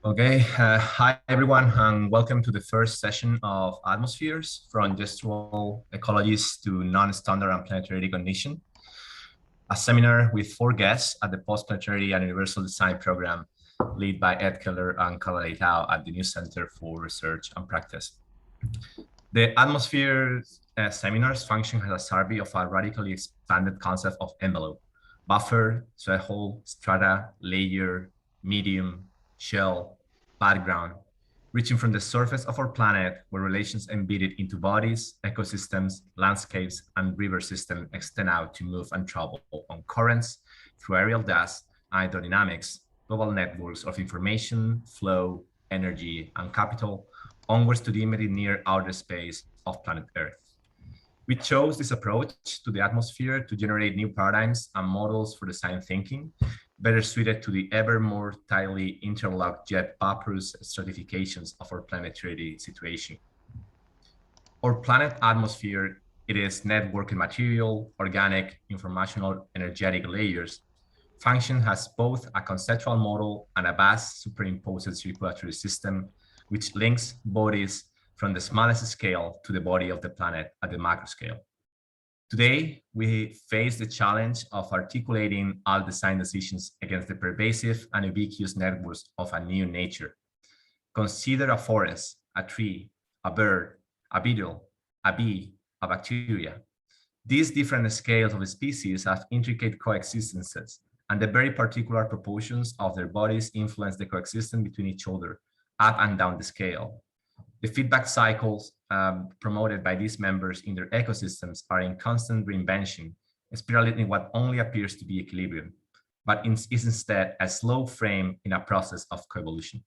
Okay, hi everyone, and welcome to the first session of Atmospheres from Gestural Ecologies to Non-Standard and Planetary Cognition, a seminar with 4 guests at the Post-Planetary and Universal Design program led by Keller and Carla at the New Center for Research and Practice. The Atmospheres seminars function as a survey of a radically expanded concept of envelope, buffer, threshold, strata, layer, medium, shell, background, reaching from the surface of our planet where relations embedded into bodies, ecosystems, landscapes, and river systems extend out to move and travel on currents through aerial dust, hydrodynamics, global networks of information, flow, energy, and capital, onwards to the immediate near outer space of planet Earth. We chose this approach to the atmosphere to generate new paradigms and models for design thinking, better suited to the ever more tightly interlocked yet vaporous stratifications of our planetary situation. Our planet atmosphere, it is networked material, organic, informational, energetic layers, function has both a conceptual model and a vast superimposed circulatory system, which links bodies from the smallest scale to the body of the planet at the macroscale. Today, we face the challenge of articulating all design decisions against the pervasive and ubiquitous networks of a new nature. Consider a forest, a tree, a bird, a beetle, a bee, a bacteria. These different scales of species have intricate coexistences, and the very particular proportions of their bodies influence the coexistence between each other, up and down the scale. The feedback cycles promoted by these members in their ecosystems are in constant reinvention, spiraling what only appears to be equilibrium, but is instead a slow frame in a process of coevolution.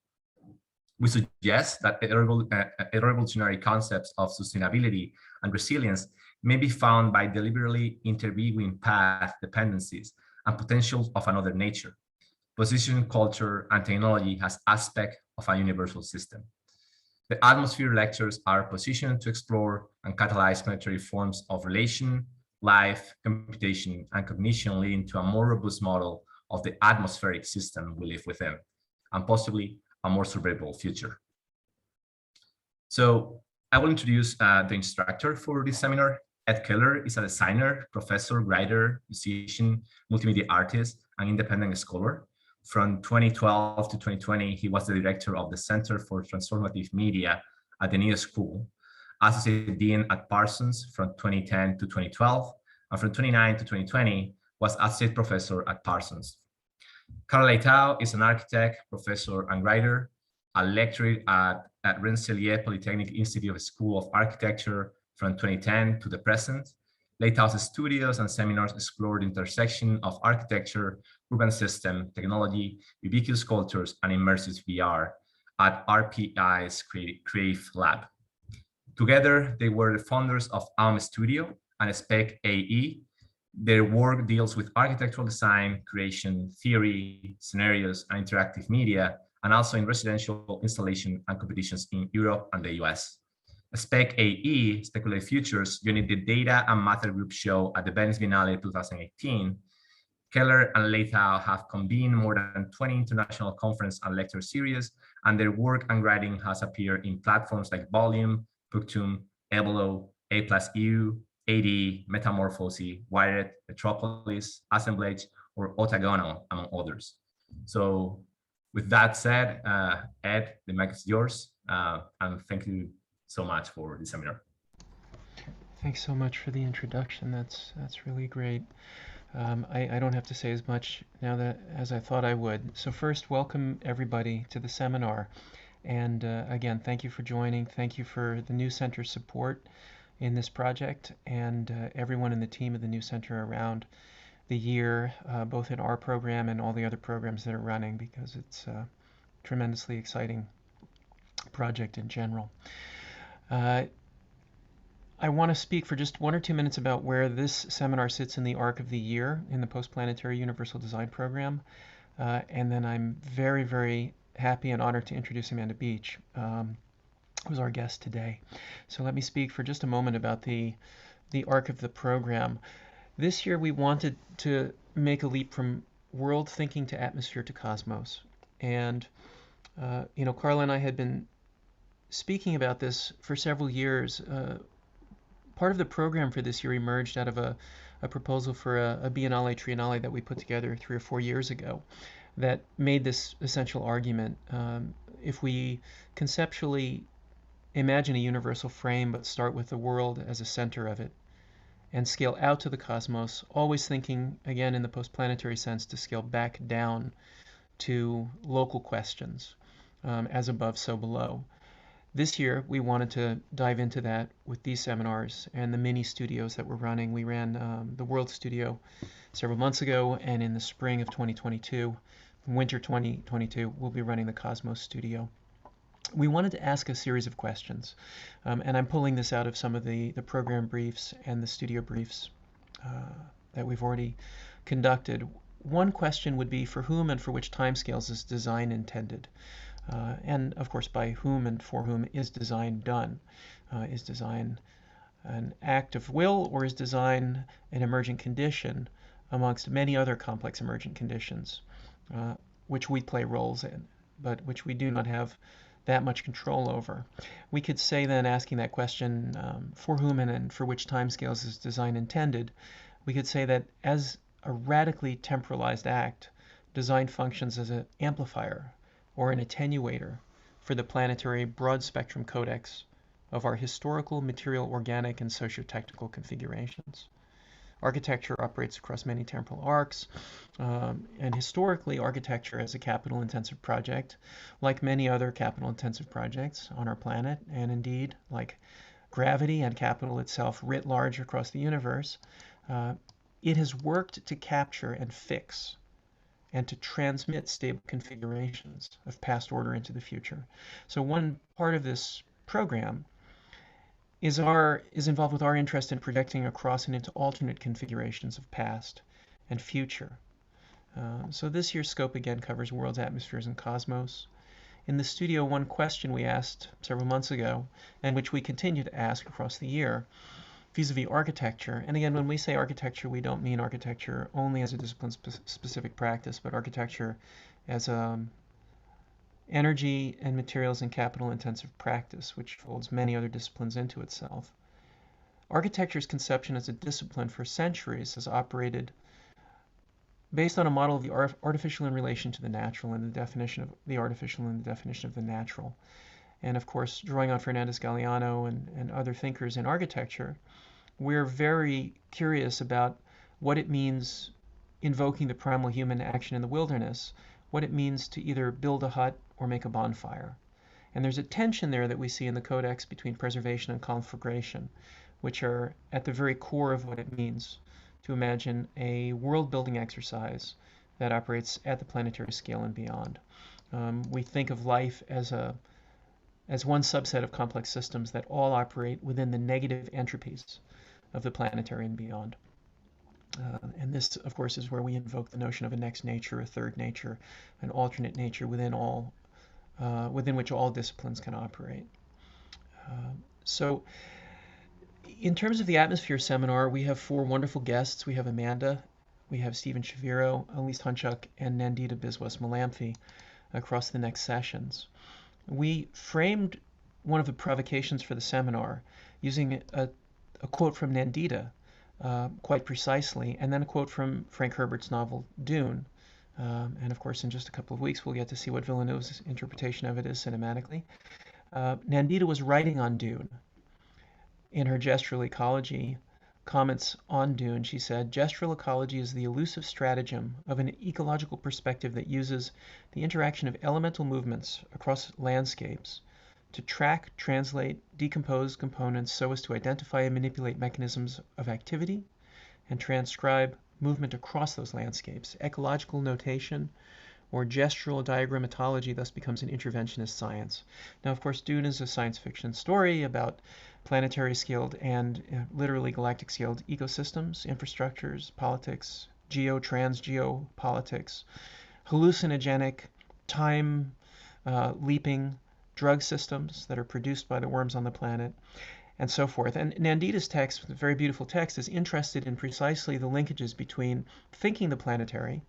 We suggest that revolutionary concepts of sustainability and resilience may be found by deliberately interweaving path dependencies and potentials of another nature. Position, culture, and technology has aspect of a universal system. The atmosphere lectures are positioned to explore and catalyze planetary forms of relation, life, computation, and cognition, leading to a more robust model of the atmospheric system we live within, and possibly a more survivable future. So I will introduce the instructor for this seminar. Ed Keller is a designer, professor, writer, musician, multimedia artist, and independent scholar. From 2012 to 2020, he was the director of the Center for Transformative Media at the New School, associate dean at Parsons from 2010 to 2012, and from 2009 to 2020 was associate professor at Parsons. Carla Leitão is an architect, professor, and writer, a lecturer at Rensselaer Polytechnic Institute School of Architecture from 2010 to the present. Leitão's studios and seminars explore the intersection of architecture, urban system, technology, ubiquitous cultures, and immersive VR at RPI's Creative Lab. Together, they were the founders of Studio and Spec AE. Their work deals with architectural design, creation, theory, scenarios, and interactive media, and also in residential installation and competitions in Europe and the US. Spec AE, Speculative Futures, joined the Data and Matter Group show at the Venice Biennale 2018. Keller and Leitão have convened more than 20 international conference and lecture series, and their work and writing has appeared in platforms like Volume, Booktoon, Evolo, A+U, AD, Metamorphosis, Wired, Metropolis, Assemblage, or Otagonal, among others. So with that said, Ed, the mic is yours, and thank you so much for the seminar. Thanks so much for the introduction. That's really great. I don't have to say as much now as I thought I would. So first, welcome everybody to the seminar. And again, thank you for joining. Thank you for the New Center's support in this project, and everyone in the team of the New Center around the year, both in our program and all the other programs that are running, because it's a tremendously exciting project in general. I want to speak for just 1 or 2 minutes about where this seminar sits in the arc of the year in the Post-Planetary Universal Design Program. And then I'm very, very happy and honored to introduce Amanda Beach, who's our guest today. So let me speak for just a moment about the arc of the program. This year we wanted to make a leap from world thinking to atmosphere to cosmos. And Carla and I had been speaking about this for several years. Part of the program for this year emerged out of a proposal for a Biennale Triennale that we put together 3 or 4 years ago that made this essential argument. If we conceptually imagine a universal frame but start with the world as a center of it and scale out to the cosmos, always thinking, again in the post-planetary sense, to scale back down to local questions, as above, so below. This year, we wanted to dive into that with these seminars and the mini studios that we're running. We ran the World Studio several months ago, and in the spring of 2022, winter 2022, we'll be running the Cosmos Studio. We wanted to ask a series of questions, and I'm pulling this out of some of the program briefs and the studio briefs that we've already conducted. One question would be, for whom and for which timescales is design intended? And of course, by whom and for whom is design done? Is design an act of will, or is design an emergent condition amongst many other complex emergent conditions, which we play roles in, but which we do not have that much control over? We could say then, asking that question, for whom and for which timescales is design intended, we could say that as a radically temporalized act, design functions as an amplifier or an attenuator for the planetary broad-spectrum codex of our historical, material, organic, and socio-technical configurations. Architecture operates across many temporal arcs, and historically, architecture is a capital-intensive project, like many other capital-intensive projects on our planet, and indeed, like gravity and capital itself writ large across the universe, it has worked to capture and fix and to transmit stable configurations of past order into the future. So one part of this program is involved with our interest in projecting across and into alternate configurations of past and future. So this year's scope again covers worlds, atmospheres, and cosmos. In the studio, one question we asked several months ago, and which we continue to ask across the year, vis-a-vis architecture. And again, when we say architecture, we don't mean architecture only as a discipline-specific practice, but architecture as energy and materials and capital-intensive practice, which folds many other disciplines into itself. Architecture's conception as a discipline for centuries has operated based on a model of the artificial in relation to the natural, and the definition of the artificial and the definition of the natural. And of course, drawing on Fernandez Galeano and other thinkers in architecture, we're very curious about what it means invoking the primal human action in the wilderness, what it means to either build a hut or make a bonfire. And there's a tension there that we see in the codex between preservation and conflagration, which are at the very core of what it means to imagine a world-building exercise that operates at the planetary scale and beyond. We think of life as one subset of complex systems that all operate within the negative entropies of the planetary and beyond. And this, of course, is where we invoke the notion of a next nature, a third nature, an alternate nature within which all disciplines can operate. So in terms of the Atmosphere Seminar, we have 4 wonderful guests. We have Amanda, we have Stephen Shaviro, Elise Hunchuk, and Nandita Biswas-Malamphy across the next sessions. We framed one of the provocations for the seminar using a quote from Nandita quite precisely, and then a quote from Frank Herbert's novel Dune. And of course, in just a couple of weeks, we'll get to see what Villeneuve's interpretation of it is cinematically. Nandita was writing on Dune. In her gestural ecology comments on Dune, she said, "Gestural ecology is the elusive stratagem of an ecological perspective that uses the interaction of elemental movements across landscapes to track, translate, decompose components so as to identify and manipulate mechanisms of activity and transcribe movement across those landscapes. Ecological notation or gestural diagrammatology thus becomes an interventionist science." Now, of course, Dune is a science fiction story about planetary scaled and literally galactic scaled ecosystems, infrastructures, politics, geopolitics, hallucinogenic, time leaping drug systems that are produced by the worms on the planet, and so forth. And Nandita's text, a very beautiful text, is interested in precisely the linkages between thinking the planetary,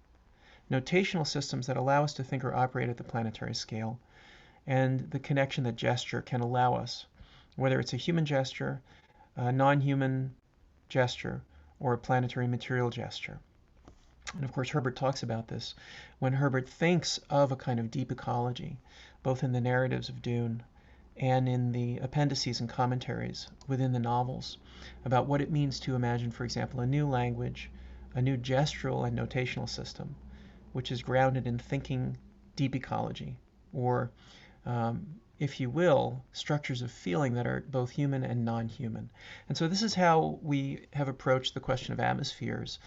notational systems that allow us to think or operate at the planetary scale, and the connection that gesture can allow us, whether it's a human gesture, a non-human gesture, or a planetary material gesture. And of course, Herbert talks about this when Herbert thinks of a kind of deep ecology, both in the narratives of Dune and in the appendices and commentaries within the novels, about what it means to imagine, for example, a new language, a new gestural and notational system, which is grounded in thinking deep ecology, or, if you will, structures of feeling that are both human and non-human. And so this is how we have approached the question of atmospheres.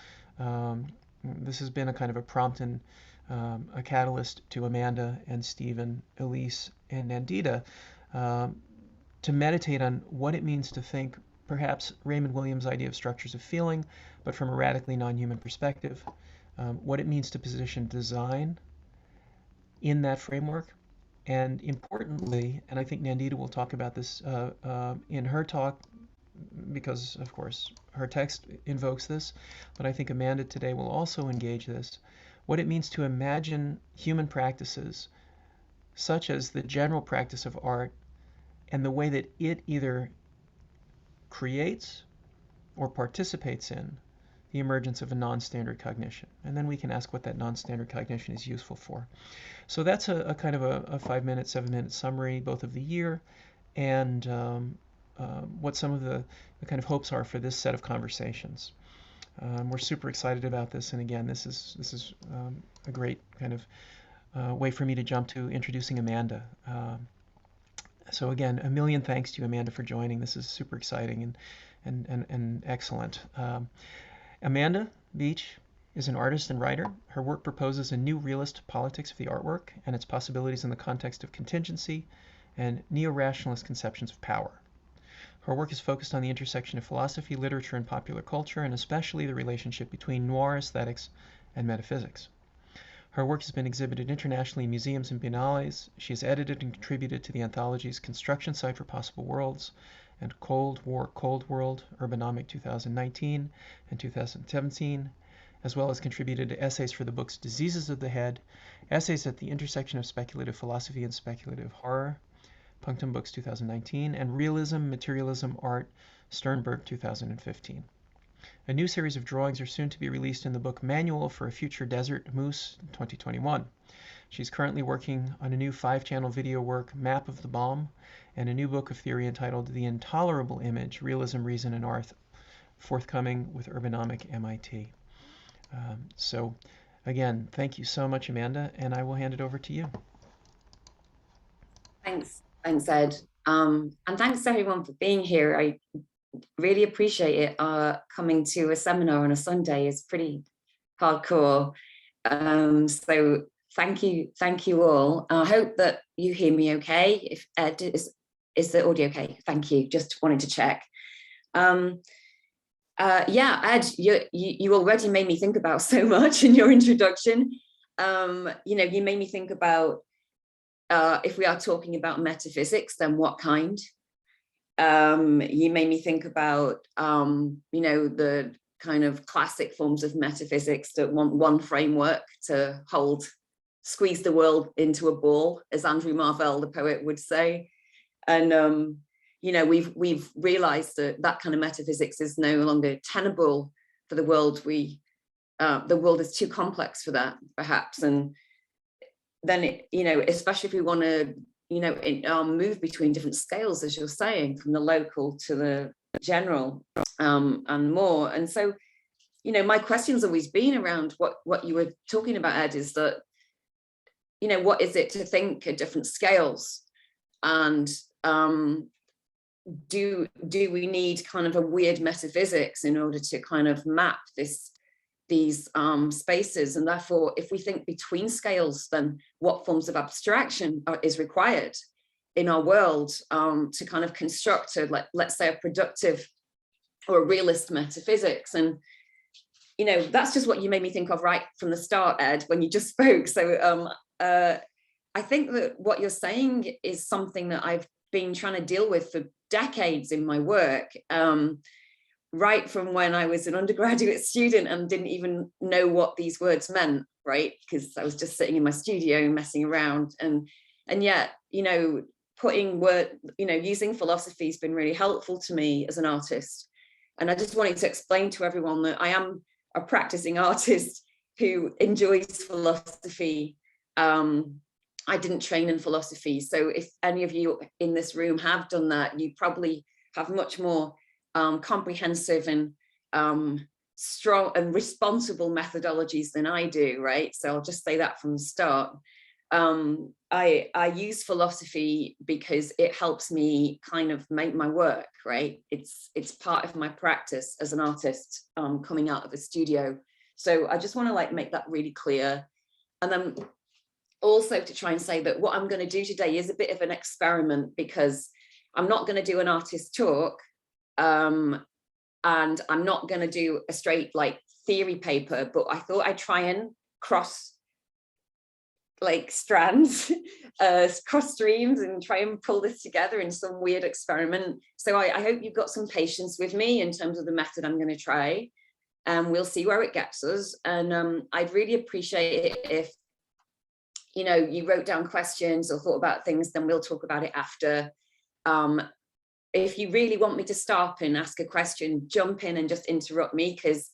This has been a kind of a prompt and a catalyst to Amanda and Stephen, Elise, and Nandita to meditate on what it means to think perhaps Raymond Williams' idea of structures of feeling, but from a radically non-human perspective, what it means to position design in that framework, and importantly, and I think Nandita will talk about this in her talk, because of course her text invokes this, but I think Amanda today will also engage this, what it means to imagine human practices such as the general practice of art and the way that it either creates or participates in the emergence of a non-standard cognition. And then we can ask what that non-standard cognition is useful for. So that's a kind of a 5-minute, 7-minute summary, both of the year and what some of the kind of hopes are for this set of conversations. We're super excited about this, and again, this is a great kind of way for me to jump to introducing Amanda. So again, a million thanks to you, Amanda, for joining. This is super exciting and excellent. Amanda Beach is an artist and writer. Her work proposes a new realist politics of the artwork and its possibilities in the context of contingency and neo-rationalist conceptions of power. Her work is focused on the intersection of philosophy, literature, and popular culture, and especially the relationship between noir aesthetics and metaphysics. Her work has been exhibited internationally in museums and biennales. She has edited and contributed to the anthologies Construction Site for Possible Worlds and Cold War, Cold World, Urbanomic 2019 and 2017, as well as contributed to essays for the books Diseases of the Head, Essays at the Intersection of Speculative Philosophy and Speculative Horror, Punctum Books 2019, and Realism, Materialism, Art, Sternberg 2015. A new series of drawings are soon to be released in the book Manual for a Future Desert Moose 2021. She's currently working on a new 5-channel video work, Map of the Bomb, and a new book of theory entitled The Intolerable Image, Realism, Reason, and Art, forthcoming with Urbanomic MIT. So again, thank you so much, Amanda, and I will hand it over to you. Thanks, Ed. And thanks everyone for being here. I really appreciate it. Coming to a seminar on a Sunday is pretty hardcore. So thank you all. I hope that you hear me okay. If Ed, is the audio okay? Thank you. Just wanted to check. Yeah, Ed, you already made me think about so much in your introduction. You know, you made me think about if we are talking about metaphysics, then what kind? You made me think about, you know, the kind of classic forms of metaphysics that want one framework to squeeze the world into a ball, as Andrew Marvell, the poet, would say. And, you know, we've realized that that kind of metaphysics is no longer tenable for the world. The world is too complex for that, perhaps. And then, you know, especially if we want to, you know, move between different scales, as you're saying, from the local to the general and more. And so, you know, my question's always been around what you were talking about, Ed, is that, you know, what is it to think at different scales? And do we need kind of a weird metaphysics in order to kind of map these spaces? And therefore, if we think between scales, then what forms of abstraction is required in our world to kind of construct let's say a productive or a realist metaphysics? And, you know, that's just what you made me think of right from the start, Ed, when you just spoke. So I think that what you're saying is something that I've been trying to deal with for decades in my work. Right from when I was an undergraduate student and didn't even know what these words meant, right? Because I was just sitting in my studio messing around. And And yet, you know, using philosophy has been really helpful to me as an artist. And I just wanted to explain to everyone that I am a practicing artist who enjoys philosophy. I didn't train in philosophy. So if any of you in this room have done that, you probably have much more comprehensive and strong and responsible methodologies than I do, right? So I'll just say that from the start. I use philosophy because it helps me kind of make my work, right? It's part of my practice as an artist coming out of a studio. So I just want to like make that really clear. And then also to try and say that what I'm going to do today is a bit of an experiment, because I'm not going to do an artist talk, and I'm not going to do a straight like theory paper, but I thought I'd try and cross like strands, cross streams, and try and pull this together in some weird experiment. So I hope you've got some patience with me in terms of the method I'm going to try, and we'll see where it gets us. And I'd really appreciate it if, you know, you wrote down questions or thought about things, then we'll talk about it after. If you really want me to stop and ask a question, jump in and just interrupt me, because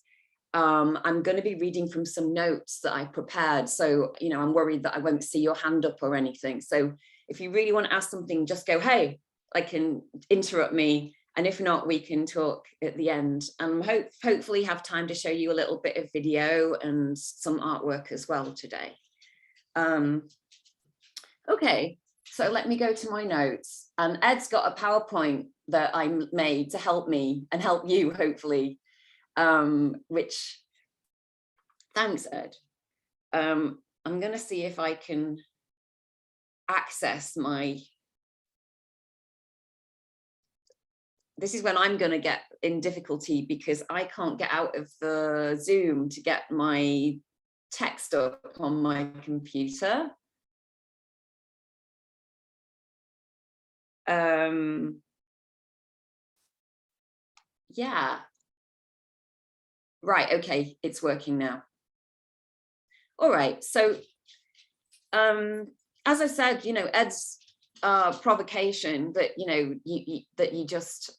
I'm going to be reading from some notes that I prepared. So, you know, I'm worried that I won't see your hand up or anything. So if you really want to ask something, just go, hey, like, and interrupt me. And if not, we can talk at the end, and hopefully have time to show you a little bit of video and some artwork as well today. Okay, so let me go to my notes. Ed's got a PowerPoint that I made to help me and help you, hopefully, which, thanks, Ed. I'm going to see if I can access my, this is when I'm going to get in difficulty, because I can't get out of the Zoom to get my text up on my computer. Yeah. Right, okay, it's working now. All right, so as I said, you know, Ed's provocation that, you know, that you just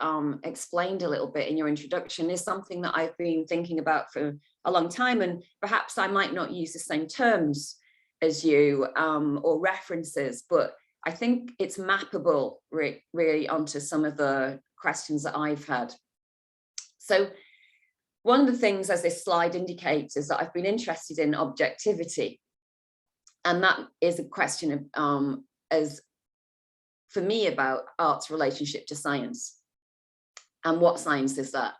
explained a little bit in your introduction is something that I've been thinking about for a long time, and perhaps I might not use the same terms as you or references, but I think it's mappable really onto some of the questions that I've had. So one of the things, as this slide indicates, is that I've been interested in objectivity. And that is a question of, as for me, about art's relationship to science. And what science is that?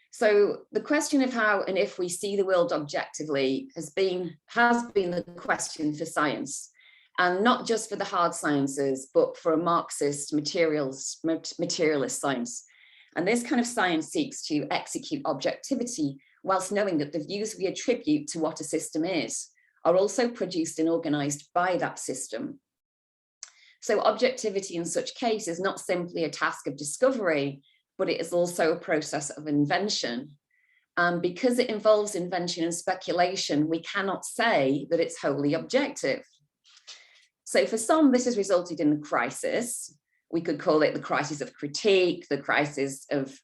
So the question of how and if we see the world objectively has been the question for science. And not just for the hard sciences, but for a Marxist materialist science. And this kind of science seeks to execute objectivity whilst knowing that the views we attribute to what a system is are also produced and organized by that system. So objectivity in such case is not simply a task of discovery, but it is also a process of invention. And because it involves invention and speculation, we cannot say that it's wholly objective. So for some, this has resulted in the crisis. We could call it the crisis of critique, the crisis of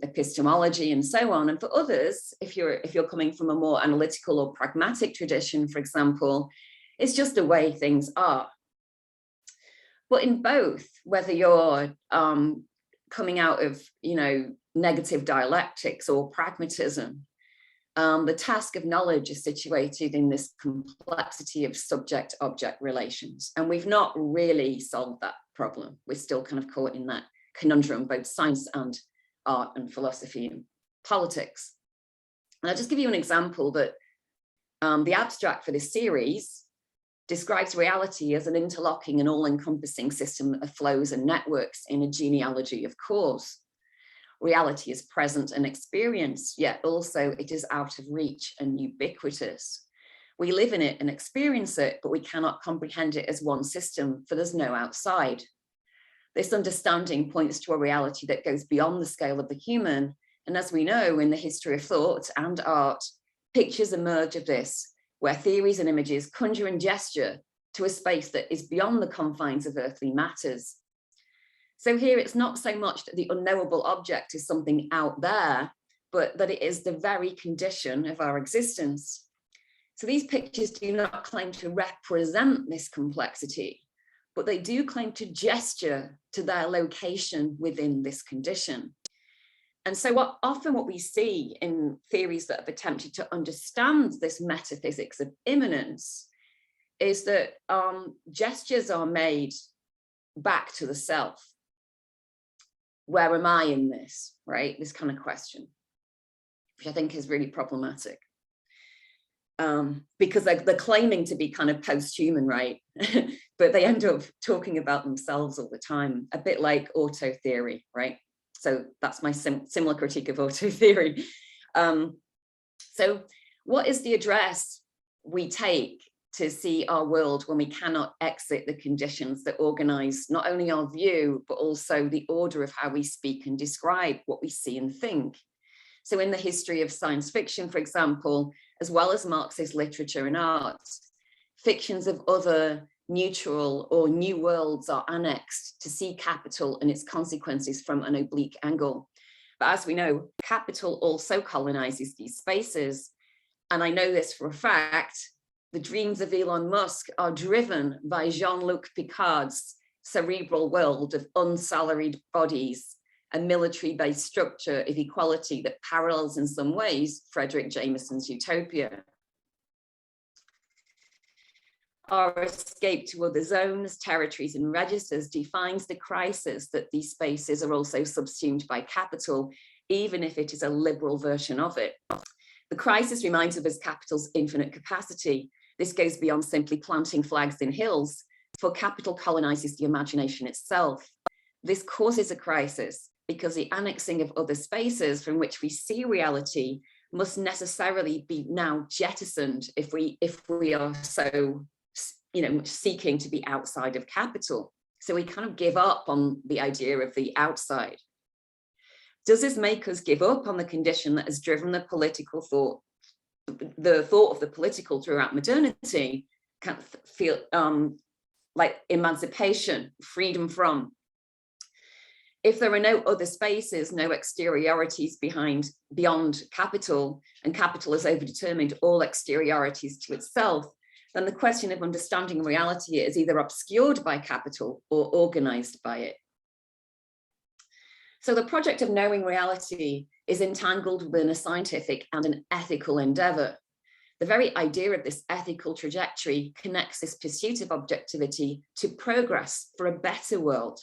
epistemology, and so on. And for others, if you're coming from a more analytical or pragmatic tradition, for example, it's just the way things are. But in both, whether you're coming out of, you know, negative dialectics or pragmatism, the task of knowledge is situated in this complexity of subject-object relations. And we've not really solved that problem. We're still kind of caught in that conundrum, both science and art and philosophy and politics. And I'll just give you an example that the abstract for this series describes reality as an interlocking and all-encompassing system of flows and networks in a genealogy of cause. Reality is present and experienced, yet also it is out of reach and ubiquitous. We live in it and experience it, but we cannot comprehend it as one system, for there's no outside. This understanding points to a reality that goes beyond the scale of the human. And as we know, in the history of thought and art, pictures emerge of this, where theories and images conjure and gesture to a space that is beyond the confines of earthly matters. So here it's not so much that the unknowable object is something out there, but that it is the very condition of our existence. So these pictures do not claim to represent this complexity, but they do claim to gesture to their location within this condition. And so what we see in theories that have attempted to understand this metaphysics of immanence is that gestures are made back to the self. Where am I in this, right? This kind of question, which I think is really problematic. Because they're claiming to be kind of post-human, right? But they end up talking about themselves all the time, a bit like auto theory, right? So that's my similar critique of auto theory. So what is the address we take to see our world when we cannot exit the conditions that organize not only our view, but also the order of how we speak and describe what we see and think? So in the history of science fiction, for example, as well as Marxist literature and art, fictions of other neutral or new worlds are annexed to see capital and its consequences from an oblique angle. But as we know, capital also colonizes these spaces. And I know this for a fact, the dreams of Elon Musk are driven by Jean-Luc Picard's cerebral world of unsalaried bodies, a military-based structure of equality that parallels in some ways Frederick Jameson's utopia. Our escape to other zones, territories, and registers defines the crisis that these spaces are also subsumed by capital, even if it is a liberal version of it. The crisis reminds us of capital's infinite capacity. This goes beyond simply planting flags in hills, for capital colonizes the imagination itself. This causes a crisis because the annexing of other spaces from which we see reality must necessarily be now jettisoned if we are so, seeking to be outside of capital. So we kind of give up on the idea of the outside. Does this make us give up on the condition that has driven the political thought, the thought of the political throughout modernity, kind of feel like emancipation, freedom from? If there are no other spaces, no exteriorities beyond capital, and capital has overdetermined all exteriorities to itself, then the question of understanding reality is either obscured by capital or organized by it. So the project of knowing reality is entangled within a scientific and an ethical endeavor. The very idea of this ethical trajectory connects this pursuit of objectivity to progress for a better world.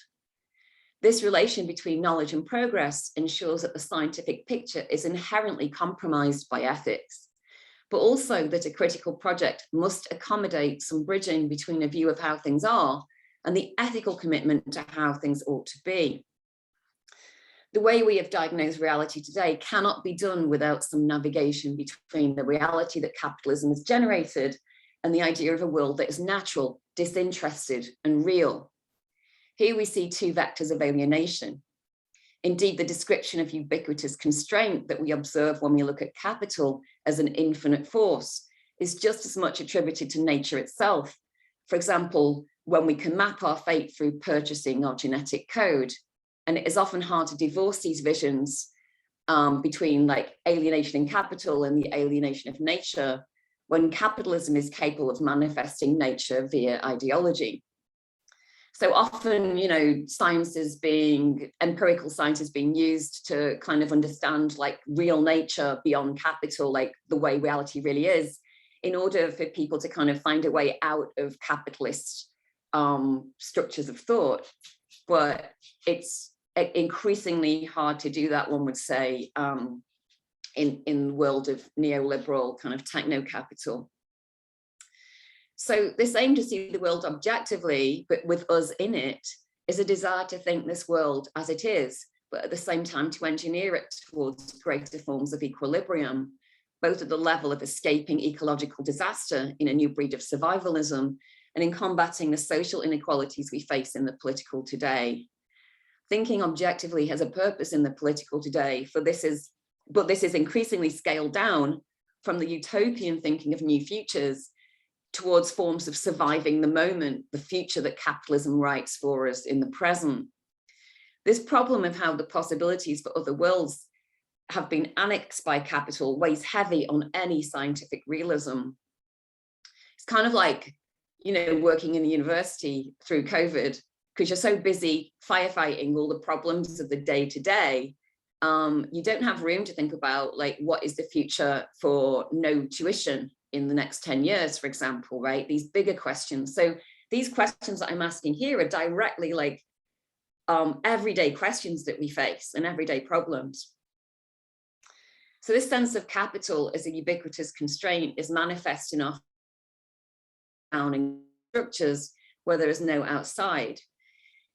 This relation between knowledge and progress ensures that the scientific picture is inherently compromised by ethics, but also that a critical project must accommodate some bridging between a view of how things are and the ethical commitment to how things ought to be. The way we have diagnosed reality today cannot be done without some navigation between the reality that capitalism has generated and the idea of a world that is natural, disinterested, and real. Here we see two vectors of alienation. Indeed, the description of ubiquitous constraint that we observe when we look at capital as an infinite force is just as much attributed to nature itself. For example, when we can map our fate through purchasing our genetic code, and it is often hard to divorce these visions between like alienation in capital and the alienation of nature, when capitalism is capable of manifesting nature via ideology. So often, empirical science is being used to kind of understand like real nature beyond capital, like the way reality really is, in order for people to kind of find a way out of capitalist structures of thought. But it's increasingly hard to do that, one would say, in the world of neoliberal kind of techno-capital. So this aim to see the world objectively, but with us in it, is a desire to think this world as it is, but at the same time to engineer it towards greater forms of equilibrium, both at the level of escaping ecological disaster in a new breed of survivalism, and in combating the social inequalities we face in the political today. Thinking objectively has a purpose in the political today, but this is increasingly scaled down from the utopian thinking of new futures towards forms of surviving the moment, the future that capitalism writes for us in the present. This problem of how the possibilities for other worlds have been annexed by capital weighs heavy on any scientific realism. It's kind of like, you know, working in a university through COVID, because you're so busy firefighting all the problems of the day-to-day, you don't have room to think about, like, what is the future for no tuition in the next 10 years, for example, right? These bigger questions. So these questions that I'm asking here are directly like everyday questions that we face and everyday problems. So this sense of capital as a ubiquitous constraint is manifest in our founding structures where there is no outside.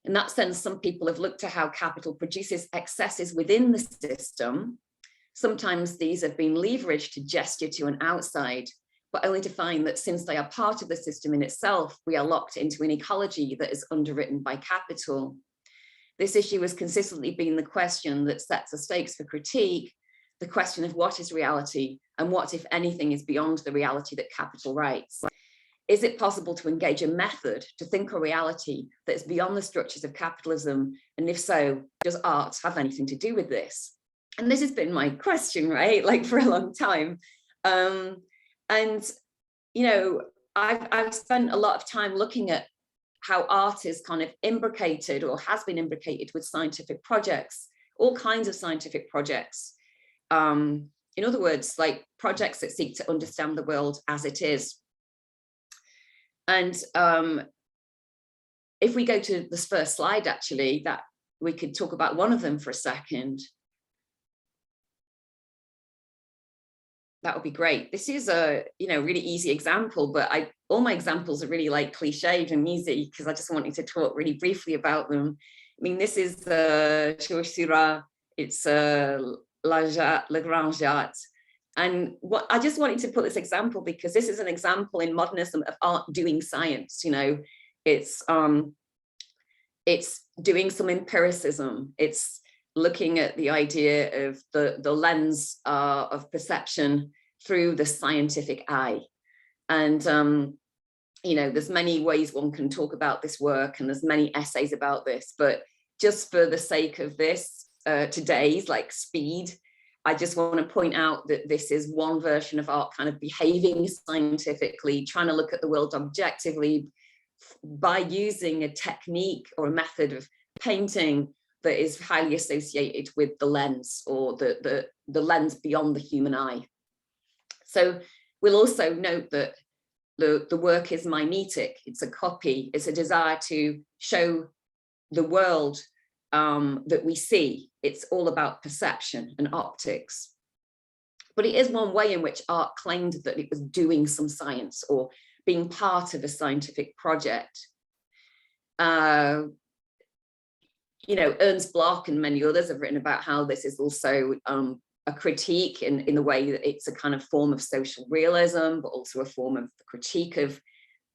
In that sense, some people have looked at how capital produces excesses within the system. Sometimes these have been leveraged to gesture to an outside, but only to find that since they are part of the system in itself, we are locked into an ecology that is underwritten by capital. This issue has consistently been the question that sets the stakes for critique, the question of what is reality and what, if anything, is beyond the reality that capital writes. Is it possible to engage a method to think a reality that is beyond the structures of capitalism? And if so, does art have anything to do with this? And this has been my question, right? Like, for a long time. And, you know, I've spent a lot of time looking at how art is kind of imbricated or has been imbricated with scientific projects, all kinds of scientific projects. In other words, like projects that seek to understand the world as it is. And if we go to this first slide, actually, that we could talk about one of them for a second. That would be great. This is a, you know, really easy example, but all my examples are really like cliched and easy because I just wanted to talk really briefly about them. I mean, this is the Gestural, it's Le Grand Jatte. And what I just wanted to put this example because this is an example in modernism of art doing science. You know, it's doing some empiricism. It's looking at the idea of the lens of perception through the scientific eye. And you know, there's many ways one can talk about this work, and there's many essays about this. But just for the sake of this today's like speed, I just want to point out that this is one version of art kind of behaving scientifically, trying to look at the world objectively by using a technique or a method of painting that is highly associated with the lens or the lens beyond the human eye. So we'll also note that the work is mimetic, it's a copy, it's a desire to show the world that we see. It's all about perception and optics. But it is one way in which art claimed that it was doing some science or being part of a scientific project. You know, Ernst Bloch and many others have written about how this is also a critique in the way that it's a kind of form of social realism, but also a form of critique of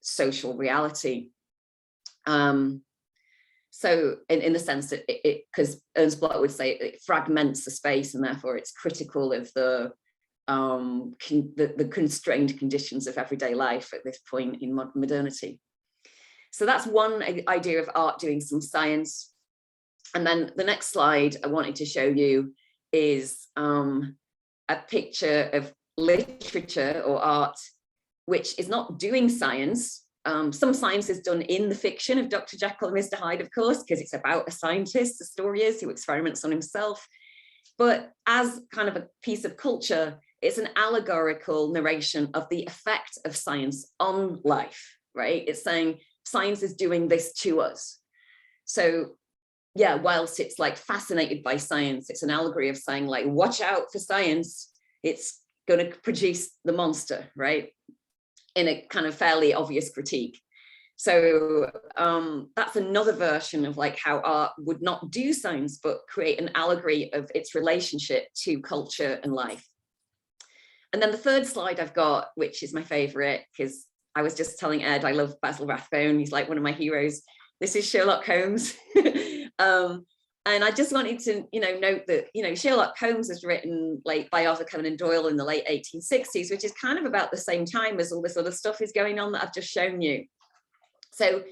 social reality. So in the sense that because Ernst Bloch would say it fragments the space and therefore it's critical of the constrained conditions of everyday life at this point in modernity. So that's one idea of art doing some science. And then the next slide I wanted to show you is a picture of literature or art, which is not doing science. Some science is done in the fiction of Dr. Jekyll and Mr. Hyde, of course, because it's about a scientist, the story is, who experiments on himself. But as kind of a piece of culture, it's an allegorical narration of the effect of science on life, right? It's saying science is doing this to us. So yeah, whilst it's like fascinated by science, it's an allegory of saying like, watch out for science. It's going to produce the monster, right? In a kind of fairly obvious critique. So that's another version of like how art would not do science, but create an allegory of its relationship to culture and life. And then the third slide I've got, which is my favorite, because I was just telling Ed, I love Basil Rathbone. He's like one of my heroes. This is Sherlock Holmes. And I just wanted to, note that, Sherlock Holmes was written by Arthur Conan Doyle in the late 1860s, which is kind of about the same time as all this other stuff is going on that I've just shown you. So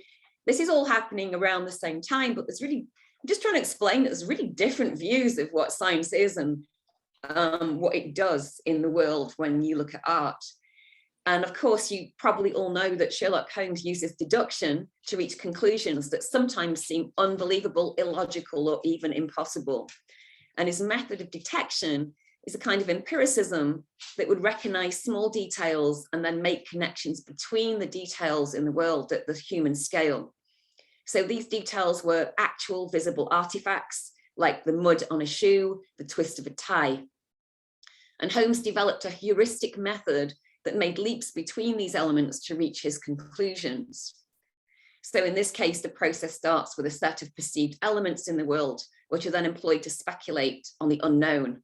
this is all happening around the same time, but I'm just trying to explain that there's really different views of what science is and what it does in the world when you look at art. And of course, you probably all know that Sherlock Holmes uses deduction to reach conclusions that sometimes seem unbelievable, illogical, or even impossible. And his method of detection is a kind of empiricism that would recognize small details and then make connections between the details in the world at the human scale. So these details were actual visible artifacts, like the mud on a shoe, the twist of a tie. And Holmes developed a heuristic method that made leaps between these elements to reach his conclusions. So in this case, the process starts with a set of perceived elements in the world, which are then employed to speculate on the unknown.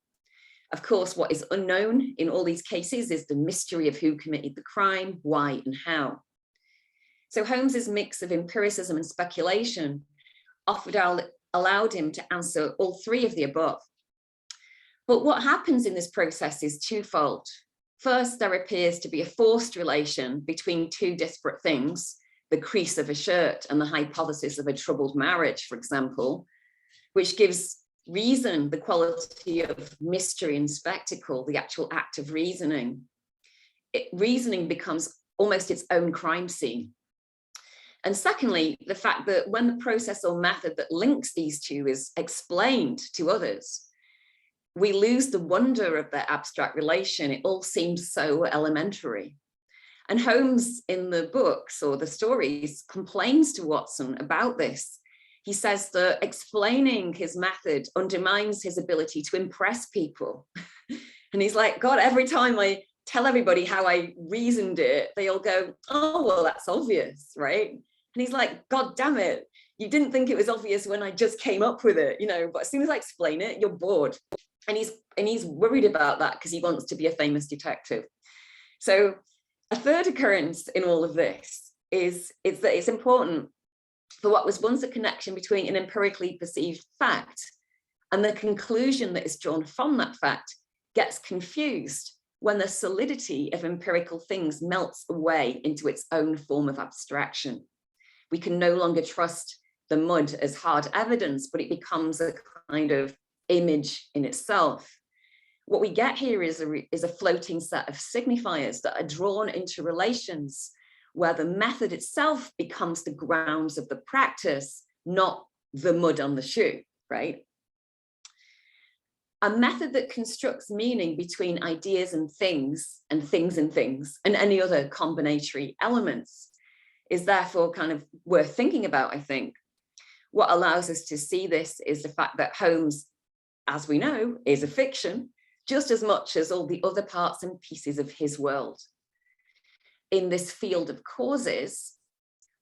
Of course, what is unknown in all these cases is the mystery of who committed the crime, why, and how. So Holmes's mix of empiricism and speculation allowed him to answer all three of the above. But what happens in this process is twofold. First, there appears to be a forced relation between two disparate things, the crease of a shirt and the hypothesis of a troubled marriage, for example, which gives reason the quality of mystery and spectacle, the actual act of reasoning. Reasoning becomes almost its own crime scene. And secondly, the fact that when the process or method that links these two is explained to others, we lose the wonder of their abstract relation. It all seems so elementary. And Holmes in the books or the stories complains to Watson about this. He says that explaining his method undermines his ability to impress people. And he's like, God, every time I tell everybody how I reasoned it, they all go, oh, well, that's obvious, right? And he's like, God damn it. You didn't think it was obvious when I just came up with it, but as soon as I explain it, you're bored. And he's worried about that because he wants to be a famous detective. So a third occurrence in all of this is that it's important for what was once a connection between an empirically perceived fact and the conclusion that is drawn from that fact gets confused when the solidity of empirical things melts away into its own form of abstraction. We can no longer trust the mud as hard evidence, but it becomes a kind of image in itself. What we get here is a floating set of signifiers that are drawn into relations where the method itself becomes the grounds of the practice, not the mud on the shoe, right? A method that constructs meaning between ideas and things, and any other combinatory elements is therefore kind of worth thinking about, I think. What allows us to see this is the fact that Holmes, as we know, is a fiction, just as much as all the other parts and pieces of his world. In this field of causes,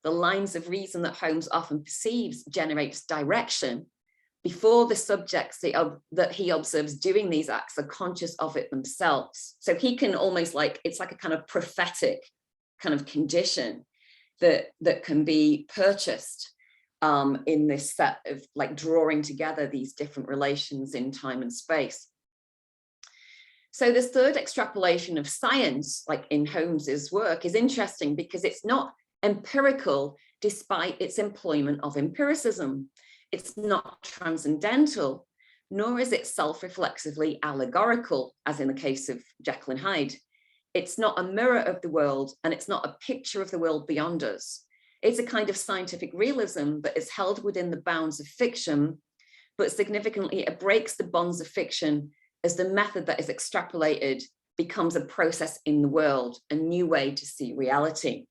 the lines of reason that Holmes often perceives generates direction before the subjects that he observes doing these acts are conscious of it themselves. So he can almost it's like a kind of prophetic kind of condition that can be purchased in this set of drawing together these different relations in time and space. So this third extrapolation of science, like in Holmes's work, is interesting because it's not empirical despite its employment of empiricism. It's not transcendental, nor is it self-reflexively allegorical, as in the case of Jekyll and Hyde. It's not a mirror of the world, and it's not a picture of the world beyond us. It's a kind of scientific realism that is held within the bounds of fiction, but significantly it breaks the bonds of fiction as the method that is extrapolated becomes a process in the world, a new way to see reality.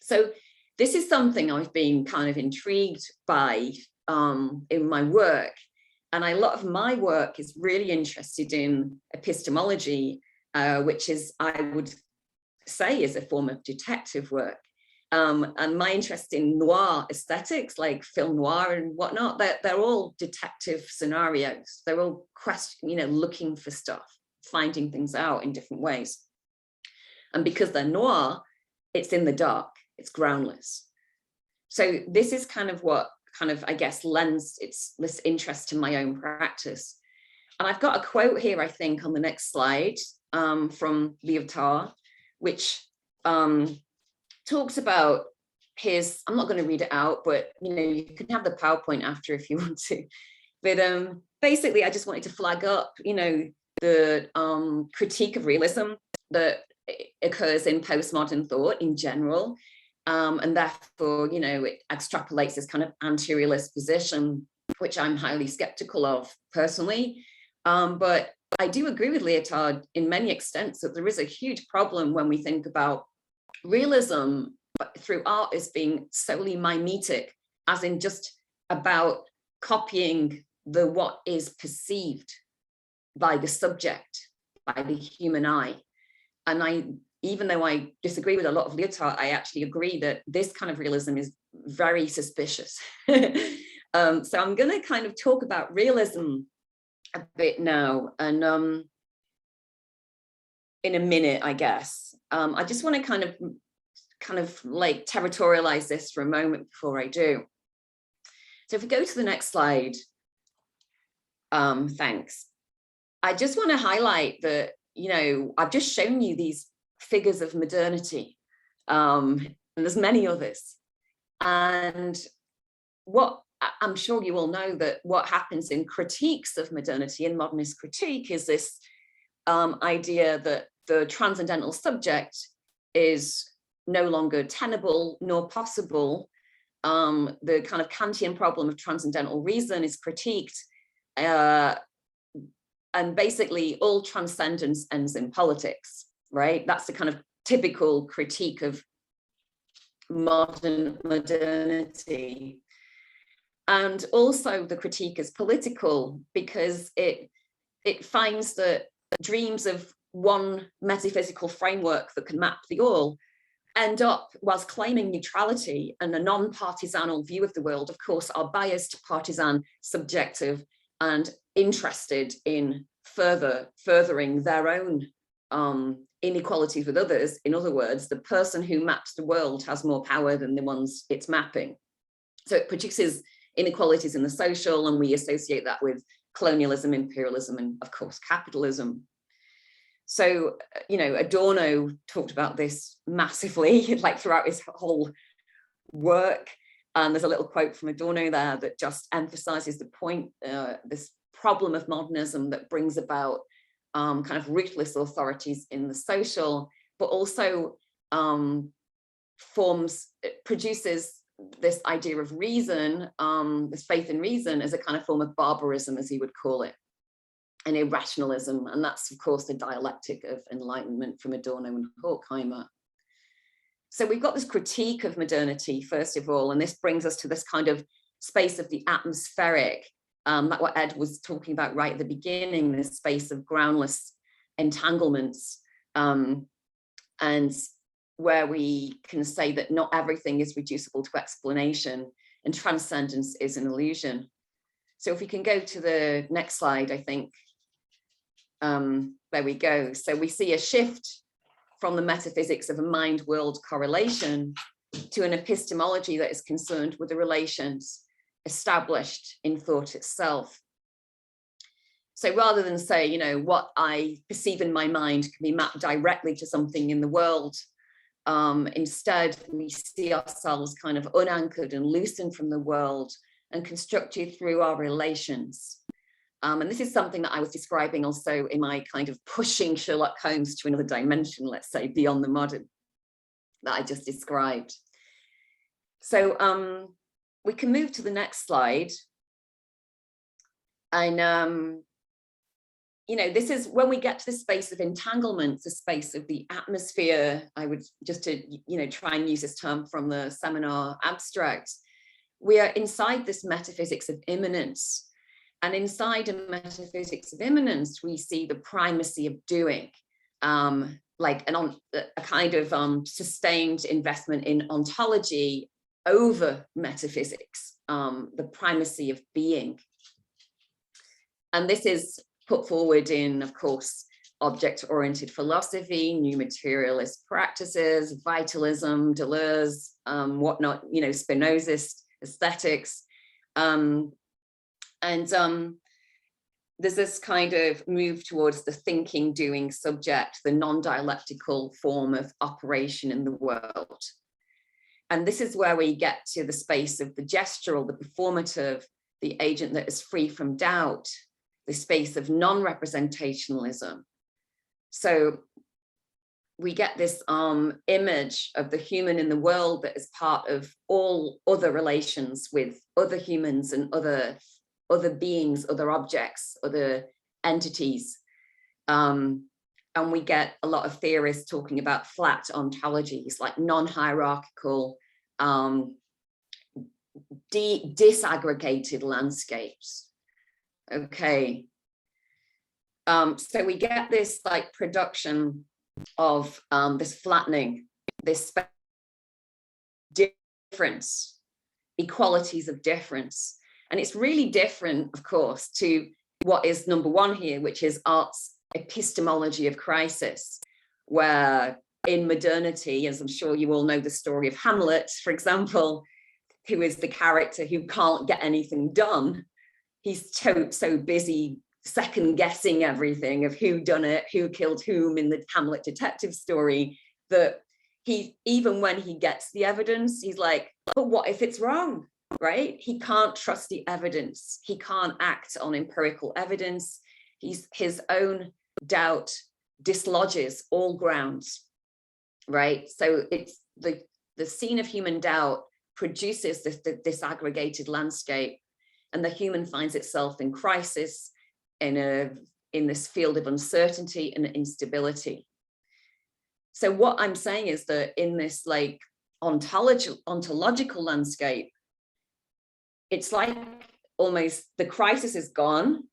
So this is something I've been kind of intrigued by in my work. And a lot of my work is really interested in epistemology, which is, I would say, is a form of detective work. And my interest in noir aesthetics, like film noir and whatnot, they're all detective scenarios. They're all looking for stuff, finding things out in different ways. And because they're noir, it's in the dark, it's groundless. So this is kind of what kind of, I guess, lends this interest to my own practice. And I've got a quote here, I think, on the next slide from Lyotard, which talks about his, I'm not going to read it out, but you can have the PowerPoint after if you want to. But basically, I just wanted to flag up, the critique of realism that occurs in postmodern thought in general. And therefore, it extrapolates this kind of anti-realist position, which I'm highly skeptical of personally. But I do agree with Lyotard in many extents that there is a huge problem when we think about realism through art as being solely mimetic, as in just about copying what is perceived by the subject, by the human eye. And even though I disagree with a lot of Lyotard, I actually agree that this kind of realism is very suspicious. So I'm going to kind of talk about realism a bit now, and in a minute, I guess. I just want to kind of like territorialize this for a moment before I do. So if we go to the next slide, thanks. I just want to highlight that, I've just shown you these figures of modernity, and there's many others. And what I'm sure you all know that what happens in critiques of modernity, in modernist critique, is this idea that the transcendental subject is no longer tenable nor possible. The kind of Kantian problem of transcendental reason is critiqued. And basically all transcendence ends in politics, right? That's the kind of typical critique of modernity. And also the critique is political because it finds that dreams of one metaphysical framework that can map the all end up, whilst claiming neutrality and a non-partisanal view of the world, of course, are biased, partisan, subjective, and interested in furthering their own inequalities with others. In other words, the person who maps the world has more power than the ones it's mapping. So it produces inequalities in the social, and we associate that with colonialism, imperialism, and of course, capitalism. So, Adorno talked about this massively, like throughout his whole work. And there's a little quote from Adorno there that just emphasizes the point, this problem of modernism that brings about kind of ruthless authorities in the social, but also produces this idea of reason, this faith in reason, as a kind of form of barbarism, as he would call it, and irrationalism. And that's, of course, the dialectic of enlightenment from Adorno and Horkheimer. So we've got this critique of modernity, first of all, and this brings us to this kind of space of the atmospheric, like what Ed was talking about right at the beginning, this space of groundless entanglements, and where we can say that not everything is reducible to explanation and transcendence is an illusion. So if we can go to the next slide, I think, there we go. So we see a shift from the metaphysics of a mind-world correlation to an epistemology that is concerned with the relations established in thought itself. So rather than say, what I perceive in my mind can be mapped directly to something in the world, instead we see ourselves kind of unanchored and loosened from the world and constructed through our relations. And this is something that I was describing also in my kind of pushing Sherlock Holmes to another dimension, let's say, beyond the modern, that I just described. So we can move to the next slide. And, this is when we get to the space of entanglements, the space of the atmosphere. I would just to, try and use this term from the seminar abstract. We are inside this metaphysics of immanence. And inside a metaphysics of immanence, we see the primacy of doing, like a kind of sustained investment in ontology over metaphysics, the primacy of being. And this is put forward in, of course, object-oriented philosophy, new materialist practices, vitalism, Deleuze, whatnot, Spinozist aesthetics. There's this kind of move towards the thinking, doing subject, the non-dialectical form of operation in the world. And this is where we get to the space of the gestural, the performative, the agent that is free from doubt, the space of non-representationalism. So we get this image of the human in the world that is part of all other relations with other humans and other beings, other objects, other entities. And we get a lot of theorists talking about flat ontologies, like non-hierarchical, disaggregated landscapes. Okay. So we get this like production of this flattening, this difference, equalities of difference. And it's really different, of course, to what is number one here, which is art's epistemology of crisis, where in modernity, as I'm sure you all know the story of Hamlet, for example, who is the character who can't get anything done. He's so busy second guessing everything of who done it, who killed whom in the Hamlet detective story, that he, even when he gets the evidence, he's like, but what if it's wrong? Right? He can't trust the evidence. He can't act on empirical evidence. His own doubt dislodges all grounds, right? So it's the scene of human doubt produces this disaggregated landscape, and the human finds itself in crisis, in this field of uncertainty and instability. So what I'm saying is that in this like ontological landscape, it's like almost the crisis is gone,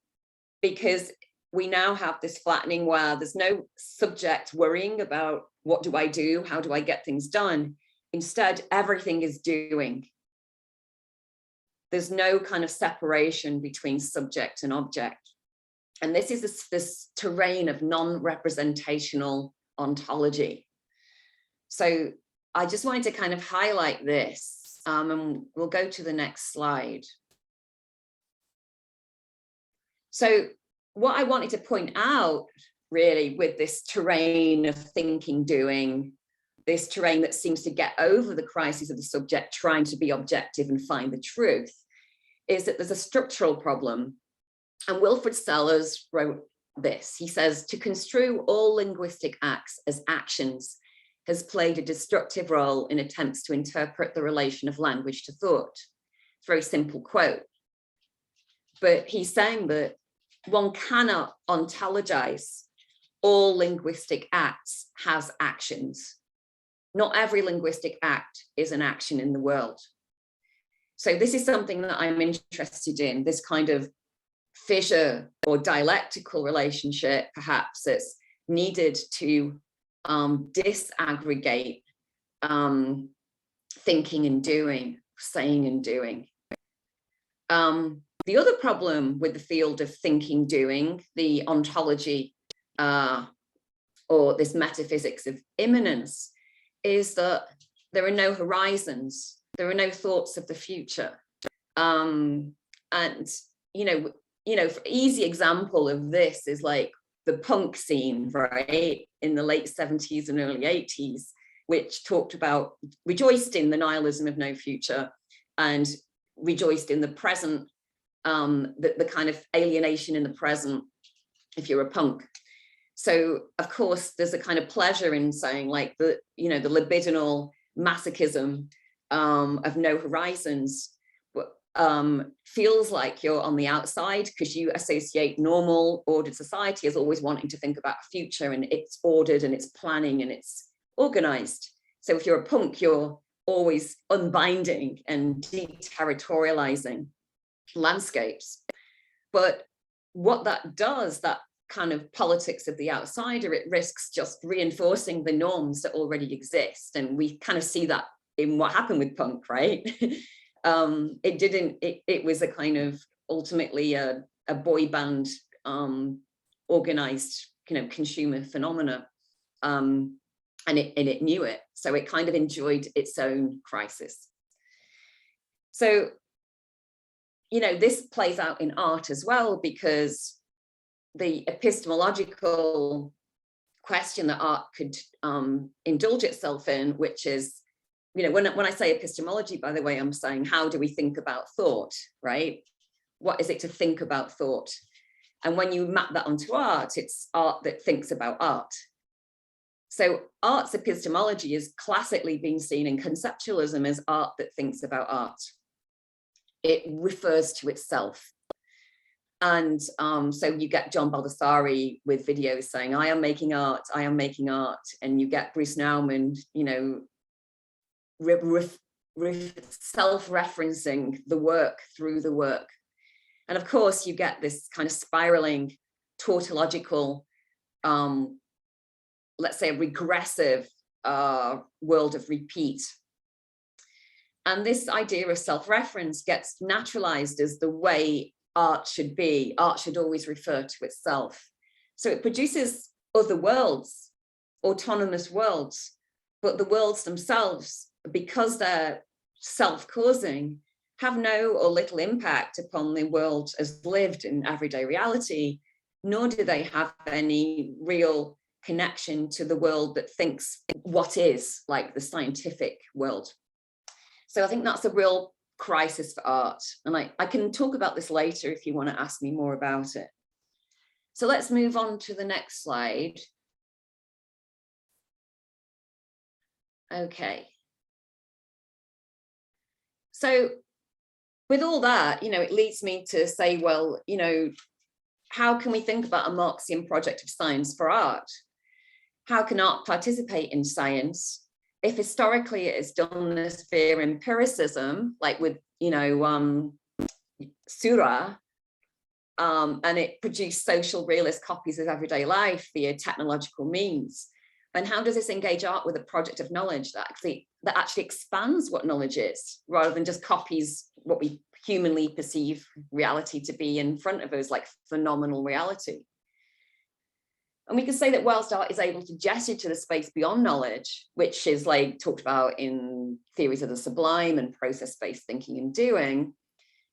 because we now have this flattening where there's no subject worrying about what do I do, how do I get things done. Instead, everything is doing. There's no kind of separation between subject and object. And this is this terrain of non-representational ontology. So I just wanted to kind of highlight this. And we'll go to the next slide. So what I wanted to point out really with this terrain of thinking, doing, this terrain that seems to get over the crisis of the subject trying to be objective and find the truth, is that there's a structural problem. And Wilfred Sellers wrote this. He says, to construe all linguistic acts as actions has played a destructive role in attempts to interpret the relation of language to thought. It's a very simple quote. But he's saying that one cannot ontologize all linguistic acts as actions. Not every linguistic act is an action in the world. So this is something that I'm interested in, this kind of fissure or dialectical relationship, perhaps, that's needed to disaggregate thinking and doing, saying and doing. The other problem with the field of thinking, doing, the ontology or this metaphysics of immanence, is that there are no horizons, there are no thoughts of the future. And for easy example of this is like the punk scene, right, in the late 70s and early 80s, which talked about, rejoiced in the nihilism of no future and rejoiced in the present, the kind of alienation in the present if you're a punk. So of course there's a kind of pleasure in saying like the libidinal masochism of no horizons feels like you're on the outside, because you associate normal ordered society as always wanting to think about a future, and it's ordered and it's planning and it's organized. So if you're a punk, you're always unbinding and deterritorializing landscapes. But what that does, that kind of politics of the outsider, it risks just reinforcing the norms that already exist. And we kind of see that in what happened with punk, right? It was a kind of ultimately a boy band organized consumer phenomena, and it knew it, so it kind of enjoyed its own crisis. So you know, this plays out in art as well, because the epistemological question that art could indulge itself in, which is, you know, when I say epistemology, by the way, I'm saying, how do we think about thought, right? What is it to think about thought? And when you map that onto art, it's art that thinks about art. So art's epistemology is classically being seen in conceptualism as art that thinks about art. It refers to itself. And so you get John Baldessari with videos saying, I am making art, I am making art. And you get Bruce Nauman, you know, self-referencing the work through the work. And of course, you get this kind of spiraling tautological, let's say a regressive world of repeat. And this idea of self-reference gets naturalized as the way art should be. Art should always refer to itself. So it produces other worlds, autonomous worlds, but the worlds themselves, because they're self-causing, have no or little impact upon the world as lived in everyday reality, nor do they have any real connection to the world that thinks what is, like the scientific world. So I think that's a real crisis for art. And I can talk about this later if you want to ask me more about it. So let's move on to the next slide. Okay. So with all that, you know, it leads me to say, well, you know, how can we think about a Marxian project of science for art? How can art participate in science if historically it is done as via empiricism, like with, you know, Sura, and it produced social realist copies of everyday life via technological means? And how does this engage art with a project of knowledge that actually expands what knowledge is, rather than just copies what we humanly perceive reality to be in front of us, like phenomenal reality? And we can say that whilst art is able to gesture to the space beyond knowledge, which is like talked about in theories of the sublime and process-based thinking and doing,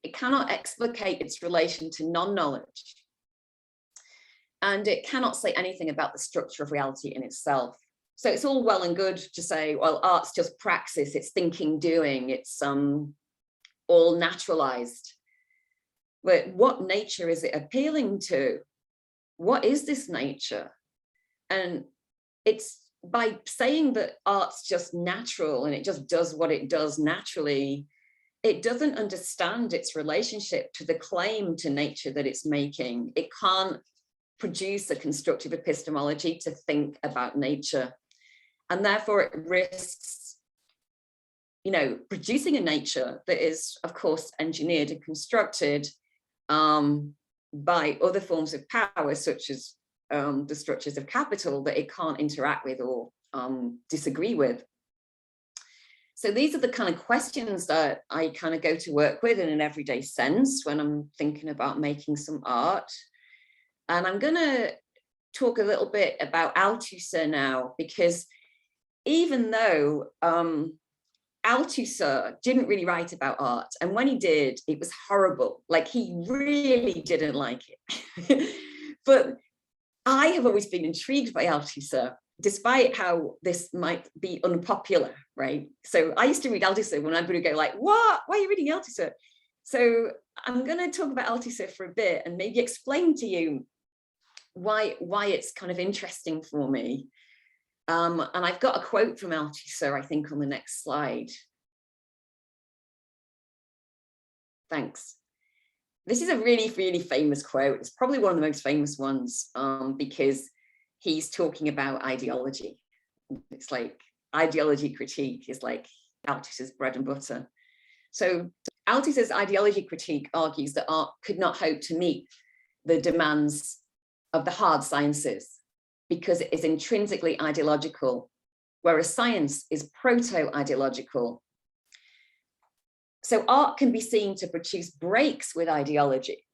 it cannot explicate its relation to non-knowledge. And it cannot say anything about the structure of reality in itself. So it's all well and good to say, well, art's just praxis, it's thinking, doing, it's all naturalized. But what nature is it appealing to? What is this nature? And it's by saying that art's just natural and it just does what it does naturally, it doesn't understand its relationship to the claim to nature that it's making. It can't produce a constructive epistemology to think about nature. And therefore it risks, you know, producing a nature that is, of course, engineered and constructed by other forms of power, such as the structures of capital, that it can't interact with or disagree with. So these are the kind of questions that I kind of go to work with in an everyday sense when I'm thinking about making some art. And I'm going to talk a little bit about Althusser now, because even though Althusser didn't really write about art, and when he did, it was horrible. Like, he really didn't like it. But I have always been intrigued by Althusser, despite how this might be unpopular, right? So I used to read Althusser when everybody would go like, what? Why are you reading Althusser? So I'm going to talk about Althusser for a bit and maybe explain to you why it's kind of interesting for me. And I've got a quote from Althusser, I think, on the next slide. Thanks. This is a really, really famous quote. It's probably one of the most famous ones because he's talking about ideology. It's like ideology critique is like Althusser's bread and butter. So Althusser's ideology critique argues that art could not hope to meet the demands of the hard sciences because it is intrinsically ideological, whereas science is proto-ideological. So art can be seen to produce breaks with ideology,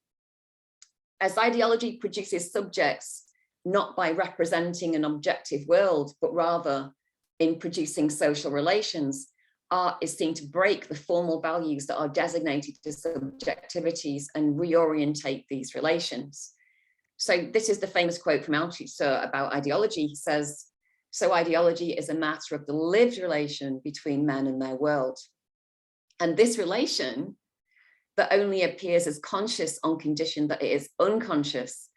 as ideology produces subjects not by representing an objective world, but rather in producing social relations. art is seen to break the formal values that are designated as subjectivities and reorientate these relations. So this is the famous quote from Althusser about ideology. He says, so ideology is a matter of the lived relation between men and their world. And this relation that only appears as conscious on condition that it is unconscious,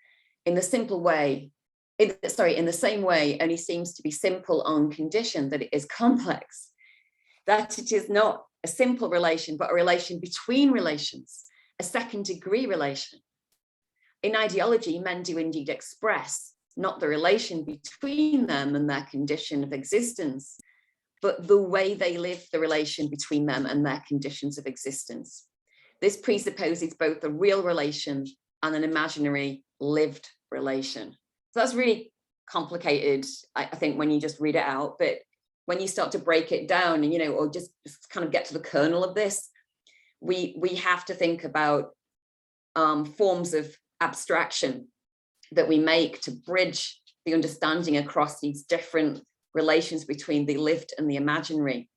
in the simple way, in the same way, only seems to be simple on condition that it is complex, that it is not a simple relation, but a relation between relations, a second degree relation. In ideology, men do indeed express not the relation between them and their condition of existence, but the way they live the relation between them and their conditions of existence. This presupposes both a real relation and an imaginary lived relation. So that's really complicated, I think, when you just read it out, but when you start to break it down and, or just kind of get to the kernel of this, we have to think about forms of abstraction that we make to bridge the understanding across these different relations between the lived and the imaginary,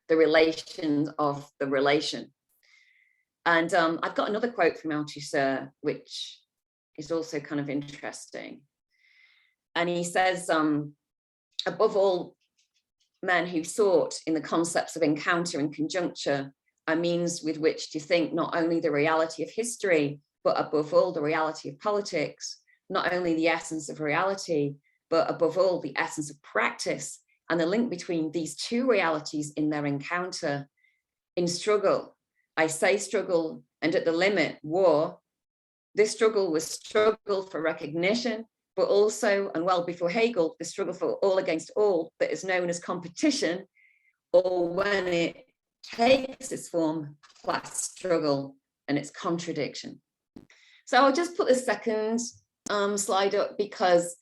the relations of the relation. And I've got another quote from Althusser, which is also kind of interesting. And he says, above all, men who sought in the concepts of encounter and conjuncture a means with which to think not only the reality of history, but above all the reality of politics, not only the essence of reality, but above all the essence of practice, and the link between these two realities in their encounter. In struggle, I say struggle, and at the limit, war. This struggle was struggle for recognition, but also, and well before Hegel, the struggle for all against all that is known as competition, or when it takes its form, class struggle and its contradiction. So I'll just put the second slide up because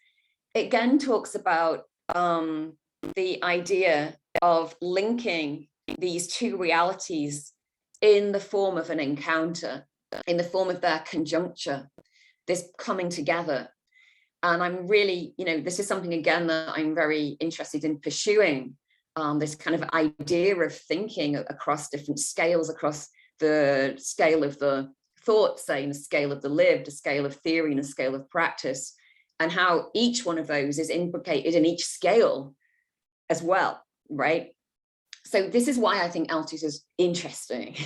it again talks about the idea of linking these two realities in the form of an encounter, in the form of their conjuncture, this coming together. And I'm really, this is something again that I'm very interested in pursuing, this kind of idea of thinking across different scales, across the scale of the thought, say, and the scale of the lived, a scale of theory and a scale of practice, and how each one of those is implicated in each scale as well, right? So this is why I think Althusser is interesting.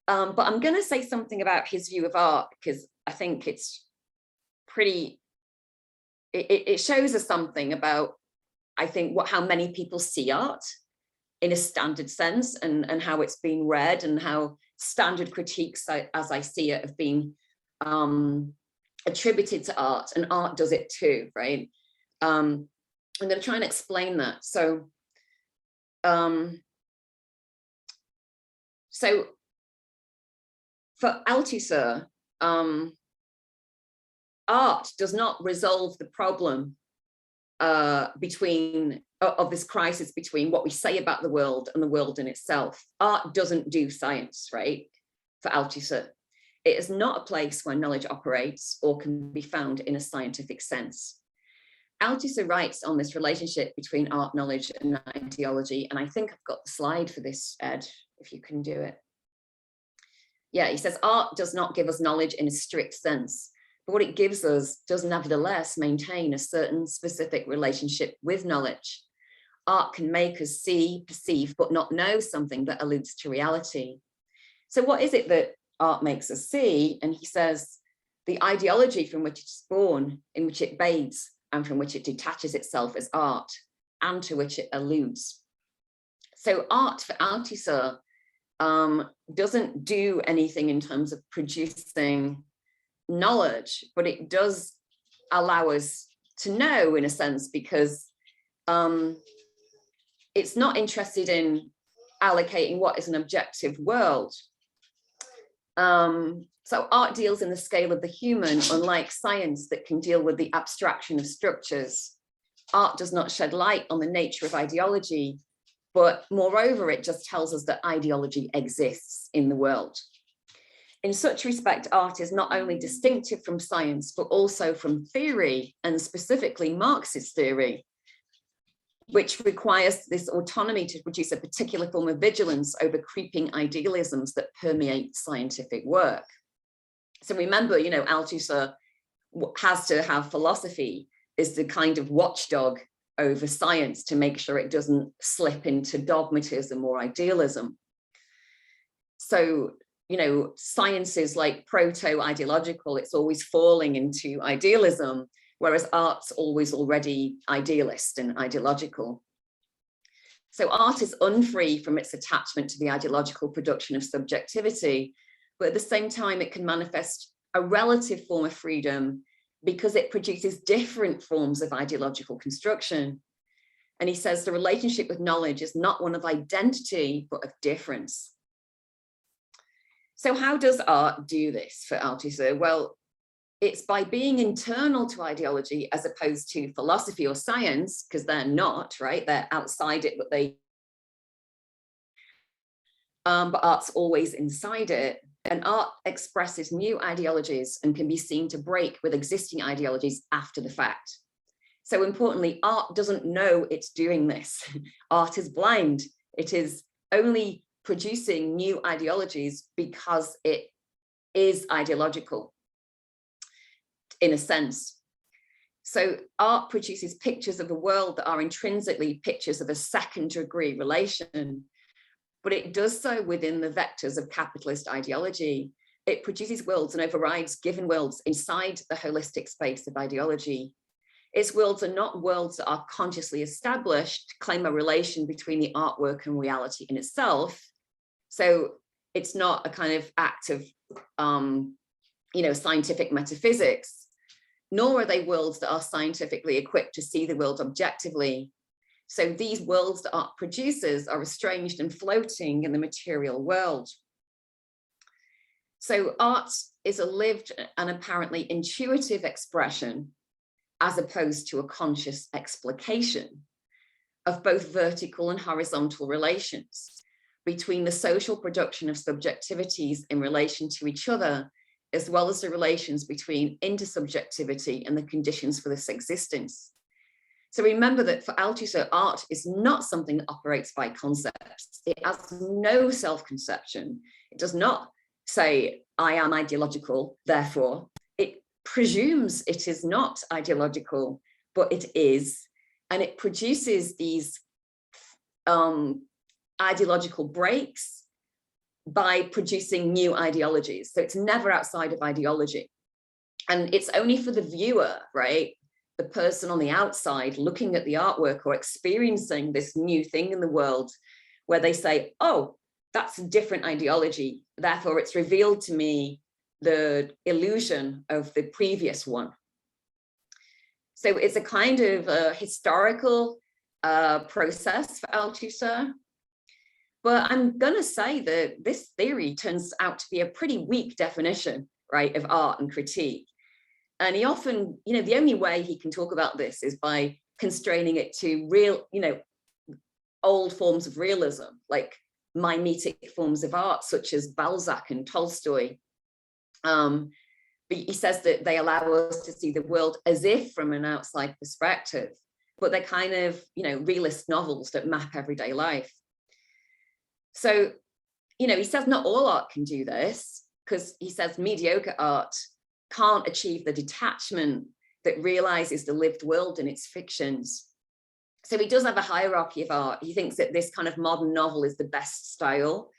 But I'm going to say something about his view of art, because I think it's pretty, it shows us something about, I think, how many people see art in a standard sense, and how it's being read, and how standard critiques, as I see it, have been attributed to art, and art does it too, right? I'm going to try and explain that. So for Althusser, art does not resolve the problem of this crisis between what we say about the world and the world in itself. Art doesn't do science, right? For Althusser, it is not a place where knowledge operates or can be found in a scientific sense. Althusser writes on this relationship between art, knowledge, and ideology, and I think I've got the slide for this, Ed, if you can do it. Yeah, he says, art does not give us knowledge in a strict sense, but what it gives us does nevertheless maintain a certain specific relationship with knowledge. Art can make us see, perceive, but not know something that alludes to reality. So what is it that art makes us see? And he says, the ideology from which it's born, in which it bathes, and from which it detaches itself as art, and to which it alludes. So art for Althusser doesn't do anything in terms of producing knowledge, but it does allow us to know, in a sense, because it's not interested in allocating what is an objective world. So art deals in the scale of the human, unlike science that can deal with the abstraction of structures. Art does not shed light on the nature of ideology, but moreover, it just tells us that ideology exists in the world. In such respect, art is not only distinctive from science, but also from theory, and specifically Marxist theory. which requires this autonomy to produce a particular form of vigilance over creeping idealisms that permeate scientific work. So remember, you know, Althusser has to have philosophy is the kind of watchdog over science to make sure it doesn't slip into dogmatism or idealism. So, you know, science is like proto-ideological, it's always falling into idealism, whereas art's always already idealist and ideological. So art is unfree from its attachment to the ideological production of subjectivity, but at the same time, it can manifest a relative form of freedom because it produces different forms of ideological construction. And he says the relationship with knowledge is not one of identity, but of difference. So how does art do this for Althusser? Well, it's by being internal to ideology as opposed to philosophy or science, because they're not, right? They're outside it, but but art's always inside it. And art expresses new ideologies and can be seen to break with existing ideologies after the fact. So importantly, art doesn't know it's doing this. Art is blind. It is only producing new ideologies because it is ideological, in a sense. So art produces pictures of a world that are intrinsically pictures of a second-degree relation, but it does so within the vectors of capitalist ideology. It produces worlds and overrides given worlds inside the holistic space of ideology. Its worlds are not worlds that are consciously established to claim a relation between the artwork and reality in itself. So it's not a kind of act of, you know, scientific metaphysics, nor are they worlds that are scientifically equipped to see the world objectively. So these worlds that art produces are estranged and floating in the material world. So art is a lived and apparently intuitive expression, as opposed to a conscious explication of both vertical and horizontal relations between the social production of subjectivities in relation to each other, as well as the relations between intersubjectivity and the conditions for this existence. So remember that for Althusser, art is not something that operates by concepts. It has no self-conception. It does not say, I am ideological, therefore. It presumes it is not ideological, but it is. And it produces these ideological breaks by producing new ideologies. So it's never outside of ideology. And it's only for the viewer, right? The person on the outside looking at the artwork or experiencing this new thing in the world where they say, oh, that's a different ideology. Therefore, it's revealed to me the illusion of the previous one. So it's a kind of a historical process for Althusser. But I'm going to say that this theory turns out to be a pretty weak definition, right, of art and critique. And he often, you know, the only way he can talk about this is by constraining it to real, you know, old forms of realism, like mimetic forms of art, such as Balzac and Tolstoy. But he says that they allow us to see the world as if from an outside perspective, but they're kind of, you know, realist novels that map everyday life. So, you know, he says not all art can do this, because he says mediocre art can't achieve the detachment that realizes the lived world in its fictions. So he does have a hierarchy of art. He thinks that this kind of modern novel is the best style.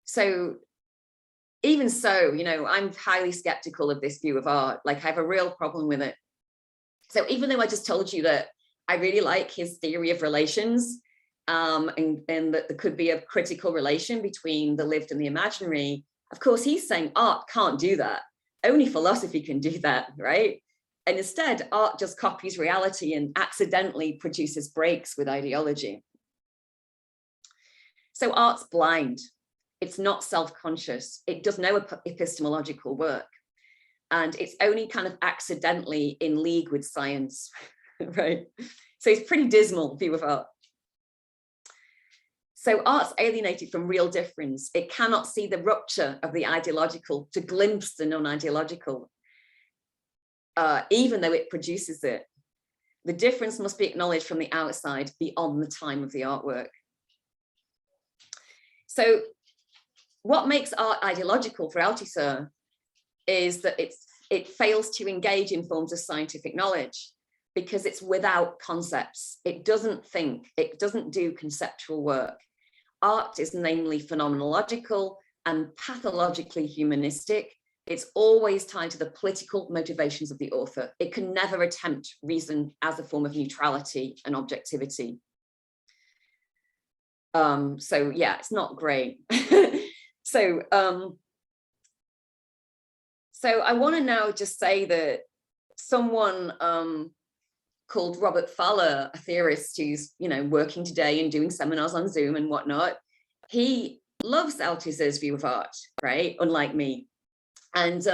So even so, you know, I'm highly skeptical of this view of art. Like, I have a real problem with it. So even though I just told you that I really like his theory of relations, and that there could be a critical relation between the lived and the imaginary, of course, he's saying art can't do that. Only philosophy can do that, right? And instead, art just copies reality and accidentally produces breaks with ideology. So art's blind. It's not self-conscious. It does no epistemological work. And it's only kind of accidentally in league with science, right? So it's a pretty dismal view of art. So art's alienated from real difference. It cannot see the rupture of the ideological to glimpse the non-ideological, even though it produces it. The difference must be acknowledged from the outside beyond the time of the artwork. So what makes art ideological for Althusser is that it fails to engage in forms of scientific knowledge because it's without concepts. It doesn't think, it doesn't do conceptual work. Art is namely phenomenological and pathologically humanistic. It's always tied to the political motivations of the author. It can never attempt reason as a form of neutrality and objectivity. So yeah, it's not great. So I want to now just say that someone called Robert Fowler, a theorist who's working today and doing seminars on Zoom and whatnot, he loves Althusser's view of art, right? Unlike me. And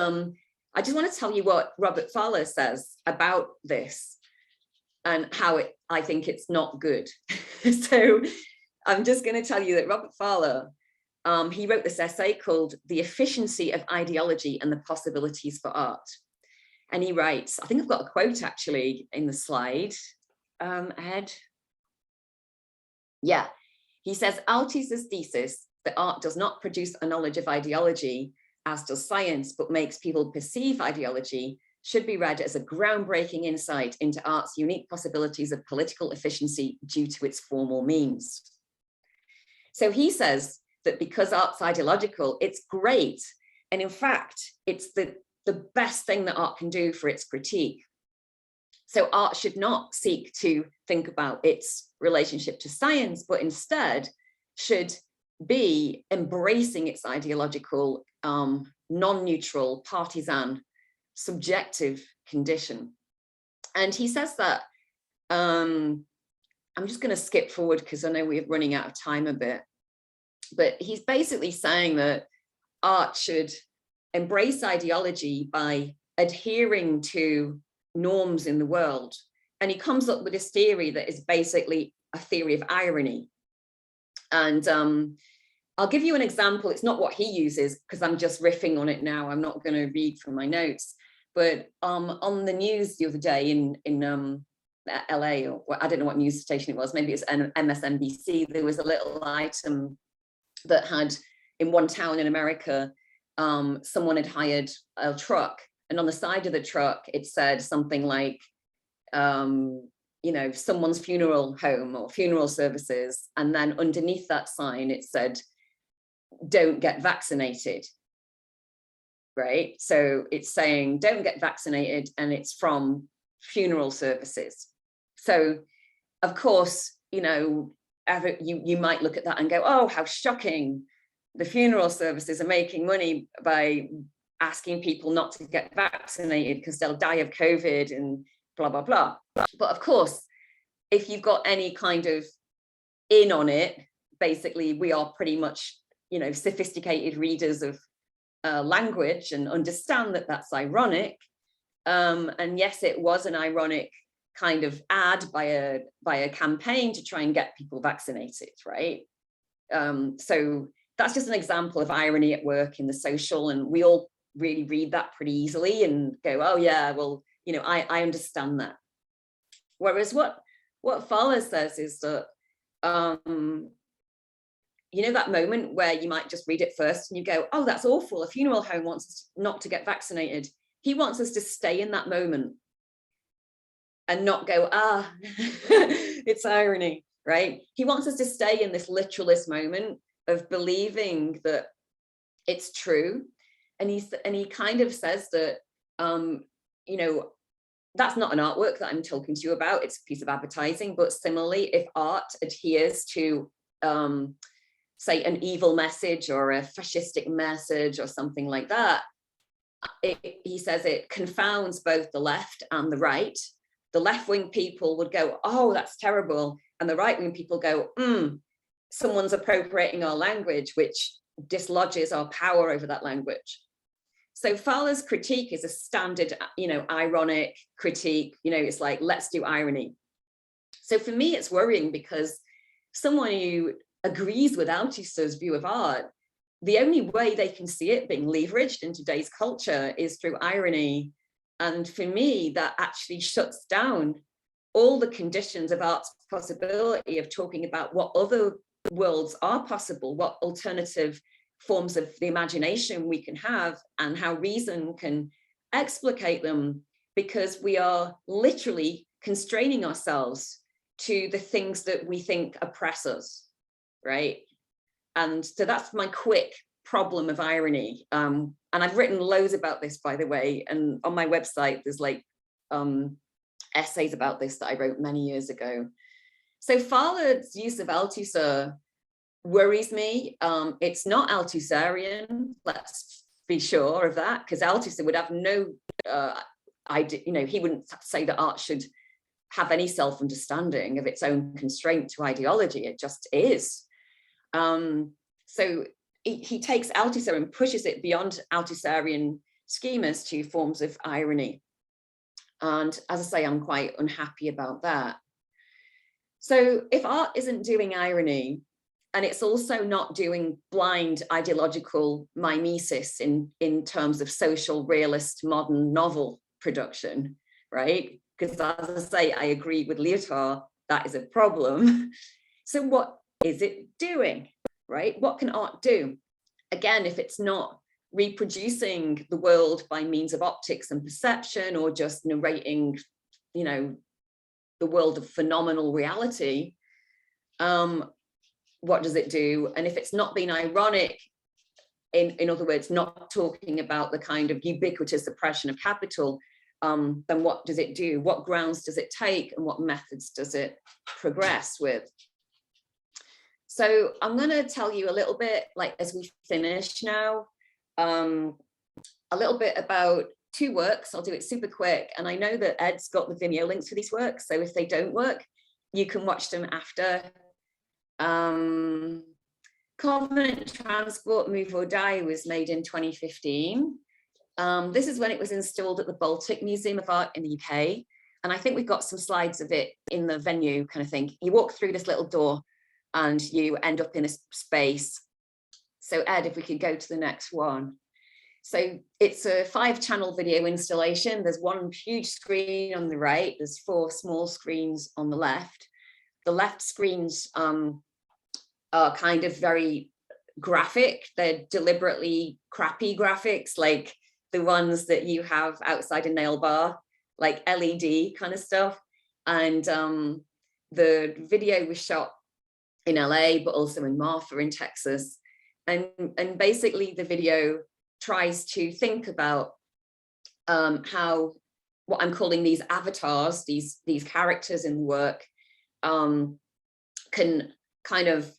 I just want to tell you what Robert Fowler says about this and how I think it's not good. So I'm just going to tell you that Robert Fowler, he wrote this essay called The Efficiency of Ideology and the Possibilities for Art. And he writes, I think I've got a quote actually in the slide, Ed. Yeah, he says, Althusser's thesis that art does not produce a knowledge of ideology, as does science, but makes people perceive ideology, should be read as a groundbreaking insight into art's unique possibilities of political efficiency due to its formal means. So he says that because art's ideological, it's great. And in fact, it's the best thing that art can do for its critique. So art should not seek to think about its relationship to science, but instead should be embracing its ideological, non-neutral, partisan, subjective condition. And he says that, I'm just going to skip forward because I know we're running out of time a bit, but he's basically saying that art should embrace ideology by adhering to norms in the world. And he comes up with this theory that is basically a theory of irony. And I'll give you an example. It's not what he uses because I'm just riffing on it now. I'm not going to read from my notes. But on the news the other day in LA, or I don't know what news station it was, maybe it's MSNBC, there was a little item that had, in one town in America, someone had hired a truck, and on the side of the truck it said something like someone's funeral home or funeral services, and then underneath that sign it said don't get vaccinated, right? So it's saying don't get vaccinated, and it's from funeral services. So of course, you might look at that and go, oh, how shocking. The funeral services are making money by asking people not to get vaccinated because they'll die of COVID and blah, blah, blah. But of course, if you've got any kind of in on it, basically we are pretty much, sophisticated readers of language and understand that that's ironic. And yes, it was an ironic kind of ad by a campaign to try and get people vaccinated, right? So that's just an example of irony at work in the social, and we all really read that pretty easily and go, oh yeah, well, I understand that. Whereas what Fowler says is that, that moment where you might just read it first and you go, oh, that's awful. A funeral home wants us not to get vaccinated. He wants us to stay in that moment and not go, it's irony, right? He wants us to stay in this literalist moment of believing that it's true. And he kind of says that, that's not an artwork that I'm talking to you about. It's a piece of advertising. But similarly, if art adheres to, say, an evil message or a fascistic message or something like that, he says it confounds both the left and the right. The left-wing people would go, oh, that's terrible. And the right-wing people go, someone's appropriating our language, which dislodges our power over that language. So Fowler's critique is a standard, ironic critique. It's like, let's do irony. So for me, it's worrying because someone who agrees with Althusser's view of art, the only way they can see it being leveraged in today's culture is through irony. And for me, that actually shuts down all the conditions of art's possibility of talking about what other worlds are possible, what alternative forms of the imagination we can have, and how reason can explicate them, because we are literally constraining ourselves to the things that we think oppress us, right? And so that's my quick problem of irony. And I've written loads about this, by the way, and on my website there's like essays about this that I wrote many years ago. So Fahler's use of Althusser worries me. It's not Althusserian, let's be sure of that, because Althusser would have no idea, you know, he wouldn't say that art should have any self-understanding of its own constraint to ideology. It just is. So he takes Althusser and pushes it beyond Althusserian schemas to forms of irony. And as I say, I'm quite unhappy about that. So if art isn't doing irony, and it's also not doing blind ideological mimesis in terms of social realist modern novel production, right? Because as I say, I agree with Lyotard, that is a problem. So what is it doing, right? What can art do? Again, if it's not reproducing the world by means of optics and perception, or just narrating, you know, the world of phenomenal reality, what does it do? And if it's not being ironic, in other words, not talking about the kind of ubiquitous oppression of capital, then what does it do? What grounds does it take, and what methods does it progress with? So I'm going to tell you a little bit, like as we finish now, a little bit about two works. I'll do it super quick. And I know that Ed's got the Vimeo links for these works, so if they don't work, you can watch them after. Covenant Transport, Move or Die was made in 2015. This is when it was installed at the Baltic Museum of Art in the UK. And I think we've got some slides of it in the venue kind of thing. You walk through this little door and you end up in a space. So Ed, if we could go to the next one. So it's a 5-channel video installation. There's one huge screen on the right. There's 4 small screens on the left. The left screens are kind of very graphic. They're deliberately crappy graphics, like the ones that you have outside a nail bar, like LED kind of stuff. And the video was shot in LA, but also in Marfa in Texas. And basically the video tries to think about how what I'm calling these avatars, these characters in the work, can kind of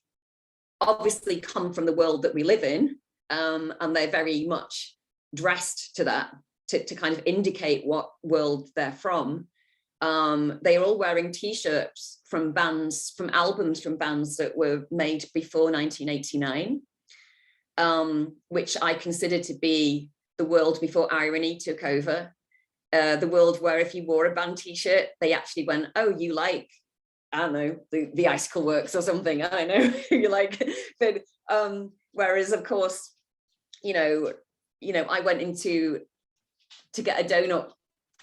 obviously come from the world that we live in, and they're very much dressed to that, to kind of indicate what world they're from. They are all wearing t-shirts from bands, from albums from bands that were made before 1989, which I consider to be the world before irony took over. The world where if you wore a band t-shirt, they actually went, oh, you like, I don't know, the Icicle Works or something, I don't know, you like, but whereas of course, you know, I went to get a donut,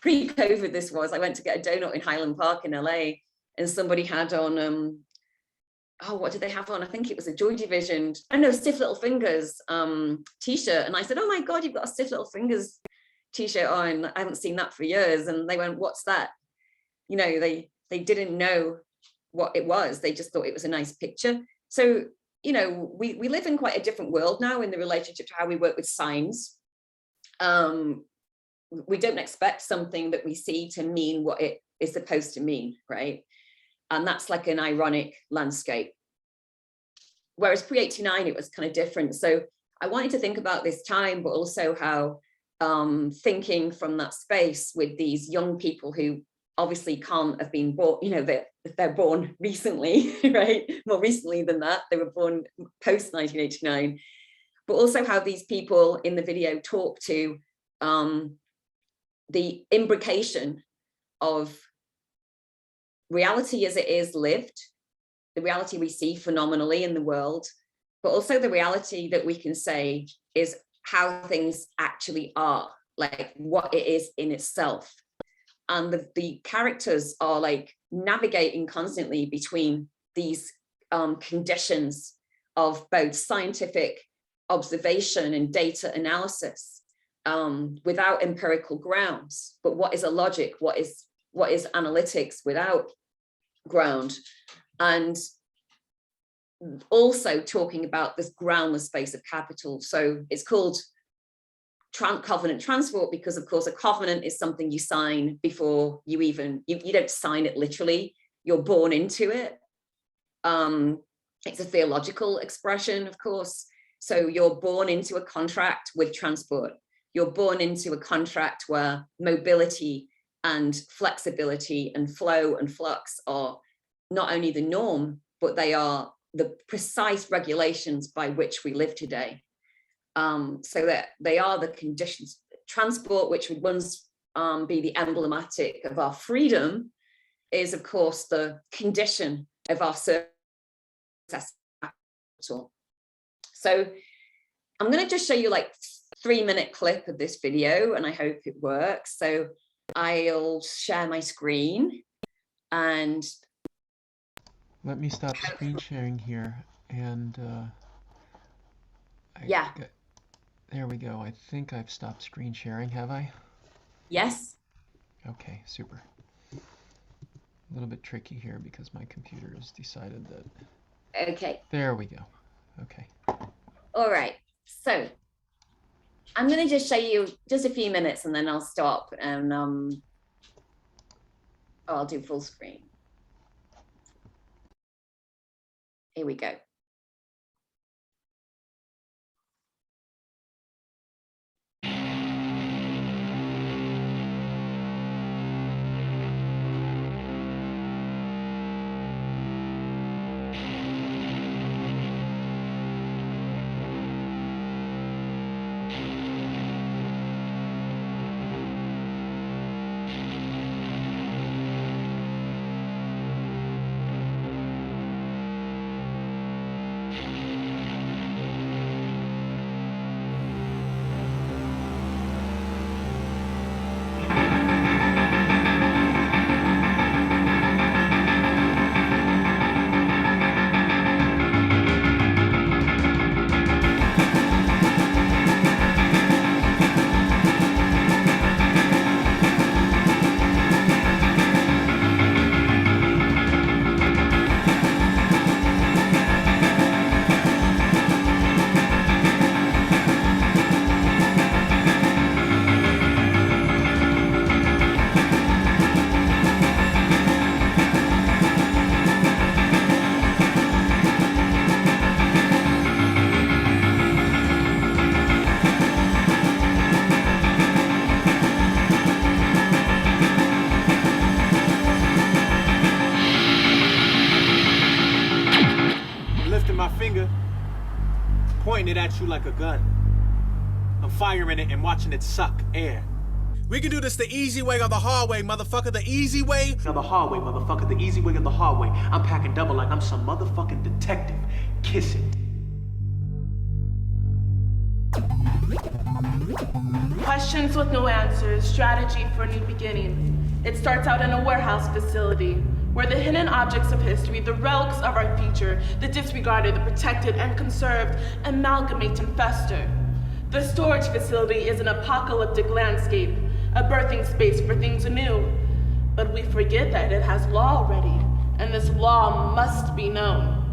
pre-COVID this was, I went to get a donut in Highland Park in LA, and somebody had on, oh, what did they have on? I think it was a Joy Division, I don't know, Stiff Little Fingers t-shirt. And I said, oh my God, you've got a Stiff Little Fingers t-shirt on. I haven't seen that for years. And they went, what's that? You know, they didn't know what it was. They just thought it was a nice picture. So, you know, we live in quite a different world now in the relationship to how we work with signs. We don't expect something that we see to mean what it is supposed to mean, right? And that's like an ironic landscape. Whereas pre-89, it was kind of different. So I wanted to think about this time, but also how thinking from that space with these young people who obviously can't have been born, you know, they're born recently, right? More recently than that, they were born post 1989, but also how these people in the video talk to the imbrication of reality as it is lived, the reality we see phenomenally in the world, but also the reality that we can say is how things actually are, like what it is in itself. and the characters are like navigating constantly between these conditions of both scientific observation and data analysis without empirical grounds. But what is a logic? What is analytics without ground? And also talking about this groundless space of capital. So it's called covenant transport because, of course, a covenant is something you sign before you even, you don't sign it literally, you're born into it. It's a theological expression, of course. So you're born into a contract with transport. You're born into a contract where mobility and flexibility and flow and flux are not only the norm, but they are the precise regulations by which we live today. So that they are the conditions. Transport, which would once be the emblematic of our freedom, is of course the condition of our success. So I'm going to just show you like 3-minute clip of this video, and I hope it works. So I'll share my screen, and let me stop screen sharing here, and yeah. There we go. I think I've stopped screen sharing, have I? Yes. Okay, super. A little bit tricky here because my computer has decided that... Okay. There we go. Okay. All right. So I'm going to just show you just a few minutes and then I'll stop and I'll do full screen. Here we go. Pointing it at you like a gun. I'm firing it and watching it suck air. We can do this the easy way or the hard way, motherfucker. The easy way or the hard way, motherfucker. The easy way or the hard way. I'm packing double like I'm some motherfucking detective. Kiss it. Questions with no answers, strategy for a new beginning. It starts out in a warehouse facility, where the hidden objects of history, the relics of our future, the disregarded, the protected and conserved, amalgamate and fester. The storage facility is an apocalyptic landscape, a birthing space for things anew. But we forget that it has law already, and this law must be known.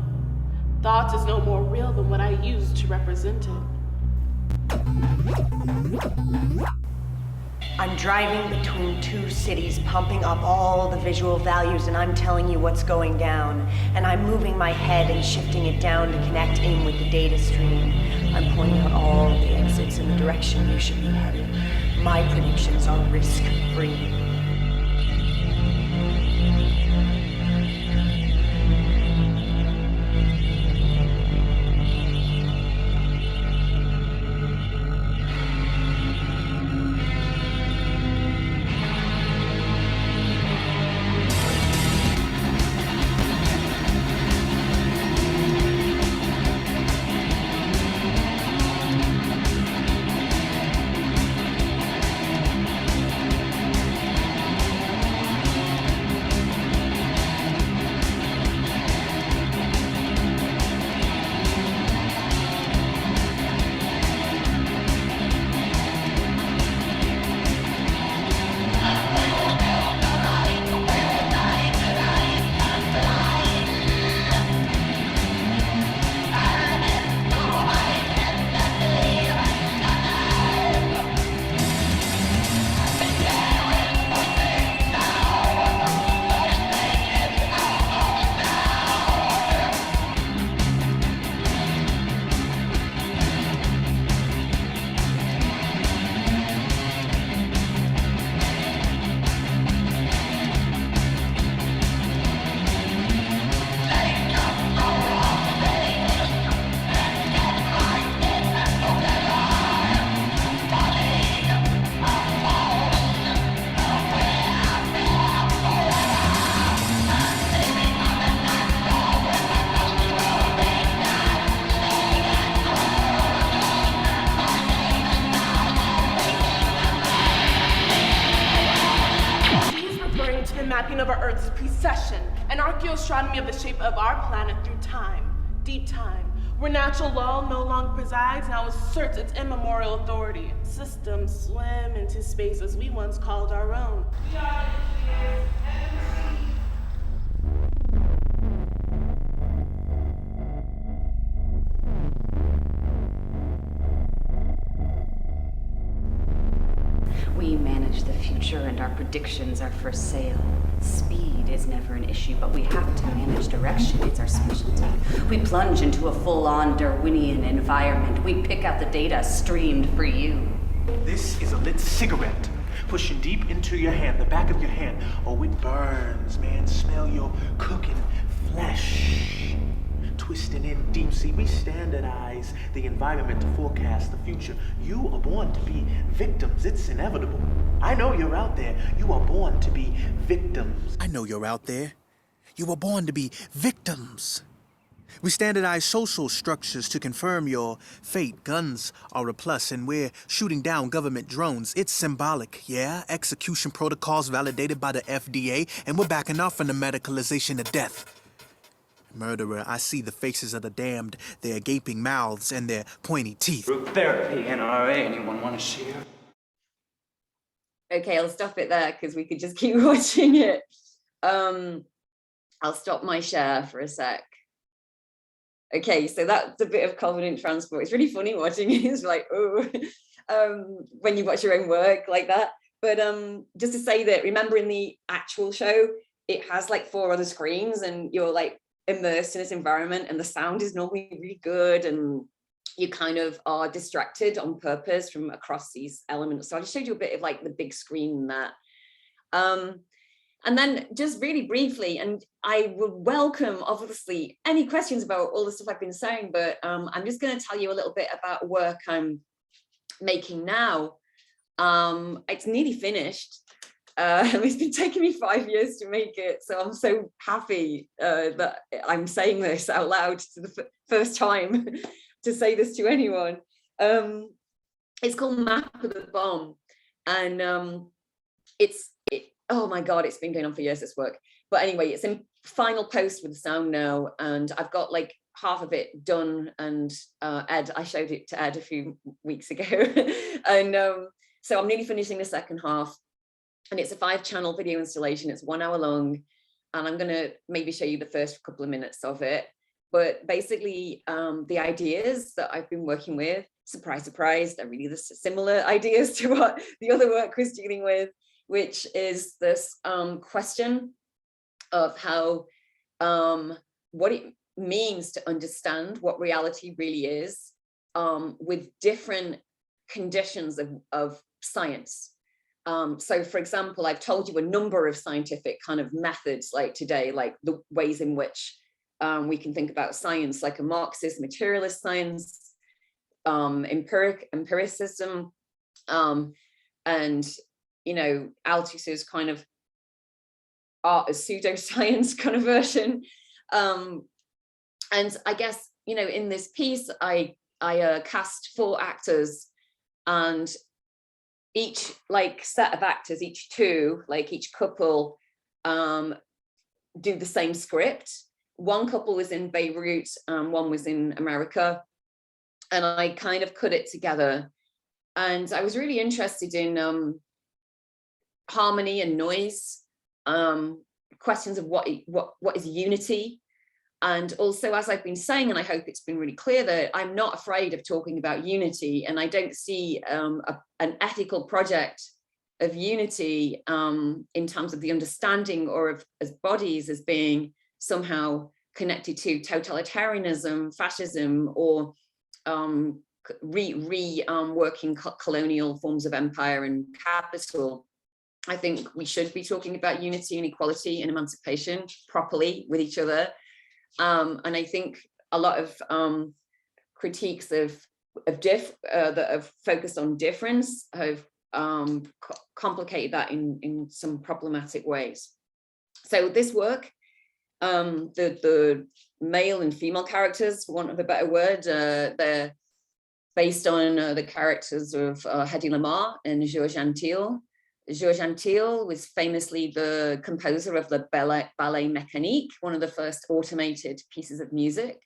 Thought is no more real than what I use to represent it. I'm driving between two cities, pumping up all the visual values, and I'm telling you what's going down. And I'm moving my head and shifting it down to connect in with the data stream. I'm pointing out all the exits in the direction you should be headed. My predictions are risk-free. mapping of our Earth's precession, an archaeoastronomy of the shape of our planet through time, deep time, where natural law no longer presides, now asserts its immemorial authority. Systems swim into spaces we once called our own. We are engineers, We manage the future and our predictions are for sale. Speed is never an issue, but we have to manage direction. It's our specialty. We plunge into a full-on Darwinian environment. We pick out the data streamed for you. This is a lit cigarette, pushing deep into your hand, the back of your hand. Oh, it burns, man. Smell your cooking flesh. Twisting in deep. See, we standardize the environment to forecast the future. You are born to be victims. It's inevitable. I know you're out there. You are born to be victims. I know you're out there. You were born to be victims. We standardize social structures to confirm your fate. Guns are a plus, and we're shooting down government drones. It's symbolic, yeah? Execution protocols validated by the FDA, and we're backing off from the medicalization of death. Murderer, I see the faces of the damned, their gaping mouths and their pointy teeth. Group therapy, NRA, anyone want to share? Okay, I'll stop it there because we could just keep watching it. I'll stop my share for a sec. Okay, so that's a bit of covenant transport. It's really funny watching it. It's like, oh, when you watch your own work like that. But just to say that, remember in the actual show, it has like 4 other screens and you're like immersed in this environment and the sound is normally really good and you kind of are distracted on purpose from across these elements. So I just showed you a bit of like the big screen and that. And then just really briefly, and I would welcome obviously any questions about all the stuff I've been saying, but I'm just going to tell you a little bit about work I'm making now. It's nearly finished. It's been taking me 5 years to make it, so I'm so happy that I'm saying this out loud to the first time to say this to anyone. It's called Map of the Bomb, and oh my god, it's been going on for years, this work. But anyway, it's in final post with the sound now, and I've got like half of it done, and I showed it to Ed a few weeks ago, and so I'm nearly finishing the second half. And it's a 5-channel video installation. It's 1 hour long. And I'm going to maybe show you the first couple of minutes of it. But basically, the ideas that I've been working with, surprise, surprise, they're really the similar ideas to what the other work was dealing with, which is this question of how, what it means to understand what reality really is with different conditions of science. So for example, I've told you a number of scientific kind of methods like today, like the ways in which we can think about science, like a Marxist materialist science, empiricism, and, you know, Althus's kind of art as pseudoscience kind of version. And I guess, you know, in this piece, I cast 4 actors, and each like set of actors, each 2, like each couple do the same script. One couple was in Beirut, one was in America, and I kind of cut it together. And I was really interested in harmony and noise, questions of what is unity. And also, as I've been saying, and I hope it's been really clear, that I'm not afraid of talking about unity, and I don't see an ethical project of unity in terms of the understanding or of as bodies as being somehow connected to totalitarianism, fascism, or working colonial forms of empire and capital. I think we should be talking about unity and equality and emancipation properly with each other. And I think a lot of critiques that have focused on difference have complicated that in some problematic ways. So this work, the male and female characters, for want of a better word, they're based on the characters of Hedy Lamarr and Georges Antheil. Georges Antil was famously the composer of the Ballet Mécanique, one of the first automated pieces of music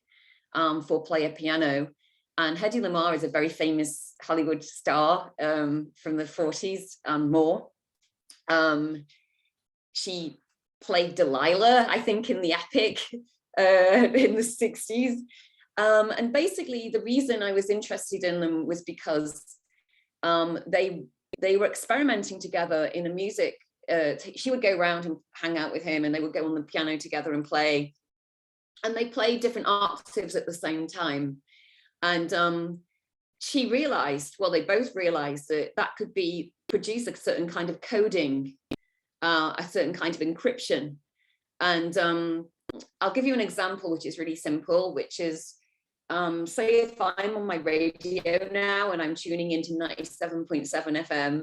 for player piano. And Hedy Lamarr is a very famous Hollywood star from the 40s and more. She played Delilah, I think, in the epic in the 60s. And basically the reason I was interested in them was because they were experimenting together in a music. She would go around and hang out with him, and they would go on the piano together and play. And they played different octaves at the same time. And she realized, well, they both realized that that could produce a certain kind of coding, a certain kind of encryption. And I'll give you an example, which is really simple, which is, say if I'm on my radio now and I'm tuning into 97.7 FM,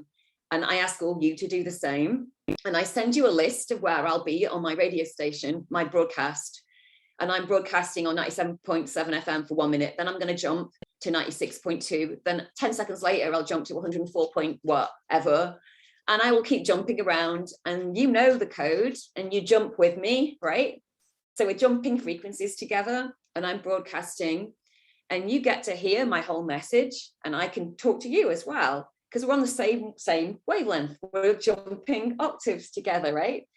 and I ask all you to do the same, and I send you a list of where I'll be on my radio station, my broadcast, and I'm broadcasting on 97.7 FM for 1 minute, then I'm going to jump to 96.2, then 10 seconds later I'll jump to 104 point whatever, and I will keep jumping around, and you know the code and you jump with me, right? So we're jumping frequencies together, and I'm broadcasting, and you get to hear my whole message, and I can talk to you as well, because we're on the same wavelength. We're jumping octaves together, right?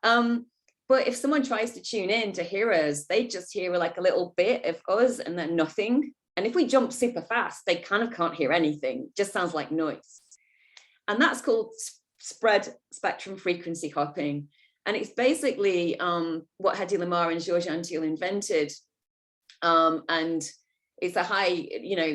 But if someone tries to tune in to hear us, they just hear like a little bit of us and then nothing. And if we jump super fast, they kind of can't hear anything. It just sounds like noise. And that's called spread spectrum frequency hopping. And it's basically what Hedy Lamarr and Georges Antil invented. And it's a high,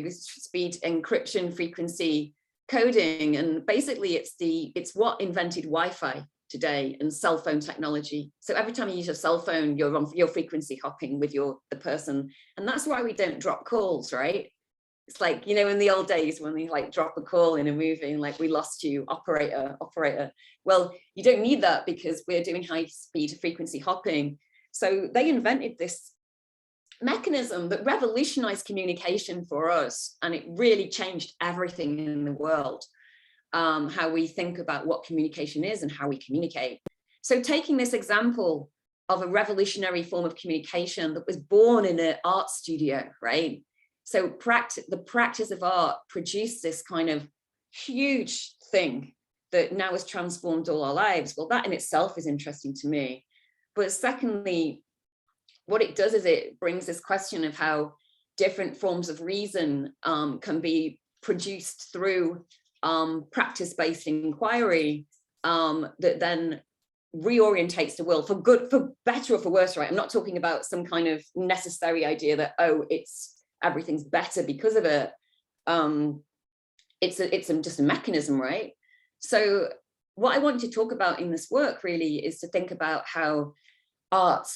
speed encryption frequency coding. And basically it's what invented Wi-Fi today and cell phone technology. So every time you use your cell phone, you're frequency hopping with the person. And that's why we don't drop calls, right? It's like, in the old days when we like drop a call in a movie and like, we lost you, operator. Well, you don't need that because we're doing high speed frequency hopping. So they invented this mechanism that revolutionized communication for us. And it really changed everything in the world. How we think about what communication is and how we communicate. So taking this example of a revolutionary form of communication that was born in an art studio, right? So the practice of art produced this kind of huge thing that now has transformed all our lives. Well, that in itself is interesting to me. But secondly, what it does is it brings this question of how different forms of reason can be produced through practice-based inquiry that then reorientates the world for good, for better or for worse, right? I'm not talking about some kind of necessary idea that, everything's better because of it. It's just a mechanism, right? So what I want to talk about in this work really is to think about how art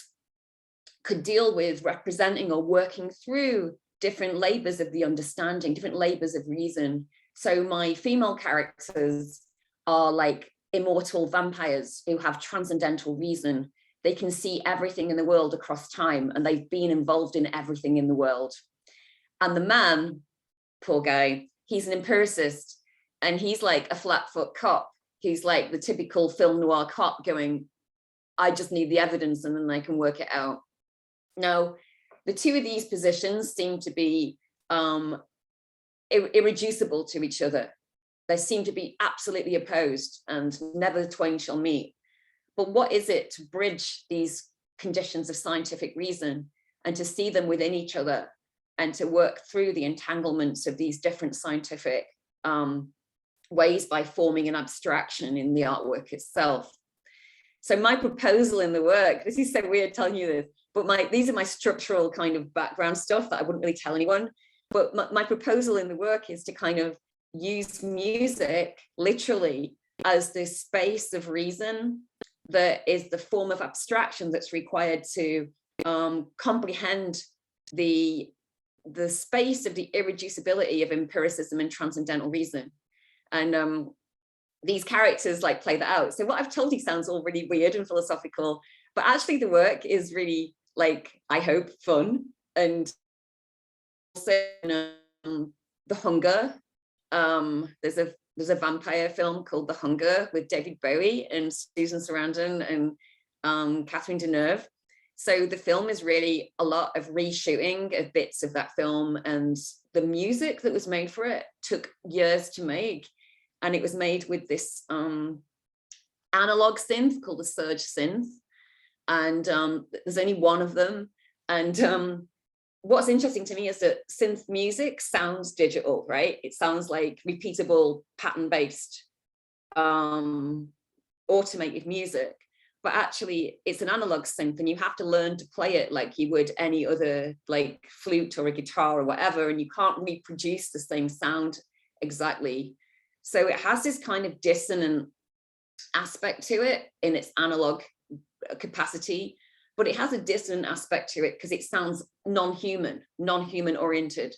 could deal with representing or working through different labors of the understanding, different labors of reason. So my female characters are like immortal vampires who have transcendental reason. They can see everything in the world across time, and they've been involved in everything in the world. And the man, poor guy, he's an empiricist, and he's like a flat-foot cop. He's like the typical film noir cop going, I just need the evidence and then I can work it out. Now, the two of these positions seem to be irreducible to each other. They seem to be absolutely opposed and never the twain shall meet. But what is it to bridge these conditions of scientific reason and to see them within each other and to work through the entanglements of these different scientific ways by forming an abstraction in the artwork itself? So my proposal in the work, this is so weird telling you this, but these are my structural kind of background stuff that I wouldn't really tell anyone. But my proposal in the work is to kind of use music literally as this space of reason that is the form of abstraction that's required to comprehend the space of the irreducibility of empiricism and transcendental reason. And these characters like play that out. So what I've told you sounds all really weird and philosophical, but actually the work is really, like, I hope, fun. And also the hunger. There's a there's a vampire film called The Hunger with David Bowie and Susan Sarandon and Catherine Deneuve. So the film is really a lot of reshooting of bits of that film, and the music that was made for it took years to make. And it was made with this analog synth called the Surge synth. And there's only one of them. And what's interesting to me is that synth music sounds digital, right? It sounds like repeatable, pattern-based, automated music. But actually it's an analog synth, and you have to learn to play it like you would any other like flute or a guitar or whatever, and you can't reproduce the same sound exactly. So it has this kind of dissonant aspect to it in its analog capacity, but it has a dissonant aspect to it because it sounds non-human oriented.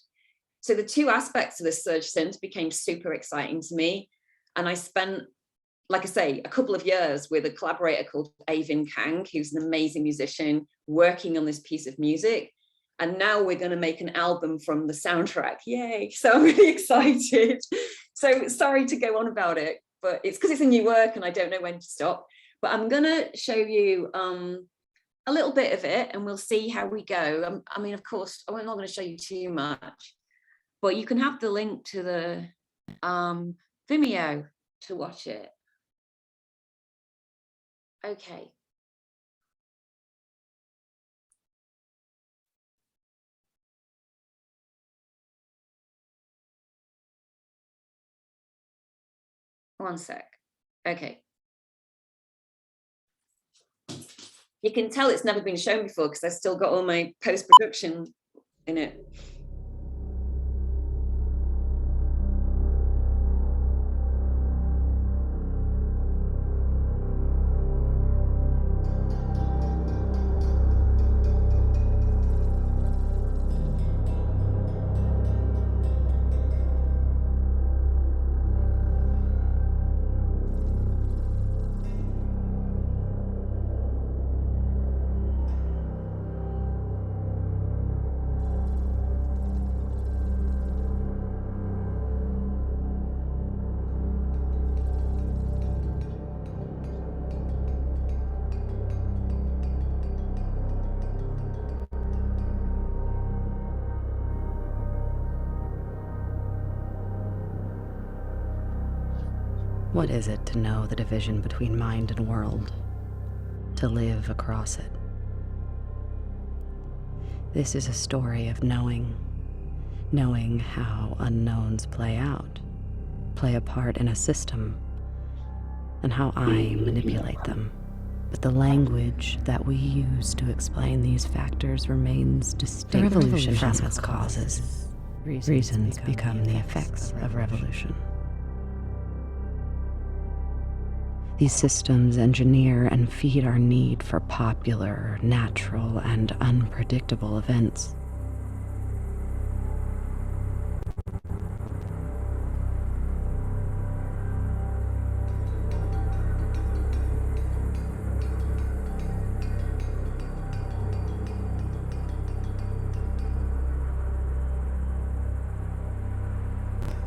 So the two aspects of the Surge synth became super exciting to me, and I spent, like I say, a couple of years with a collaborator called Avin Kang, who's an amazing musician, working on this piece of music. And now we're going to make an album from the soundtrack. Yay. So I'm really excited. So sorry to go on about it, but it's because it's a new work and I don't know when to stop. But I'm going to show you a little bit of it and we'll see how we go. I mean, of course, I'm not going to show you too much, but you can have the link to the Vimeo to watch it. Okay. One sec. Okay. You can tell it's never been shown before because I've still got all my post-production in it. What is it to know the division between mind and world? To live across it? This is a story of knowing how unknowns play out, play a part in a system, and how I manipulate them. But the language that we use to explain these factors remains distinct. The revolution has its causes. Reasons become the effects of revolution. These systems engineer and feed our need for popular, natural, and unpredictable events.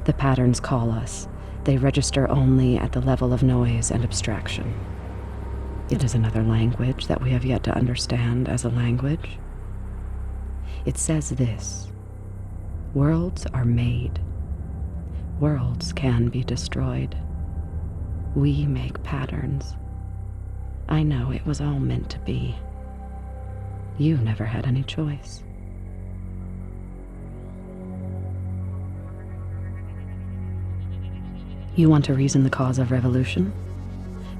The patterns call us. They register only at the level of noise and abstraction. It is another language that we have yet to understand as a language. It says this: worlds are made. Worlds can be destroyed. We make patterns. I know it was all meant to be. You never had any choice. You want to reason the cause of revolution?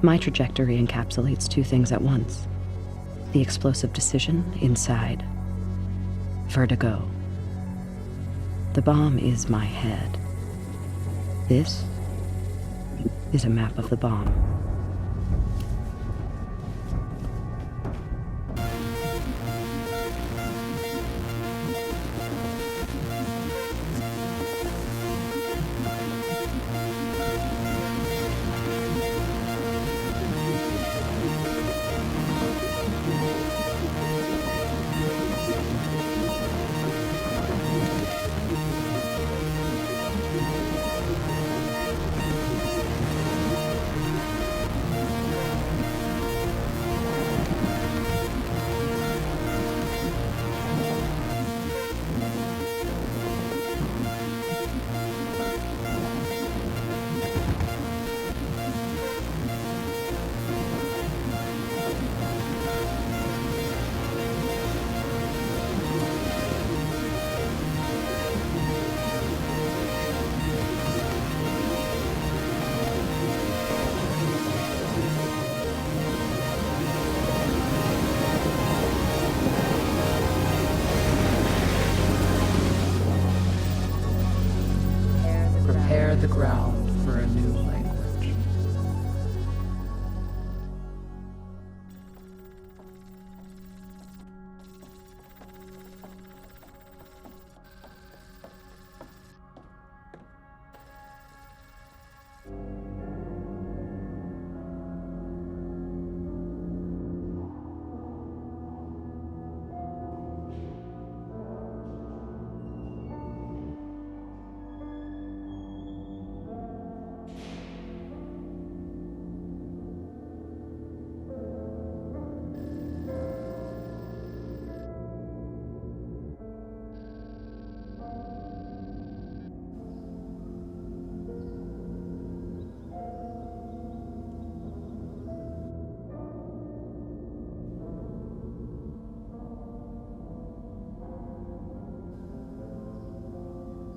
My trajectory encapsulates two things at once. The explosive decision inside. Vertigo. The bomb is my head. This is a map of the bomb. prepare the ground for a new language.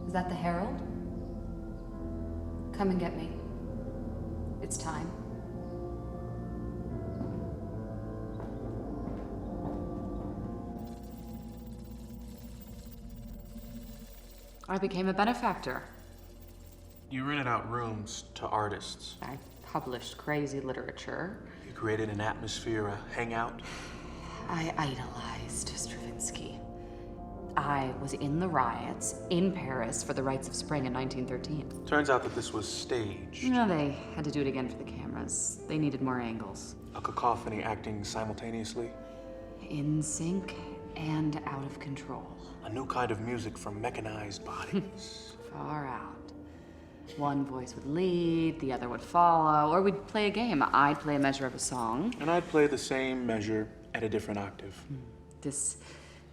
Is that the Herald? Come and get me. It's time. I became a benefactor. You rented out rooms to artists. I published crazy literature. You created an atmosphere, a hangout. I idolized Stravinsky. I was in the riots in Paris for the rites of spring in 1913. Turns out that this was staged. No, they had to do it again for the cameras. They needed more angles. A cacophony acting simultaneously. In sync and out of control. A new kind of music from mechanized bodies. Far out. One voice would lead, the other would follow, or we'd play a game. I'd play a measure of a song. And I'd play the same measure at a different octave. This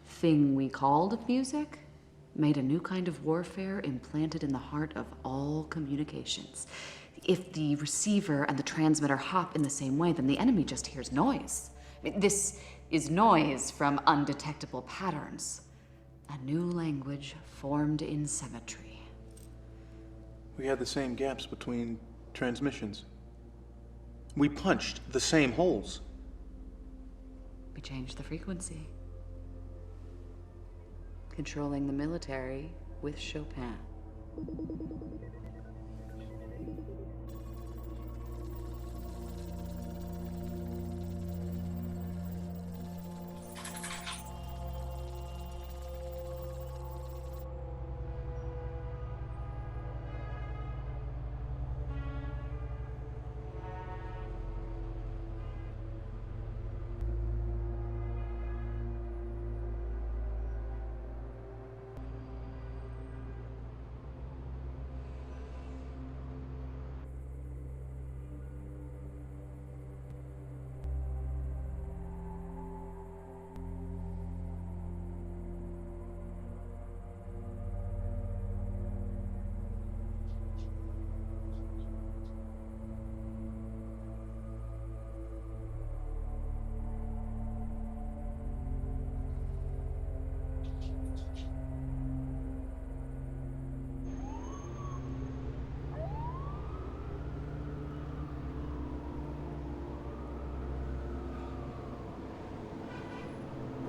thing we called music made a new kind of warfare implanted in the heart of all communications. If the receiver and the transmitter hop in the same way, then the enemy just hears noise. I mean, this is noise from undetectable patterns. A new language formed in symmetry. We had the same gaps between transmissions. We punched the same holes. We changed the frequency. Controlling the military with Chopin.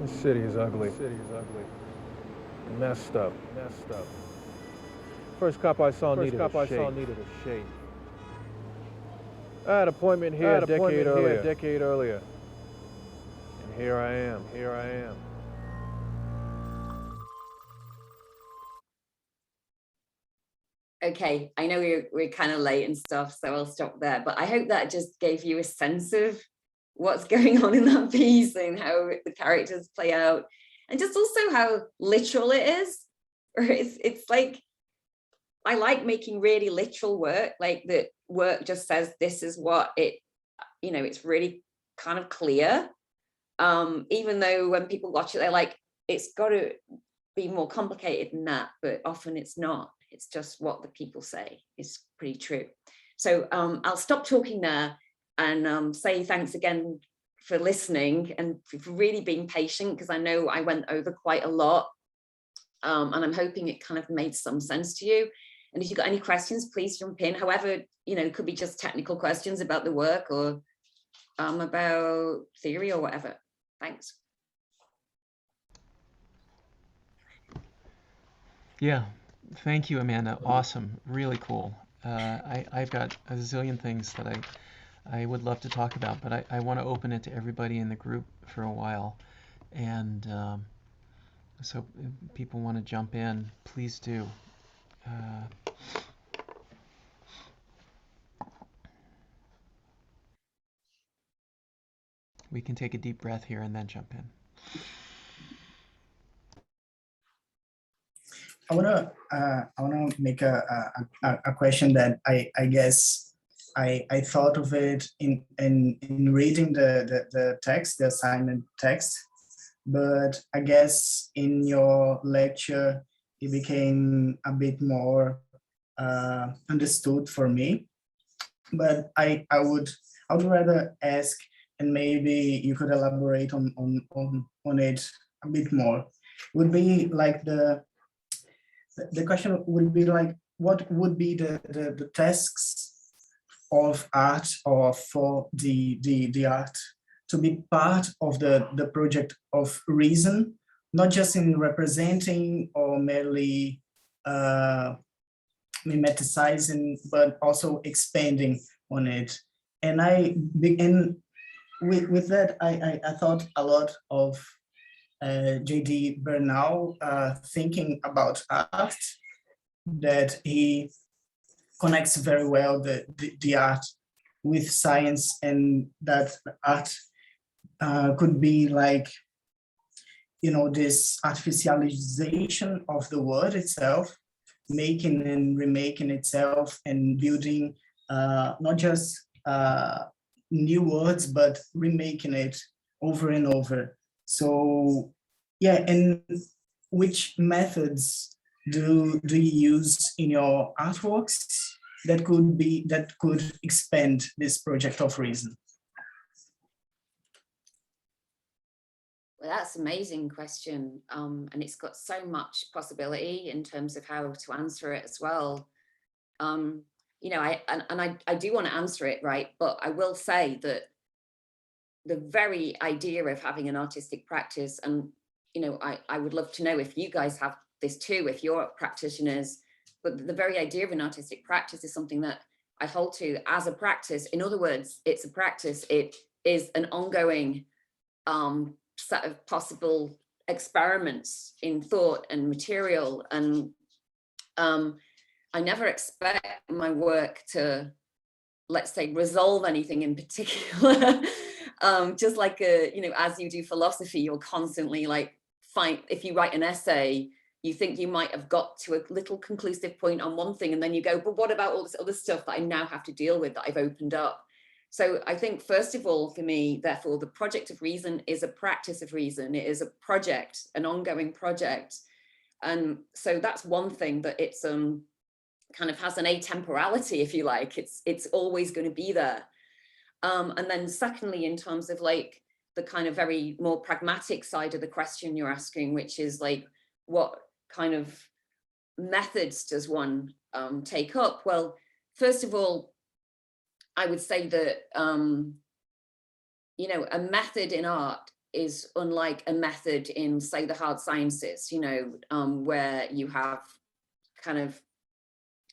This city is ugly. Messed up. First cop I saw needed a shave. I had an appointment here a decade earlier. And here I am. Okay, I know we're kind of late and stuff, so I'll stop there. But I hope that just gave you a sense of what's going on in that piece and how the characters play out, and just also how literal it is. Or it's like, I like making really literal work, like the work just says this is what it, it's really kind of clear. Even though when people watch it, they're like, it's got to be more complicated than that, but often it's not. It's just what the people say is pretty true. So I'll stop talking there and say thanks again for listening and for really being patient, because I know I went over quite a lot, and I'm hoping it kind of made some sense to you. And if you've got any questions, please jump in. However, it could be just technical questions about the work or about theory or whatever. Thanks. Yeah, Thank you, Amanda. Awesome. Really cool. I've got a zillion things that I would love to talk about, but I want to open it to everybody in the group for a while. And so if people want to jump in, please do. We can take a deep breath here and then jump in. I wanna make a question that I guess I thought of it in reading the text, the assignment text, but I guess in your lecture it became a bit more understood for me. But I would rather ask, and maybe you could elaborate on it a bit more. Would be like the question would be like, what would be the tasks of art, or for the art to be part of the project of reason, not just in representing or merely mimeticizing, but also expanding on it. And with that, I thought a lot of J.D. Bernal, thinking about art, that he connects very well the art with science, and that art could be like, this artificialization of the word itself, making and remaking itself, and building not just new words, but remaking it over and over. So yeah, and which methods do you use in your artworks that could expand this project of reason? Well, that's an amazing question, and it's got so much possibility in terms of how to answer it as well. I do want to answer it, right? But I will say that the very idea of having an artistic practice, and I would love to know if you guys have this too, if you're practitioners, but the very idea of an artistic practice is something that I hold to as a practice. In other words, it's a practice. It is an ongoing set of possible experiments in thought and material. And I never expect my work to, let's say, resolve anything in particular. Just like, as you do philosophy, you're constantly like, if you write an essay, you think you might have got to a little conclusive point on one thing, and then you go, but what about all this other stuff that I now have to deal with, that I've opened up? So I think, first of all, for me, therefore, the project of reason is a practice of reason. It is a project, an ongoing project. And so that's one thing, that it's kind of has an atemporality, if you like. It's always going to be there. And then secondly, in terms of like the kind of very more pragmatic side of the question you're asking, which is like, what kind of methods does one take up? Well, first of all, I would say that, a method in art is unlike a method in, say, the hard sciences, where you have kind of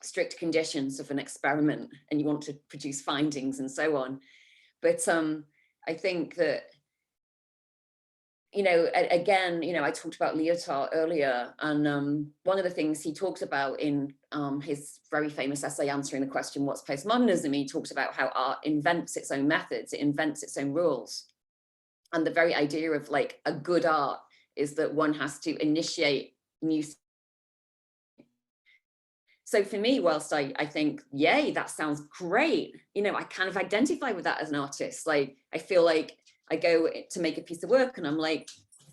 strict conditions of an experiment and you want to produce findings and so on. But I think that, again, I talked about Lyotard earlier, and one of the things he talked about in his very famous essay answering the question, what's postmodernism? He talked about how art invents its own methods, it invents its own rules. And the very idea of like a good art is that one has to initiate new. So for me, whilst I think, yay, that sounds great, I kind of identify with that as an artist. Like, I feel like I go to make a piece of work and I'm like,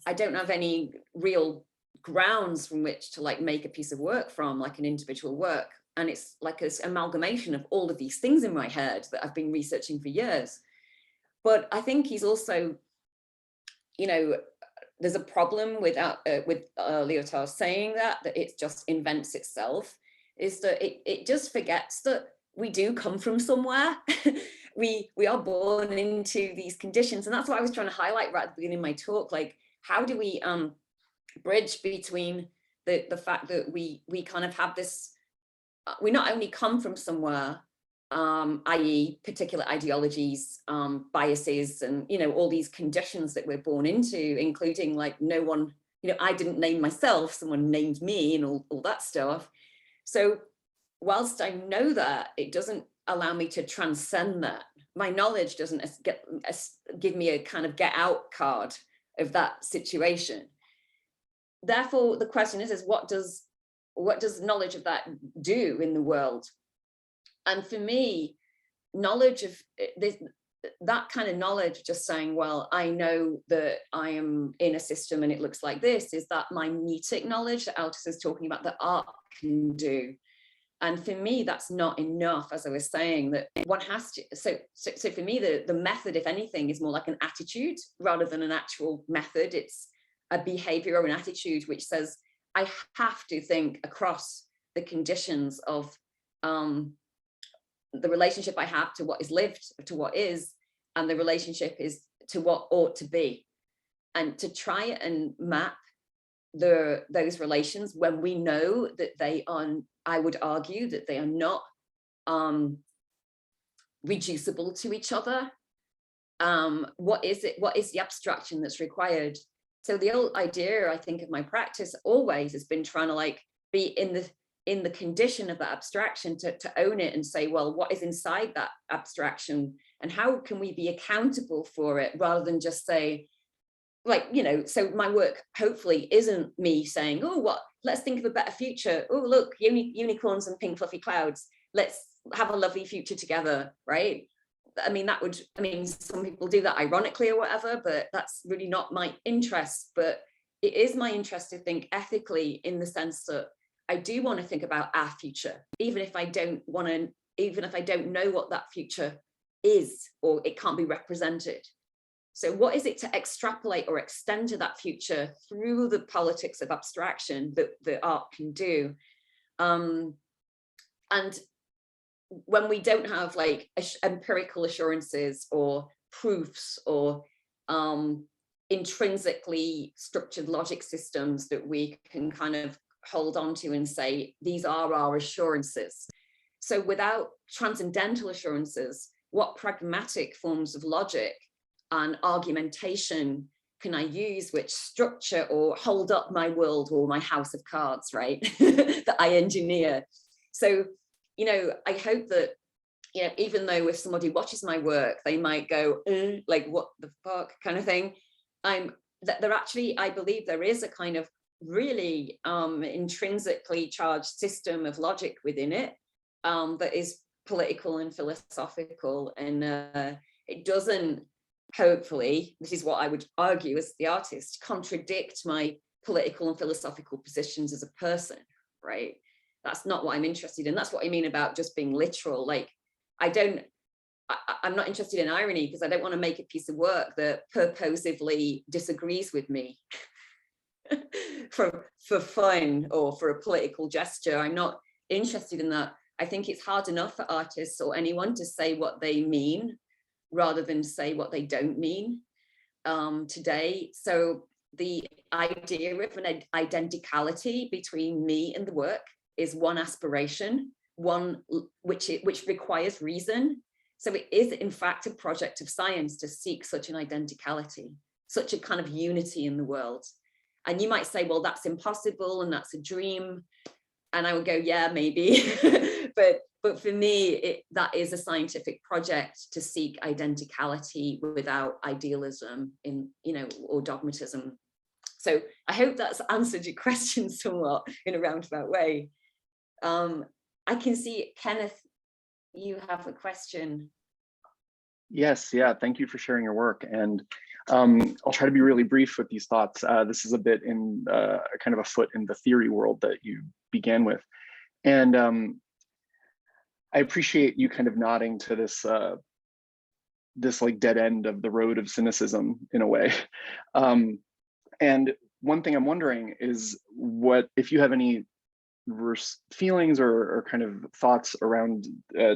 I don't have any real grounds from which to like make a piece of work from, like an individual work. And it's like an amalgamation of all of these things in my head that I've been researching for years. But I think he's also, there's a problem with Lyotard saying that it just invents itself, is that it just forgets that we do come from somewhere. we are born into these conditions. And that's what I was trying to highlight right at the beginning of my talk. Like, how do we bridge between the fact that we kind of have this, we not only come from somewhere, i.e. particular ideologies, biases, and, you know, all these conditions that we're born into, including like no one, you know, I didn't name myself, someone named me and all that stuff. So whilst I know that, it doesn't allow me to transcend that. My knowledge doesn't give me a kind of get out card of that situation. Therefore, the question is what does knowledge of that do in the world? And for me, knowledge of this, that kind of knowledge, just saying, well, I know that I am in a system and it looks like this, is that mimetic knowledge that Altus is talking about that art can do. And for me, that's not enough, as I was saying, that one has to, so for me, the method, if anything, is more like an attitude rather than an actual method. It's a behavior or an attitude which says, I have to think across the conditions of the relationship I have to what is lived, to what is, and the relationship is to what ought to be. And to try and map those relations when we know that they are, I would argue that they are not reducible to each other. What is it? What is the abstraction that's required? So the old idea, I think, of my practice always has been trying to like be in the condition of that abstraction, to own it and say, well, what is inside that abstraction and how can we be accountable for it, rather than just say, like, you know, so my work hopefully isn't me saying, oh, what, let's think of a better future. Oh, look, unicorns and pink fluffy clouds. Let's have a lovely future together, right? I mean, that would, I mean, some people do that ironically or whatever, but that's really not my interest. But it is my interest to think ethically, in the sense that I do want to think about our future, even if I don't want to, even if I don't know what that future is, or it can't be represented. So what is it to extrapolate or extend to that future through the politics of abstraction that the art can do? And when we don't have like empirical assurances or proofs or intrinsically structured logic systems that we can kind of hold on to and say, these are our assurances. So without transcendental assurances, what pragmatic forms of logic and argumentation can I use which structure or hold up my world or my house of cards, right? that I engineer. So, you know, I hope that, you know, even though if somebody watches my work, they might go, like, what the fuck kind of thing. That there actually, I believe there is a kind of really intrinsically charged system of logic within it that is political and philosophical, and it doesn't, hopefully, this is what I would argue as the artist, contradict my political and philosophical positions as a person, right? That's not what I'm interested in. That's what I mean about just being literal. Like, I'm not interested in irony, because I don't want to make a piece of work that purposively disagrees with me for fun or for a political gesture. I'm not interested in that. I think it's hard enough for artists or anyone to say what they mean rather than say what they don't mean today. So the idea of an identicality between me and the work is one aspiration, one which requires reason. So it is in fact a project of science to seek such an identicality, such a kind of unity in the world. And you might say, well, that's impossible and that's a dream. And I would go, yeah, maybe. but for me, that is a scientific project to seek identicality without idealism in, you know, or dogmatism. So I hope that's answered your question somewhat in a roundabout way. I can see, Kenneth, you have a question. Yes, yeah, thank you for sharing your work. And I'll try to be really brief with these thoughts. This is a bit in kind of a foot in the theory world that you began with. And I appreciate you kind of nodding to this this like dead end of the road of cynicism in a way. And one thing I'm wondering is what, if you have any feelings or kind of thoughts around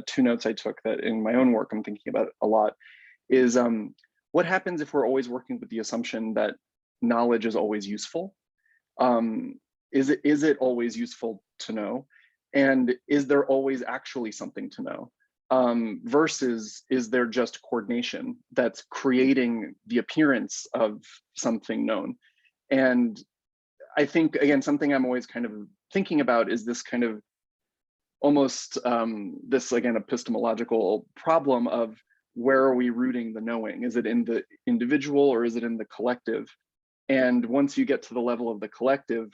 two notes I took that in my own work I'm thinking about a lot, is what happens if we're always working with the assumption that knowledge is always useful? Is it always useful to know? And is there always actually something to know? Versus is there just coordination that's creating the appearance of something known? And I think, again, something I'm always kind of thinking about is this kind of almost this, again, epistemological problem of where are we rooting the knowing? Is it in the individual or is it in the collective? And once you get to the level of the collective,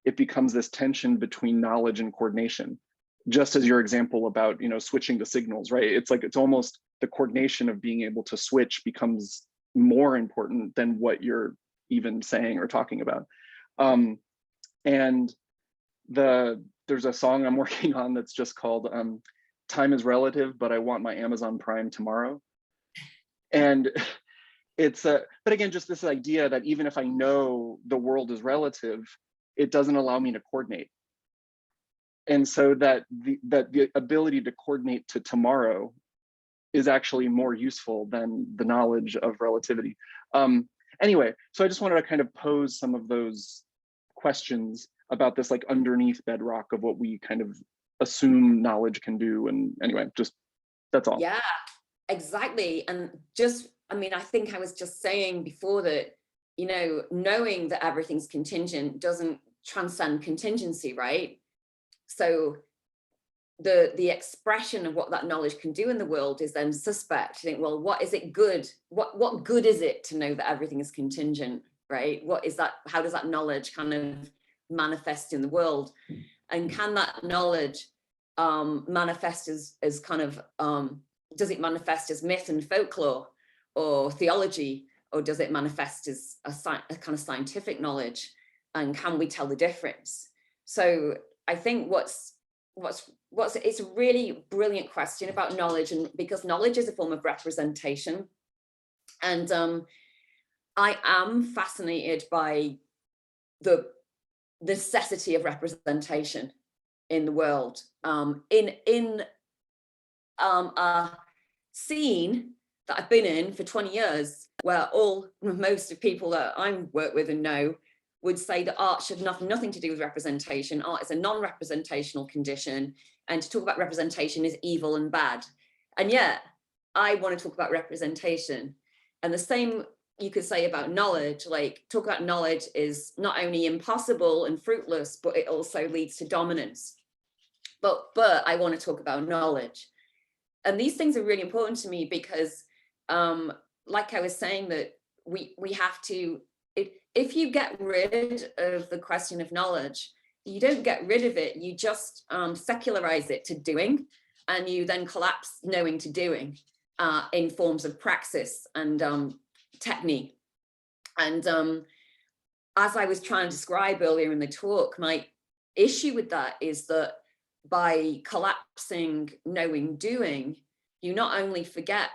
it becomes this tension between knowledge and coordination. Just as your example about, you know, switching the signals, right? It's like, it's almost the coordination of being able to switch becomes more important than what you're even saying or talking about. And there's a song I'm working on that's just called Time is Relative, but I Want My Amazon Prime Tomorrow. And it's but again, just this idea that even if I know the world is relative, it doesn't allow me to coordinate. And so that the ability to coordinate to tomorrow is actually more useful than the knowledge of relativity. Anyway, so I just wanted to kind of pose some of those questions about this like underneath bedrock of what we kind of assume knowledge can do. And anyway, just that's all. Yeah, exactly. And just, I mean, I think I was just saying before that, you know, knowing that everything's contingent doesn't transcend contingency, right? So the expression of what that knowledge can do in the world is then suspect. You think, well, what is it good? What good is it to know that everything is contingent, right? What is that? How does that knowledge kind of manifest in the world? And can that knowledge manifest as kind of, does it manifest as myth and folklore or theology, or does it manifest as a kind of scientific knowledge? And can we tell the difference? So I think it's a really brilliant question about knowledge, and because knowledge is a form of representation. And I am fascinated by the necessity of representation in the world. In a scene that I've been in for 20 years, where most of people that I work with and know would say that art should have nothing to do with representation. Art is a non-representational condition, and to talk about representation is evil and bad. And yet I want to talk about representation. And the same you could say about knowledge. Like, talk about knowledge is not only impossible and fruitless, but it also leads to dominance. But I want to talk about knowledge. And these things are really important to me because, like I was saying, that we have to, if you get rid of the question of knowledge, you don't get rid of it, you just secularize it to doing, and you then collapse knowing to doing in forms of praxis and technique. And as I was trying to describe earlier in the talk, my issue with that is that by collapsing knowing doing, you not only forget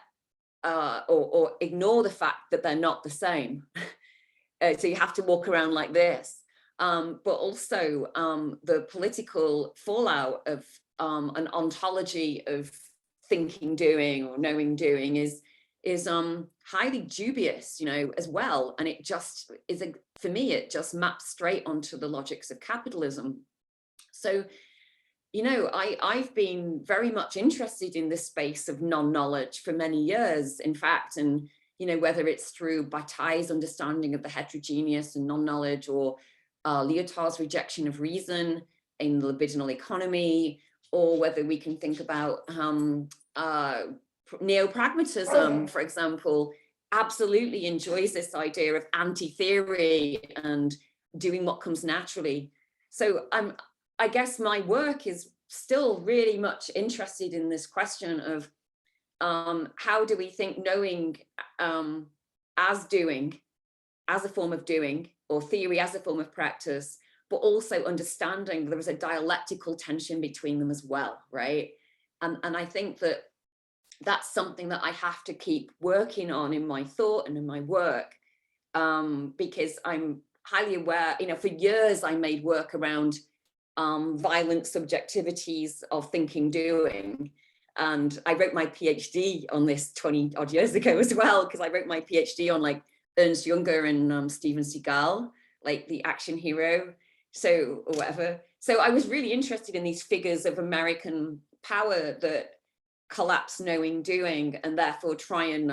or ignore the fact that they're not the same. So you have to walk around like this, but also the political fallout of an ontology of thinking doing or knowing doing is highly dubious, you know, as well. And it just is, for me, it just maps straight onto the logics of capitalism. So, you know, I've been very much interested in this space of non-knowledge for many years, in fact, and, you know, whether it's through Bataille's understanding of the heterogeneous and non-knowledge, or Lyotard's rejection of reason in the libidinal economy, or whether we can think about neo-pragmatism, for example, absolutely enjoys this idea of anti-theory and doing what comes naturally. So I guess my work is still really much interested in this question of how do we think knowing as doing, as a form of doing, or theory as a form of practice, but also understanding there is a dialectical tension between them as well, right? And I think that that's something that I have to keep working on in my thought and in my work, because I'm highly aware, you know, for years I made work around violent subjectivities of thinking doing. And I wrote my PhD on this 20 odd years ago as well, because I wrote my PhD on like Ernst Junger and Steven Seagal, like the action hero. So, or whatever. So I was really interested in these figures of American power that collapse knowing doing, and therefore try and,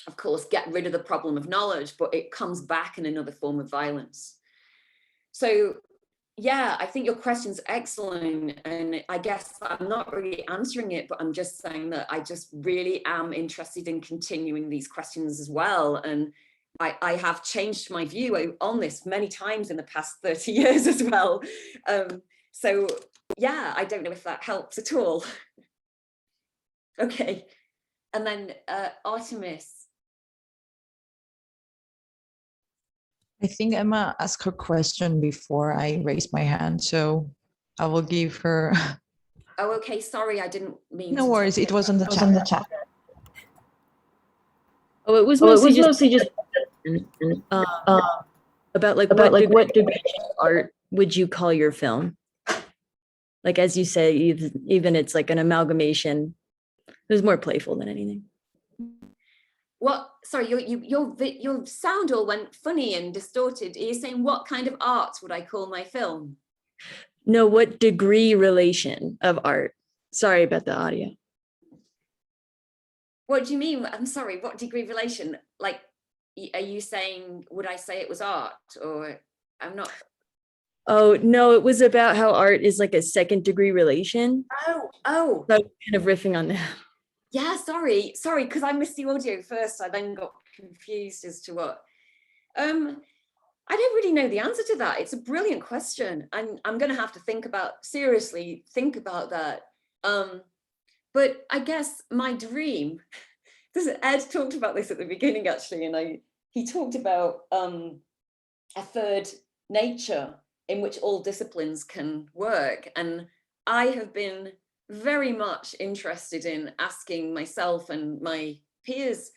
of course, get rid of the problem of knowledge, but it comes back in another form of violence. So yeah, I think your question's excellent. And I guess I'm not really answering it, but I'm just saying that I just really am interested in continuing these questions as well. And I have changed my view on this many times in the past 30 years as well. So yeah, I don't know if that helps at all. Okay, and then Artemis. I think Emma asked her question before I raised my hand, so I will give her. Oh, okay, sorry, I didn't mean. No worries, it was on the chat. Oh, it was mostly just about what degree of art would you call your film? Like, as you say, even it's like an amalgamation. It was more playful than anything. What? Sorry, your sound all went funny and distorted. Are you saying what kind of art would I call my film? No, what degree relation of art? Sorry about the audio. What do you mean? I'm sorry, what degree relation? Like, are you saying, would I say it was art, or I'm not? Oh, no, it was about how art is like a second degree relation. Oh. So kind of riffing on that. Yeah, sorry, because I missed the audio first. I then got confused as to what. I don't really know the answer to that. It's a brilliant question, and I'm going to have to seriously think about that. But I guess my dream, Ed talked about this at the beginning actually, and he talked about a third nature in which all disciplines can work. And I have been very much interested in asking myself and my peers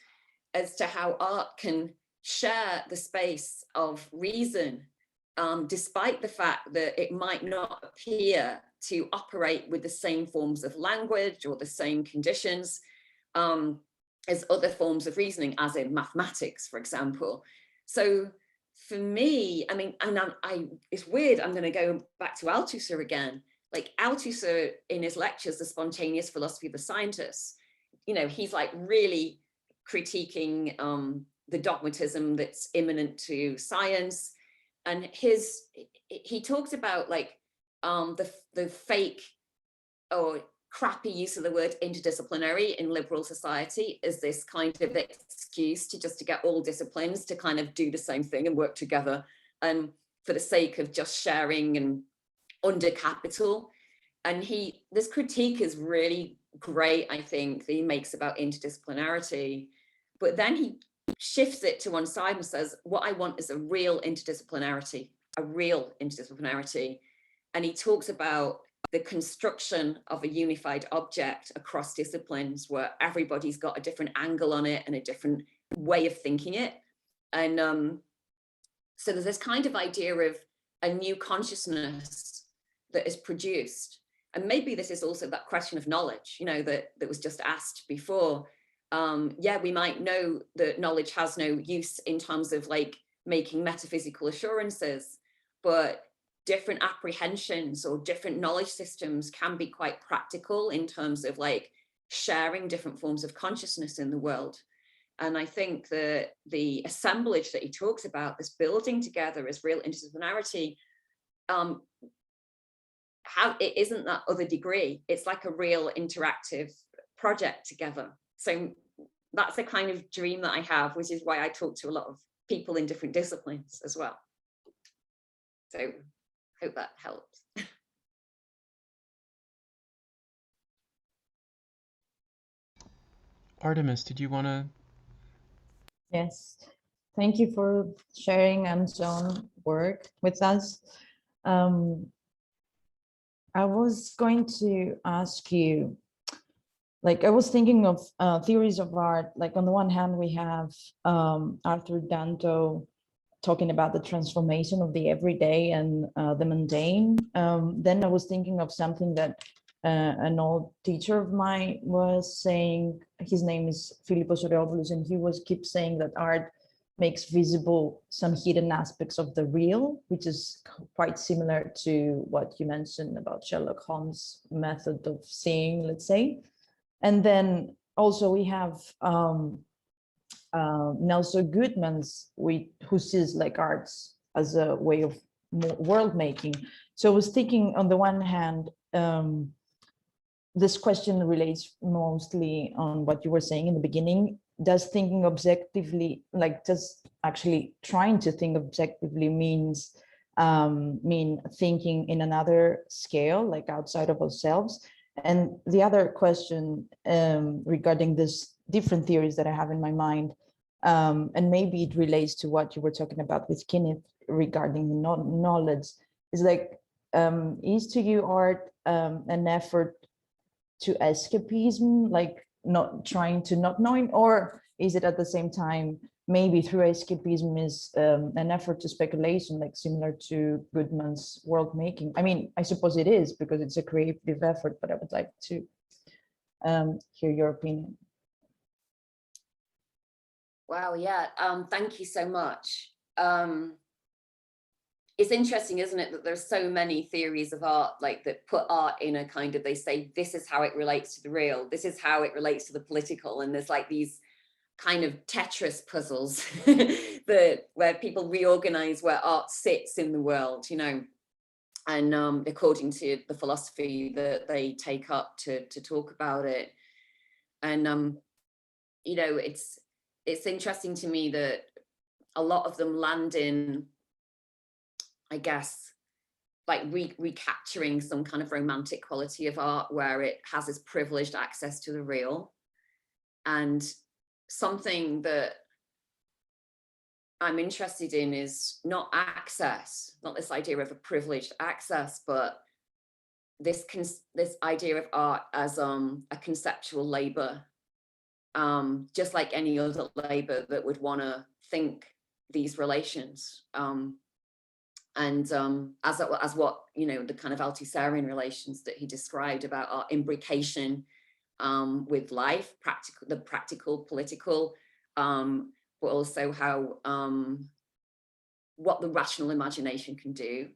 as to how art can share the space of reason, despite the fact that it might not appear to operate with the same forms of language or the same conditions as other forms of reasoning, as in mathematics, for example. So for me, I mean, and it's weird, I'm going to go back to Althusser again. Like Althusser in his lectures, The Spontaneous Philosophy of the Scientists, you know, he's like really critiquing the dogmatism that's imminent to science. And he talks about like the fake or crappy use of the word interdisciplinary in liberal society as this kind of excuse to get all disciplines to kind of do the same thing and work together, and for the sake of just sharing and under capital. And this critique is really great, I think, that he makes about interdisciplinarity, but then he shifts it to one side and says, what I want is a real interdisciplinarity. And he talks about the construction of a unified object across disciplines where everybody's got a different angle on it and a different way of thinking it. And so there's this kind of idea of a new consciousness that is produced. And maybe this is also that question of knowledge, you know, that was just asked before. Yeah, we might know that knowledge has no use in terms of like making metaphysical assurances, but different apprehensions or different knowledge systems can be quite practical in terms of like sharing different forms of consciousness in the world. And I think that the assemblage that he talks about, this building together as real interdisciplinarity, it isn't that other degree. It's like a real interactive project together. So that's the kind of dream that I have, which is why I talk to a lot of people in different disciplines as well. So hope that helps. Artemis, did you want to? Yes, thank you for sharing John's work with us. I was going to ask you, like, I was thinking of theories of art. Like, on the one hand, we have Arthur Danto talking about the transformation of the everyday and the mundane. Then I was thinking of something that an old teacher of mine was saying. His name is Philippos Oreopoulos, and he keeps saying that art makes visible some hidden aspects of the real, which is quite similar to what you mentioned about Sherlock Holmes' method of seeing, let's say. And then also we have Nelson Goodman's, who sees like arts as a way of world making. So I was thinking, on the one hand, this question relates mostly on what you were saying in the beginning. Does thinking objectively, like does actually trying to think objectively mean thinking in another scale, like outside of ourselves? And the other question regarding this different theories that I have in my mind, and maybe it relates to what you were talking about with Kenneth regarding knowledge, is like, is to you art an effort to escapism, like not trying to not knowing, or is it at the same time maybe through escapism is an effort to speculation, like similar to Goodman's world making? I mean, I suppose it is because it's a creative effort, but I would like to hear your opinion. Wow, yeah, thank you so much. It's interesting, isn't it, that there's so many theories of art, like that put art in a kind of, they say, this is how it relates to the real, this is how it relates to the political, and there's like these kind of Tetris puzzles where people reorganize where art sits in the world, you know, and according to the philosophy that they take up to talk about it. And you know, it's interesting to me that a lot of them land in, I guess, like recapturing some kind of romantic quality of art where it has this privileged access to the real. And something that I'm interested in is not access, not this idea of a privileged access, but this idea of art as a conceptual labor, just like any other labor that would want to think these relations. And as what, you know, the kind of Althusserian relations that he described about our imbrication with life, the practical, political, but also how what the rational imagination can do.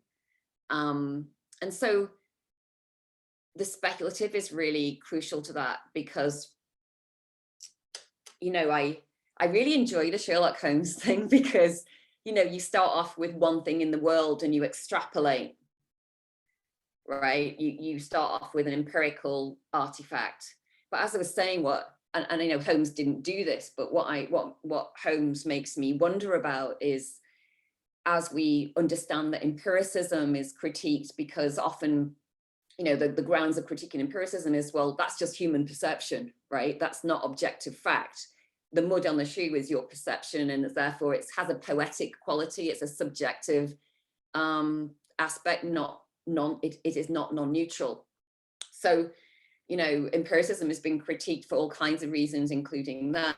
And so the speculative is really crucial to that, because, you know, I really enjoy the Sherlock Holmes thing, because, you know, you start off with one thing in the world and you extrapolate, right? You start off with an empirical artifact. But as I was saying, and I know Holmes didn't do this, but what Holmes makes me wonder about is, as we understand that empiricism is critiqued, because often, you know, the grounds of critiquing empiricism is, well, that's just human perception, right? That's not objective fact. The mud on the shoe is your perception, and therefore it has a poetic quality. It's a subjective aspect, it is not non-neutral. So, you know, empiricism has been critiqued for all kinds of reasons, including that.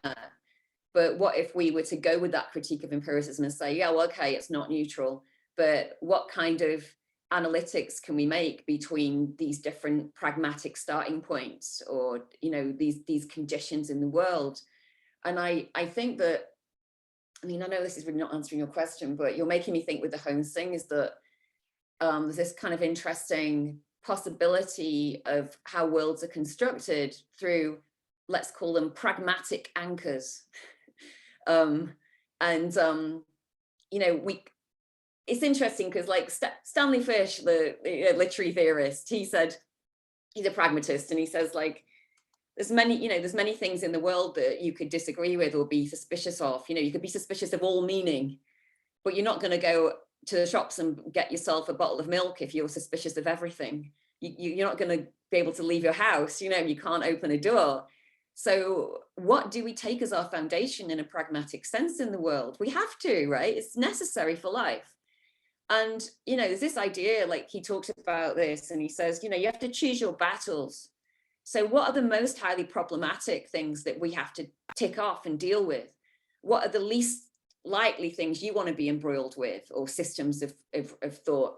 But what if we were to go with that critique of empiricism and say, yeah, well, okay, it's not neutral, but what kind of analytics can we make between these different pragmatic starting points, or, you know, these conditions in the world? And I think that, I mean, I know this is really not answering your question, but you're making me think with the Holmes thing, is that there's this kind of interesting possibility of how worlds are constructed through, let's call them pragmatic anchors. You know, it's interesting because, like, Stanley Fish, the literary theorist, he said, he's a pragmatist, and he says, like, there's many things in the world that you could disagree with or be suspicious of. You know, you could be suspicious of all meaning, but you're not going to go to the shops and get yourself a bottle of milk if you're suspicious of everything. You're not going to be able to leave your house. You know, you can't open a door. So what do we take as our foundation in a pragmatic sense in the world? We have to, right? It's necessary for life. And, you know, there's this idea, like he talks about this, and he says, you know, you have to choose your battles. So what are the most highly problematic things that we have to tick off and deal with? What are the least likely things you want to be embroiled with, or systems of thought,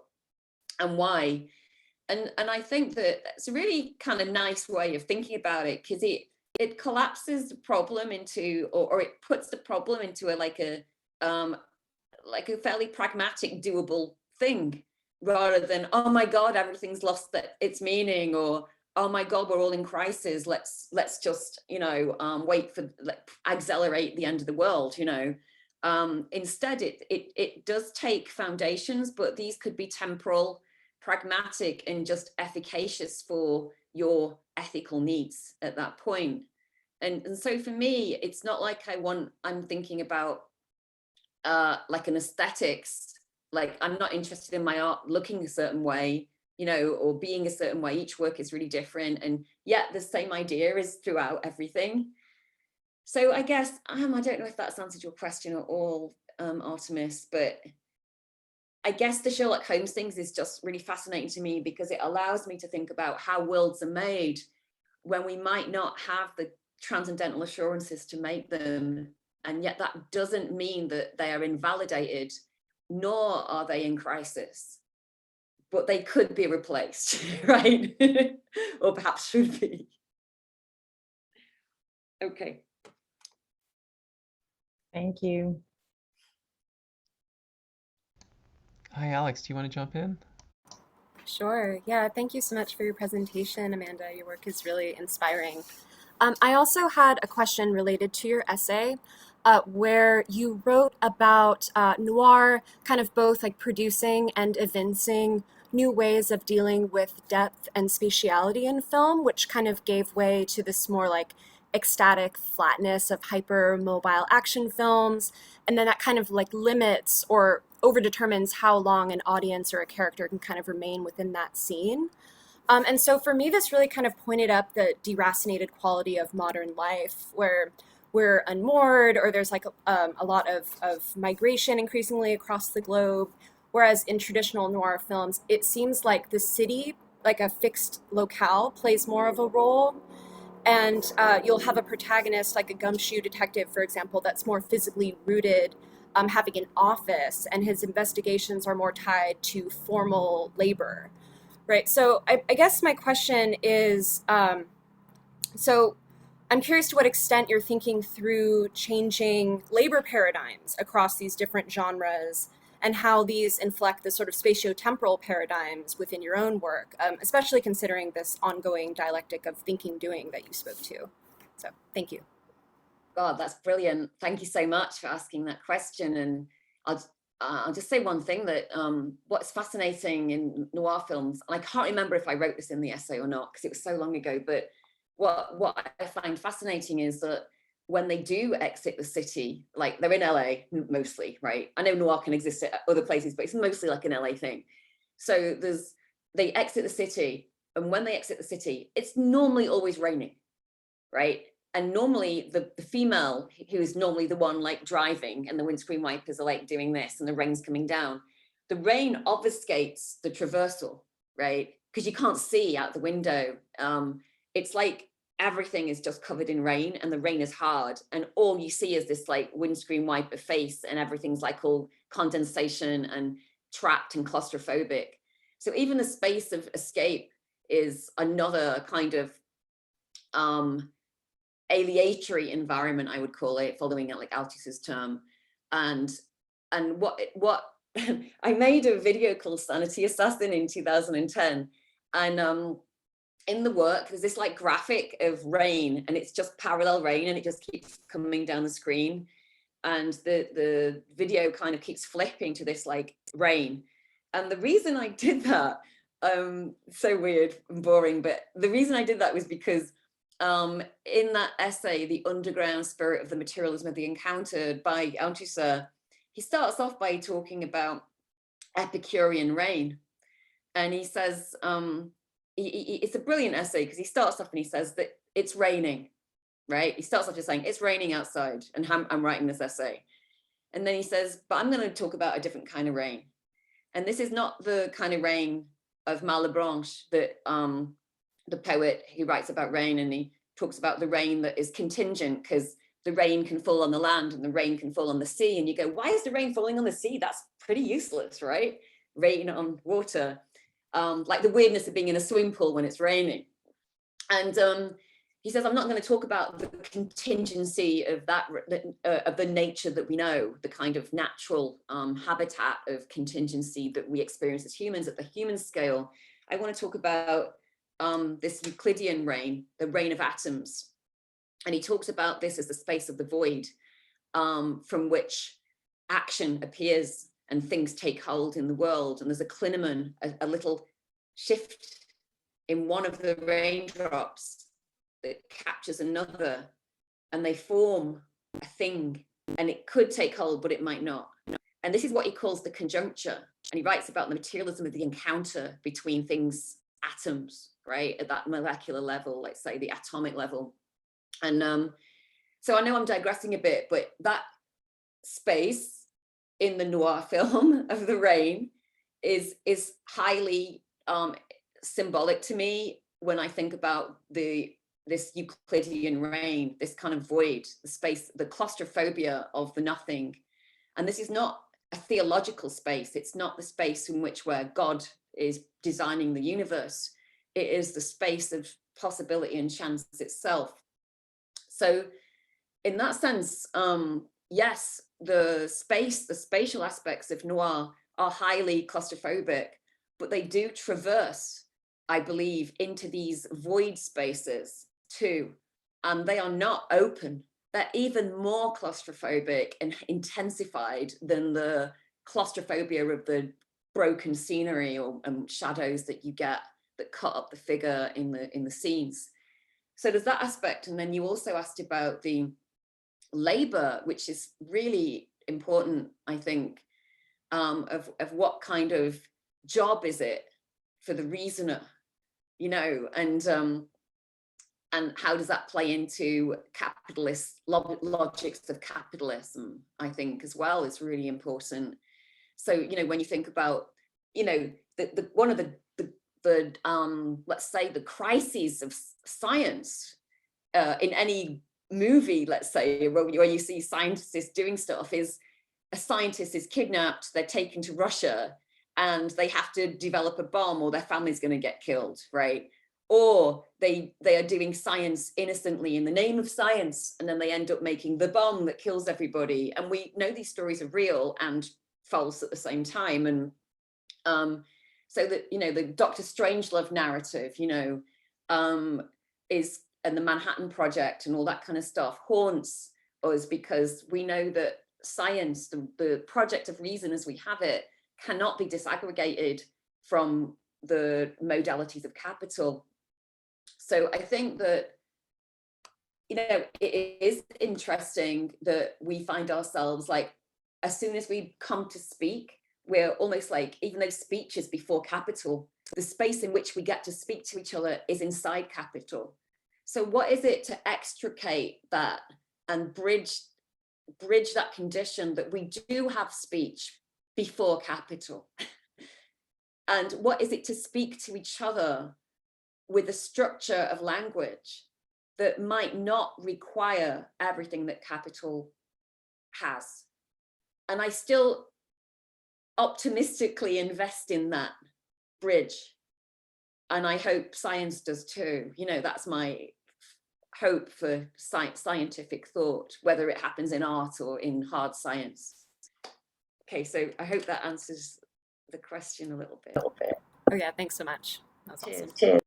and why? And I think that it's a really kind of nice way of thinking about it, because it collapses the problem into, or it puts the problem into a like a fairly pragmatic, doable thing, rather than, oh my God, everything's lost its meaning, or oh my God, we're all in crisis. Let's just, you know, wait for, accelerate the end of the world, you know. Instead, it does take foundations, but these could be temporal, pragmatic, and just efficacious for your ethical needs at that point. And so for me, it's not like I'm thinking about like an aesthetics, like I'm not interested in my art looking a certain way, you know, or being a certain way. Each work is really different, and yet the same idea is throughout everything. So I guess, I don't know if that's answered your question at all, Artemis, but I guess the Sherlock Holmes things is just really fascinating to me, because it allows me to think about how worlds are made when we might not have the transcendental assurances to make them. And yet that doesn't mean that they are invalidated, nor are they in crisis, but they could be replaced, right? Or perhaps should be. Okay. Thank you. Hi, Alex, do you want to jump in? Sure. Yeah, thank you so much for your presentation, Amanda. Your work is really inspiring. I also had a question related to your essay, where you wrote about noir kind of both like producing and evincing new ways of dealing with depth and spatiality in film, which kind of gave way to this more like ecstatic flatness of hyper-mobile action films. And then that kind of like limits or overdetermines how long an audience or a character can kind of remain within that scene. And so for me, this really kind of pointed up the deracinated quality of modern life, where we're unmoored, or there's like a lot of migration increasingly across the globe. Whereas in traditional noir films, it seems like the city, like a fixed locale, plays more of a role. And you'll have a protagonist like a gumshoe detective, for example, that's more physically rooted, having an office, and his investigations are more tied to formal labor. Right. So I guess my question is, so I'm curious to what extent you're thinking through changing labor paradigms across these different genres, and how these inflect the sort of spatiotemporal paradigms within your own work, especially considering this ongoing dialectic of thinking doing that you spoke to. So thank you. God, that's brilliant. Thank you so much for asking that question. And I'll just say one thing, that what's fascinating in noir films, and I can't remember if I wrote this in the essay or not, because it was so long ago, but what I find fascinating is that when they do exit the city, like they're in LA mostly, right? I know noir can exist at other places, but it's mostly like an LA thing. So they exit the city, and when they exit the city, it's normally always raining, right? And normally the female, who is normally the one like driving, and the windscreen wipers are like doing this, and the rain's coming down, the rain obfuscates the traversal, right? Because you can't see out the window. It's like everything is just covered in rain, and the rain is hard, and all you see is this like windscreen wiper face, and everything's like all condensation and trapped and claustrophobic. So even the space of escape is another kind of aleatory environment, I would call it, following it like Altus's term. And what I made a video called Sanity Assassin in 2010, and in the work there's this like graphic of rain, and it's just parallel rain, and it just keeps coming down the screen, and the video kind of keeps flipping to this like rain. And the reason I did that, so weird and boring, but the reason I did that was because in that essay, The Underground Spirit of the Materialism of the Encountered by Althusser, he starts off by talking about Epicurean rain. And he says, it's a brilliant essay, because he starts off and he says that it's raining, right? He starts off just saying, it's raining outside, and I'm writing this essay. And then he says, but I'm going to talk about a different kind of rain. And this is not the kind of rain of Malebranche, that the poet who writes about rain, and he talks about the rain that is contingent, because the rain can fall on the land and the rain can fall on the sea. And you go, why is the rain falling on the sea? That's pretty useless, right? Rain on water. Like the weirdness of being in a swimming pool when it's raining. And he says, I'm not going to talk about the contingency of that, of the nature that we know, the kind of natural habitat of contingency that we experience as humans at the human scale. I want to talk about this Euclidean reign, the reign of atoms. And he talks about this as the space of the void, from which action appears and things take hold in the world. And there's a clinamen, a little shift in one of the raindrops that captures another, and they form a thing, and it could take hold, but it might not. And this is what he calls the conjuncture. And he writes about the materialism of the encounter between things, atoms, right, at that molecular level, let's say the atomic level. And so I know I'm digressing a bit, but that space in the noir film of the rain is highly symbolic to me when I think about this Euclidean reign, this kind of void, the space, the claustrophobia of the nothing. And this is not a theological space. It's not the space in which where God is designing the universe. It is the space of possibility and chance itself. So in that sense, yes, the spatial aspects of noir are highly claustrophobic, but they do traverse, I believe, into these void spaces too. And they are not open. They're even more claustrophobic and intensified than the claustrophobia of the broken scenery or shadows that you get that cut up the figure in the scenes. So there's that aspect. And then you also asked about the labor, which is really important, I think, of what kind of job is it for the reasoner, you know, and how does that play into capitalist logics of capitalism, I think, as well, is really important. So, you know, when you think about, you know, one of the let's say the crises of science in any movie, let's say, where you see scientists doing stuff, is a scientist is kidnapped, they're taken to Russia, and they have to develop a bomb or their family's going to get killed, right? Or they are doing science innocently in the name of science, and then they end up making the bomb that kills everybody. And we know these stories are real and false at the same time. And so that, you know, the Dr. Strangelove narrative, you know, and the Manhattan Project and all that kind of stuff haunts us, because we know that science, the project of reason as we have it, cannot be disaggregated from the modalities of capital. So I think that, you know, it is interesting that we find ourselves, like, as soon as we come to speak, we're almost like, even though speech is before capital, the space in which we get to speak to each other is inside capital. So what is it to extricate that and bridge that condition that we do have speech before capital? And what is it to speak to each other with a structure of language that might not require everything that capital has? And I still optimistically invest in that bridge. And I hope science does too. You know, that's my hope for scientific thought, whether it happens in art or in hard science. Okay, so I hope that answers the question a little bit. Oh yeah, thanks so much. That's Cheers. awesome. Cheers.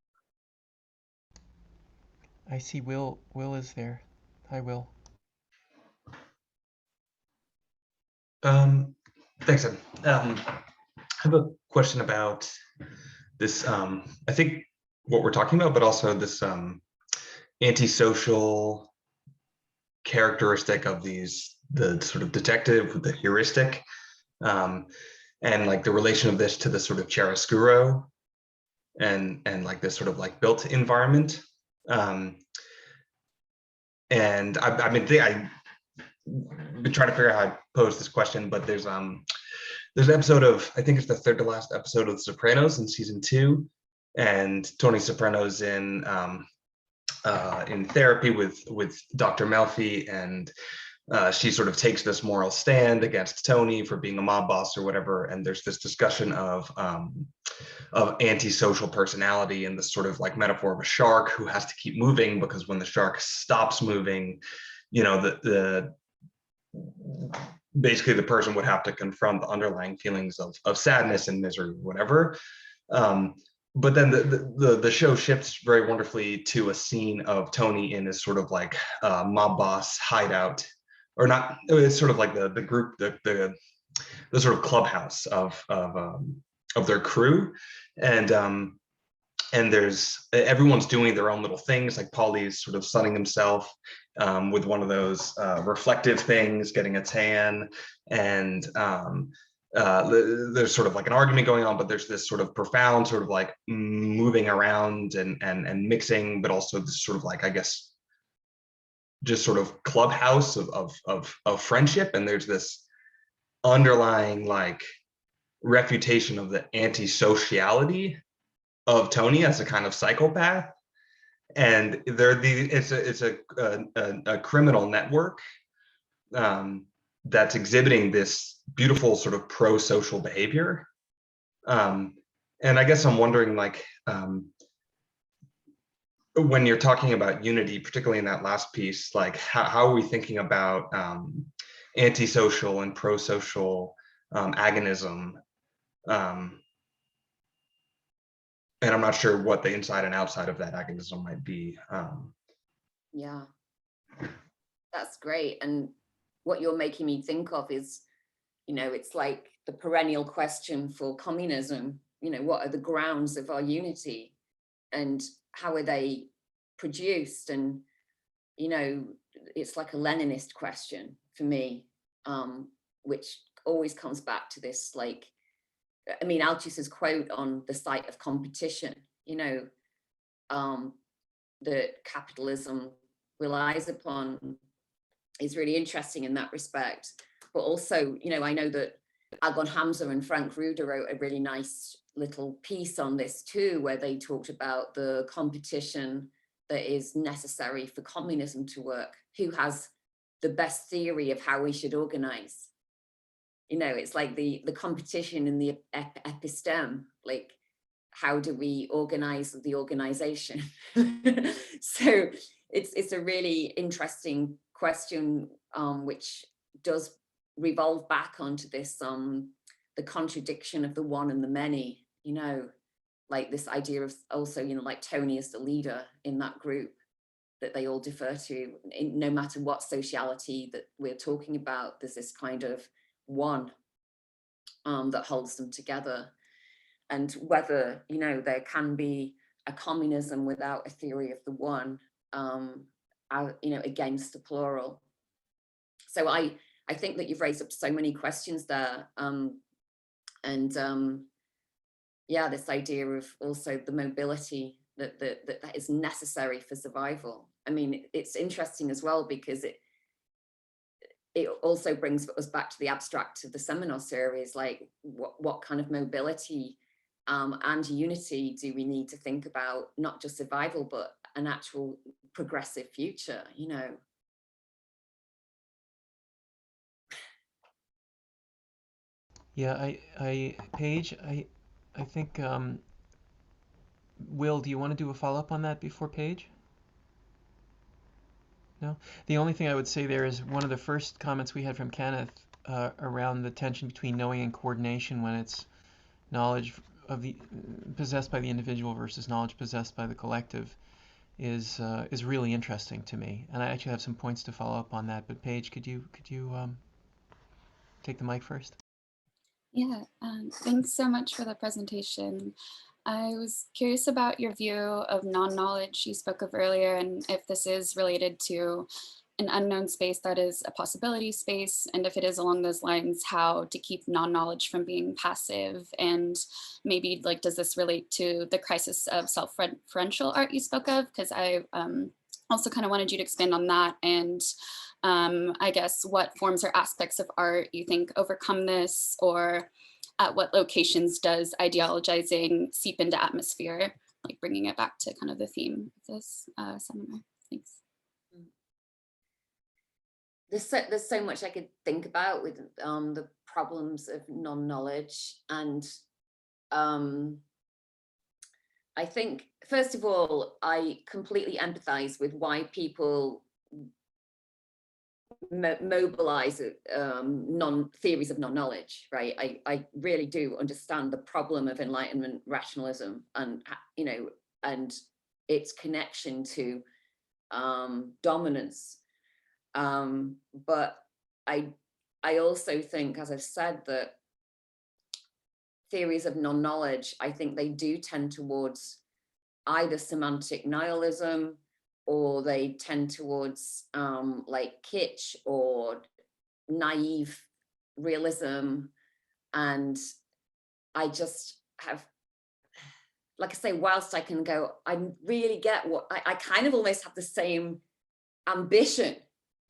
I see Will is there. Hi, Will. Thanks, Ed. I have a question about this, I think what we're talking about, but also this antisocial characteristic of the sort of detective, the heuristic, and like the relation of this to the sort of chiaroscuro and like this sort of like built environment. And I've been trying to figure out how to pose this question, but there's an episode of, I think it's the third to last episode of The Sopranos in season 2, and Tony Soprano's in therapy with Dr. Melfi, and she sort of takes this moral stand against Tony for being a mob boss or whatever. And there's this discussion of antisocial personality and this sort of like metaphor of a shark who has to keep moving because when the shark stops moving, you know, basically the person would have to confront the underlying feelings of sadness and misery, whatever. But then the show shifts very wonderfully to a scene of Tony in his sort of like mob boss hideout, or not. It's sort of like the group, the sort of clubhouse of their crew, and there's everyone's doing their own little things. Like Paulie's sort of sunning himself with one of those reflective things, getting a tan, and there's sort of like an argument going on, but there's this sort of profound sort of like moving around and mixing, but also this sort of like, I guess, just sort of clubhouse of friendship. And there's this underlying like refutation of the antisociality of Tony as a kind of psychopath. And it's a criminal network that's exhibiting this beautiful sort of pro-social behavior. And I guess I'm wondering, like, when you're talking about unity, particularly in that last piece, like how are we thinking about antisocial and pro-social agonism? And I'm not sure what the inside and outside of that agonism might be. Yeah, that's great. And what you're making me think of is, you know, it's like the perennial question for communism, you know, what are the grounds of our unity and how are they produced? And, you know, it's like a Leninist question for me, which always comes back to this, like, I mean, Altius's quote on the site of competition, you know, that capitalism relies upon is really interesting in that respect. But also, you know, I know that Algon Hamza and Frank Ruder wrote a really nice little piece on this too, where they talked about the competition that is necessary for communism to work. Who has the best theory of how we should organize? You know, it's like the competition in the episteme, like, how do we organize the organization? So it's a really interesting question, which does revolve back onto this, the contradiction of the one and the many, you know, like this idea of also, you know, like Tony is the leader in that group that they all defer to, no matter what sociality that we're talking about, there's this kind of one that holds them together. And whether, you know, there can be a communism without a theory of the one, you know, against the plural. So I think that you've raised up so many questions there. Yeah, this idea of also the mobility that is necessary for survival. I mean, it's interesting as well, because it also brings us back to the abstract of the seminar series, like what kind of mobility and unity do we need to think about, not just survival, but an actual progressive future, you know? Yeah, Paige, I think, Will, do you want to do a follow-up on that before Paige? No? The only thing I would say there is one of the first comments we had from Kenneth around the tension between knowing and coordination when it's knowledge possessed by the individual versus knowledge possessed by the collective is really interesting to me. And I actually have some points to follow up on that. But Paige, could you take the mic first? Yeah, thanks so much for the presentation. I was curious about your view of non-knowledge you spoke of earlier, and if this is related to an unknown space that is a possibility space, and if it is along those lines, how to keep non-knowledge from being passive, and maybe like, does this relate to the crisis of self-referential art you spoke of? Because I also kind of wanted you to expand on that, and I guess what forms or aspects of art you think overcome this, or at what locations does ideologizing seep into atmosphere, like bringing it back to kind of the theme of this seminar. Thanks. there's so much I could think about with the problems of non-knowledge, and I think, first of all, I completely empathize with why people mobilize theories of non-knowledge, right? I really do understand the problem of Enlightenment rationalism, and and its connection to dominance. But I also think, as I've said, that theories of non-knowledge, I think they do tend towards either semantic nihilism, or they tend towards like kitsch or naive realism. And I just have, like I say, whilst I can go, I really get what, I kind of almost have the same ambition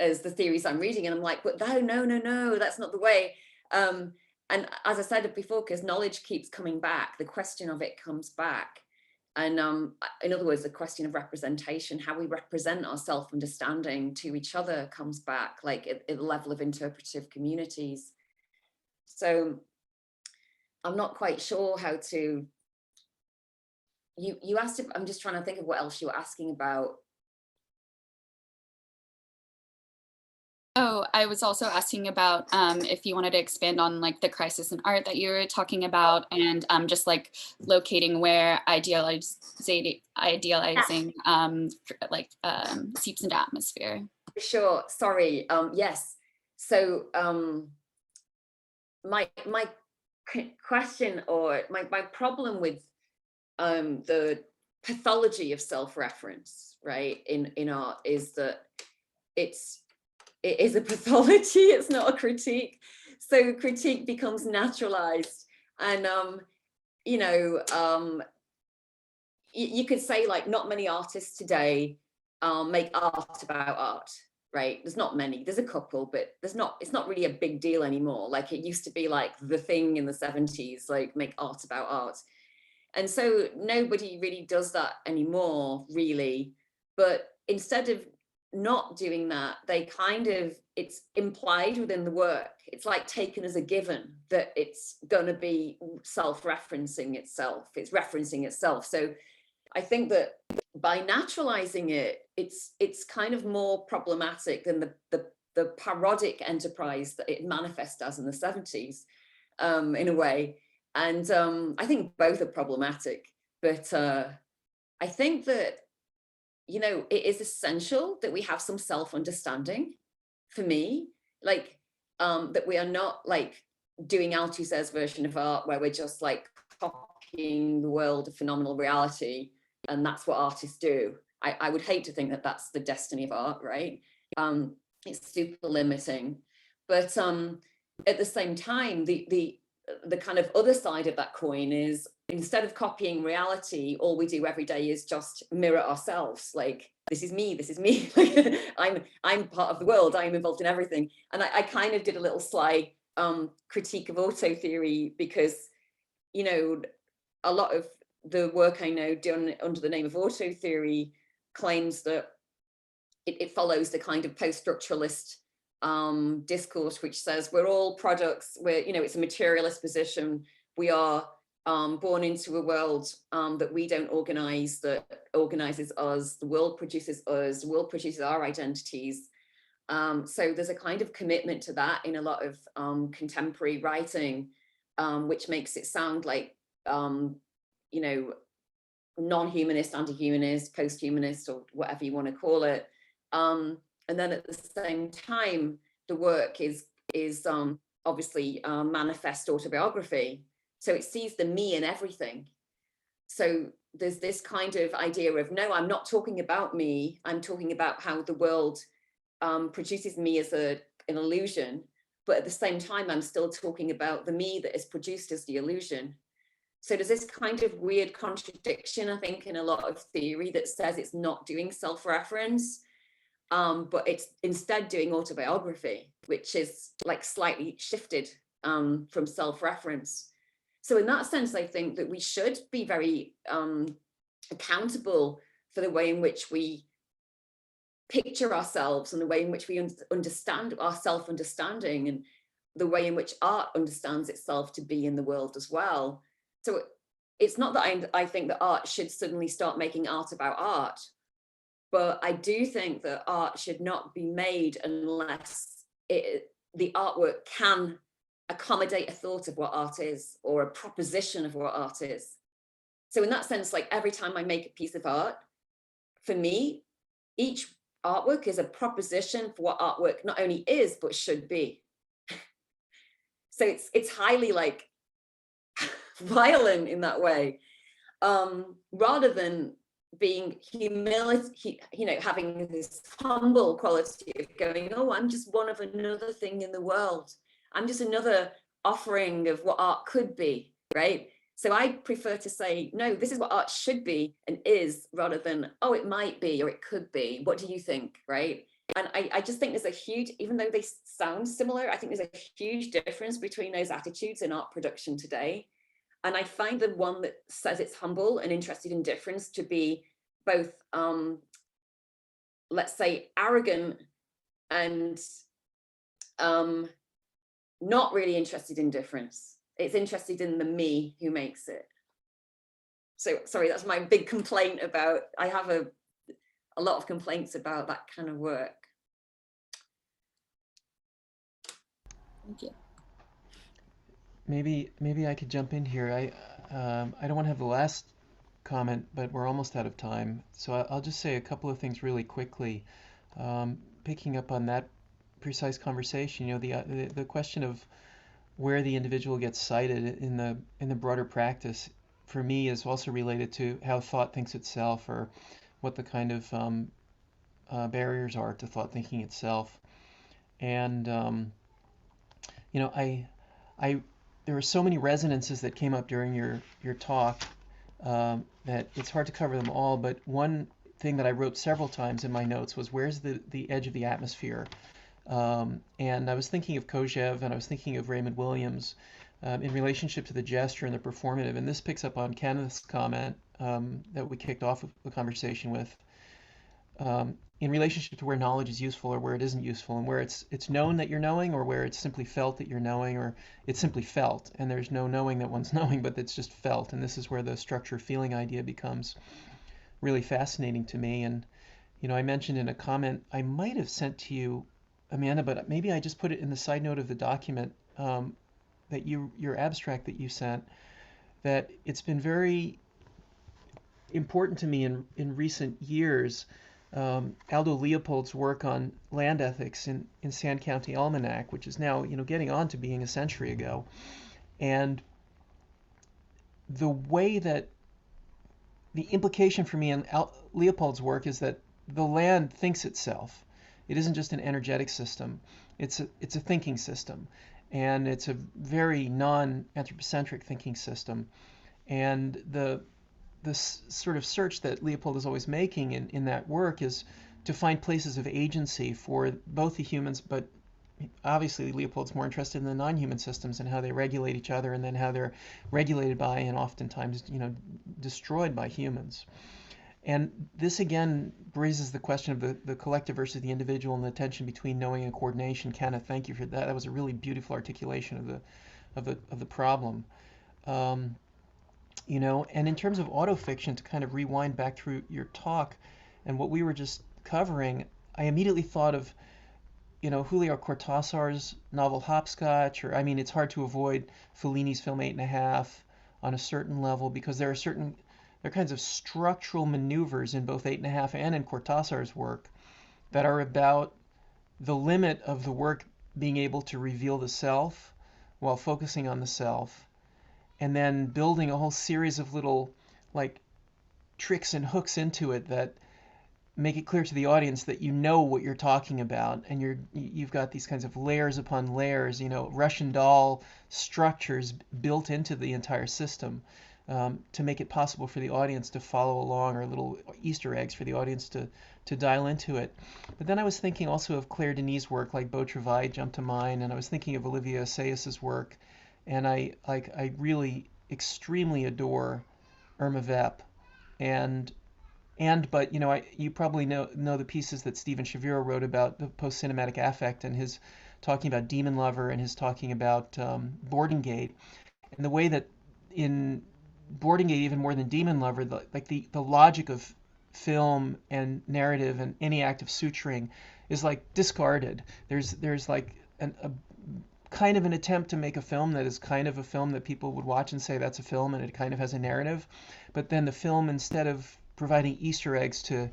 as the theories I'm reading, and I'm like, but no, that's not the way. And as I said before, because knowledge keeps coming back, the question of it comes back. And in other words, the question of representation, how we represent our self-understanding to each other comes back, like at the level of interpretive communities. So I'm not quite sure how to, you asked if, I'm just trying to think of what else you were asking about. Oh, I was also asking about if you wanted to expand on like the crisis in art that you were talking about, and just like locating where idealizing like seeps into atmosphere. Sure, sorry, yes. So my question, or my problem with the pathology of self-reference, right, in art, is that it is a pathology, it's not a critique. So critique becomes naturalized. And, you could say, like, not many artists today make art about art, right? There's not many, there's a couple, but it's not really a big deal anymore. Like it used to be like the thing in the 70s, like make art about art. And so nobody really does that anymore, really. But instead of not doing that, they kind of, it's implied within the work. It's like taken as a given that it's going to be self-referencing itself. It's referencing itself. So I think that by naturalizing it, it's kind of more problematic than the parodic enterprise that it manifests as in the 70s, in a way. And I think both are problematic. But I think that, it is essential that we have some self-understanding, for me, like that we are not like doing Althusser's version of art where we're just like copying the world of phenomenal reality, and that's what artists do. I would hate to think that that's the destiny of art, right? It's super limiting. But at the same time, the kind of other side of that coin is, instead of copying reality, all we do every day is just mirror ourselves. Like, this is me, this is me. I'm part of the world, I'm involved in everything. And I kind of did a little sly critique of auto theory, because, a lot of the work I know done under the name of auto theory claims that it follows the kind of post-structuralist discourse, which says we're all products, it's a materialist position. We are born into a world that we don't organize, that organizes us. The world produces us, the world produces our identities. So there's a kind of commitment to that in a lot of contemporary writing, which makes it sound like, non-humanist, anti-humanist, post-humanist, or whatever you want to call it. And then at the same time, the work is obviously manifest autobiography. So it sees the me in everything. So there's this kind of idea of, no, I'm not talking about me. I'm talking about how the world produces me as an illusion. But at the same time, I'm still talking about the me that is produced as the illusion. So there's this kind of weird contradiction, I think, in a lot of theory that says it's not doing self-reference, but it's instead doing autobiography, which is like slightly shifted from self-reference. So in that sense, I think that we should be very accountable for the way in which we picture ourselves and the way in which we understand our self-understanding and the way in which art understands itself to be in the world as well. So it's not that I think that art should suddenly start making art about art, but I do think that art should not be made unless the artwork can accommodate a thought of what art is or a proposition of what art is. So in that sense, like every time I make a piece of art, for me, each artwork is a proposition for what artwork not only is, but should be. So it's highly like violent in that way, rather than being humility, you know, having this humble quality of going, oh, I'm just one of another thing in the world. I'm just another offering of what art could be, right? So I prefer to say, no, this is what art should be and is, rather than, oh, it might be or it could be. What do you think, right? And I just think there's a huge, even though they sound similar, I think there's a huge difference between those attitudes in art production today. And I find the one that says it's humble and interested in difference to be both, let's say, arrogant and not really interested in difference. It's interested in the me who makes it. So, sorry, that's my big complaint about, I have a lot of complaints about that kind of work. Thank you. Maybe I could jump in here. I don't want to have the last comment, but we're almost out of time. So I'll just say a couple of things really quickly. Picking up on that precise conversation, you know, the question of where the individual gets cited in the broader practice, for me, is also related to how thought thinks itself, or what the kind of barriers are to thought thinking itself. And you know, there were so many resonances that came up during your talk that it's hard to cover them all. But one thing that I wrote several times in my notes was, where's the edge of the atmosphere? And I was thinking of Kojève, and I was thinking of Raymond Williams in relationship to the gesture and the performative. And this picks up on Kenneth's comment that we kicked off the conversation with, in relationship to where knowledge is useful or where it isn't useful, and where it's known that you're knowing, or where it's simply felt that you're knowing, or it's simply felt and there's no knowing that one's knowing, but it's just felt. And this is where the structure feeling idea becomes really fascinating to me. And you know, I mentioned in a comment I might have sent to you, Amanda, but maybe I just put it in the side note of the document, that your abstract that you sent, that it's been very important to me in recent years. Aldo Leopold's work on land ethics in Sand County Almanac, which is now, you know, getting on to being a century ago. And the way that the implication for me in Leopold's work is that the land thinks itself. It isn't just an energetic system. It's a thinking system, and it's a very non-anthropocentric thinking system. And the sort of search that Leopold is always making in that work is to find places of agency for both the humans, but obviously Leopold's more interested in the non-human systems and how they regulate each other, and then how they're regulated by and oftentimes, you know, destroyed by humans. And this again raises the question of the collective versus the individual, and the tension between knowing and coordination. Kenneth, thank you for that. That was a really beautiful articulation of the problem. You know, and in terms of autofiction, to kind of rewind back through your talk and what we were just covering, I immediately thought of, you know, Julio Cortázar's novel Hopscotch, or, I mean, it's hard to avoid Fellini's film 8½, on a certain level, because there are kinds of structural maneuvers in both 8½, and in Cortázar's work, that are about the limit of the work being able to reveal the self while focusing on the self, and then building a whole series of little, like, tricks and hooks into it that make it clear to the audience that you know what you're talking about, and you've got these kinds of layers upon layers, you know, Russian doll structures built into the entire system, to make it possible for the audience to follow along, or little Easter eggs for the audience to dial into it. But then I was thinking also of Claire Denis' work, like Beau Travail jumped to mind, and I was thinking of Olivier Assayas's work, and I really extremely adore Irma Vep, and But you probably know the pieces that Stephen Shaviro wrote about the post-cinematic affect, and his talking about Demon Lover, and his talking about Boarding Gate, and the way that in Boarding Gate, even more than Demon Lover, the logic of film and narrative and any act of suturing is like discarded. There's like a kind of an attempt to make a film that is kind of a film that people would watch and say that's a film, and it kind of has a narrative. But then the film, instead of providing Easter eggs to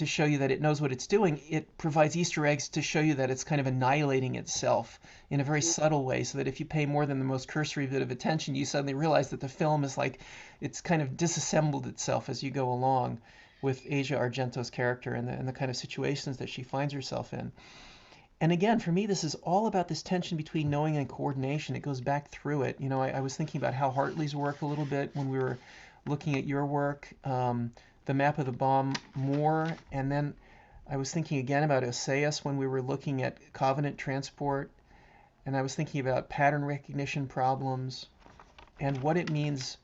show you that it knows what it's doing, it provides Easter eggs to show you that it's kind of annihilating itself in a very subtle way, so that if you pay more than the most cursory bit of attention, you suddenly realize that the film is like, it's kind of disassembled itself as you go along with Asia Argento's character and the kind of situations that she finds herself in. And again, for me, this is all about this tension between knowing and coordination. It goes back through it. I was thinking about Hal Hartley's work a little bit when we were looking at your work, The Map of the Bomb more, and then I was thinking again about Assayas when we were looking at covenant transport, and I was thinking about pattern recognition problems and what it means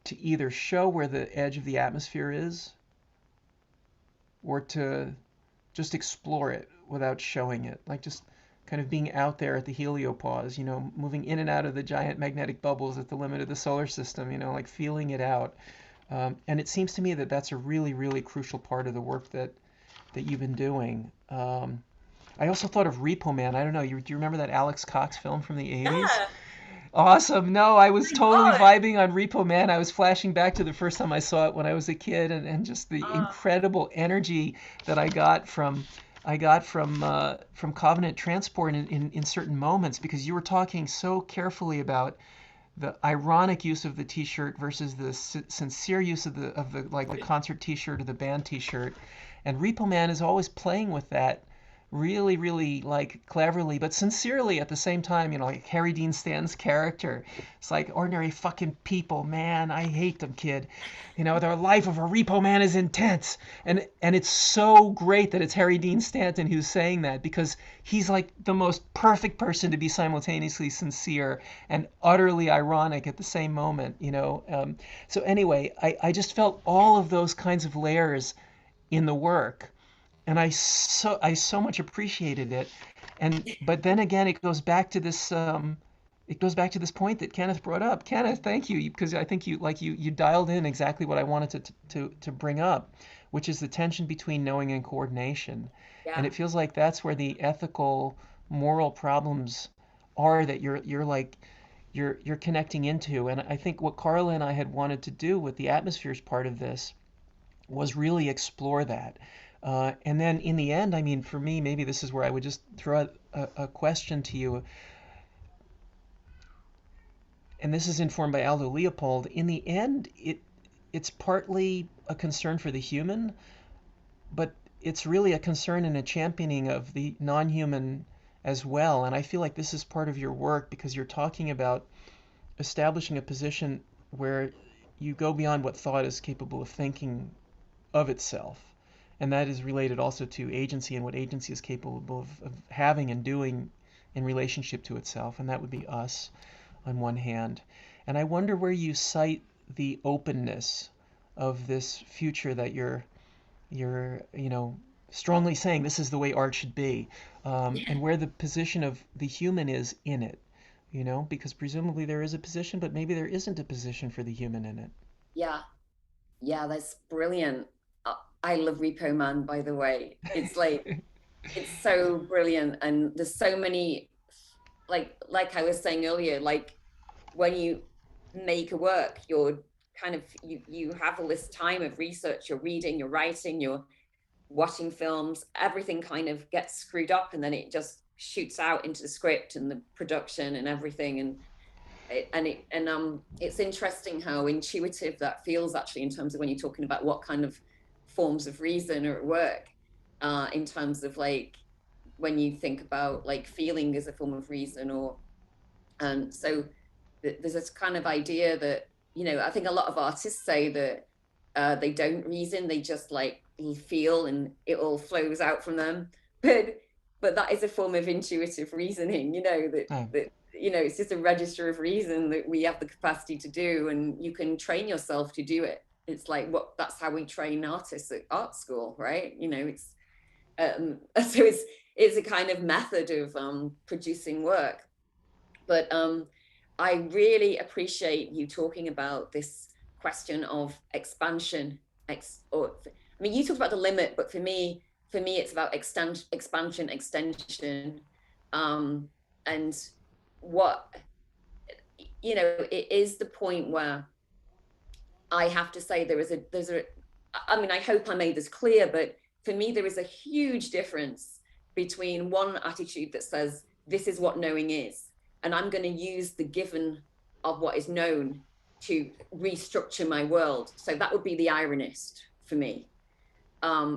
to either show where the edge of the atmosphere is or to just explore it without showing it, like just kind of being out there at the heliopause, moving in and out of the giant magnetic bubbles at the limit of the solar system, like feeling it out. And it seems to me that that's a really, really crucial part of the work that you've been doing. I also thought of Repo Man. I don't know, do you remember that Alex Cox film from the 80s? Yeah. Awesome. No, I was totally vibing on Repo Man. I was flashing back to the first time I saw it when I was a kid, and just the incredible energy that I got from Covenant Transport in certain moments, because you were talking so carefully about the ironic use of the T-shirt versus the sincere use of the like the concert T-shirt or the band T-shirt, and Repo Man is always playing with that really, really like cleverly but sincerely at the same time. Like Harry Dean Stanton's character, it's like ordinary fucking people, man, I hate them, kid. Their life of a repo man is intense, and it's so great that it's Harry Dean Stanton who's saying that, because he's like the most perfect person to be simultaneously sincere and utterly ironic at the same moment. So anyway, I just felt all of those kinds of layers in the work, and I so much appreciated it. But then again, it goes back to this point that Kenneth brought up. Kenneth, thank you, because I think you dialed in exactly what I wanted to bring up, which is the tension between knowing and coordination. Yeah. And it feels like that's where the ethical, moral problems are that you're connecting into. And I think what Carla and I had wanted to do with the atmospheres part of this was really explore that. And then in the end, I mean, for me, maybe this is where I would just throw out a question to you. And this is informed by Aldo Leopold. In the end, it's partly a concern for the human, but it's really a concern and a championing of the non-human as well. And I feel like this is part of your work, because you're talking about establishing a position where you go beyond what thought is capable of thinking of itself. And that is related also to agency and what agency is capable of having and doing in relationship to itself. And that would be us on one hand. And I wonder where you cite the openness of this future that you're strongly saying this is the way art should be, and where the position of the human is in it, because presumably there is a position, but maybe there isn't a position for the human in it. Yeah, that's brilliant. I love Repo Man, by the way. It's like, it's so brilliant. And there's so many, like I was saying earlier, like when you make a work, you're kind of, you have all this time of research, you're reading, you're writing, you're watching films, everything kind of gets screwed up, and then it just shoots out into the script and the production and everything. And it's interesting how intuitive that feels, actually, in terms of when you're talking about what kind of forms of reason are at work, in terms of like when you think about like feeling as a form of reason, or so there's this kind of idea that, I think a lot of artists say that they don't reason, they just like feel and it all flows out from them, but that is a form of intuitive reasoning, that it's just a register of reason that we have the capacity to do, and you can train yourself to do it. It's like that's how we train artists at art school, right? You know, it's so it's a kind of method of producing work. But I really appreciate you talking about this question of expansion. I mean, you talked about the limit, but for me, it's about expansion, extension, and what, you know, it is the point where I have to say there's a, I mean, I hope I made this clear, but for me, there is a huge difference between one attitude that says, this is what knowing is, and I'm going to use the given of what is known to restructure my world. So that would be the ironist for me,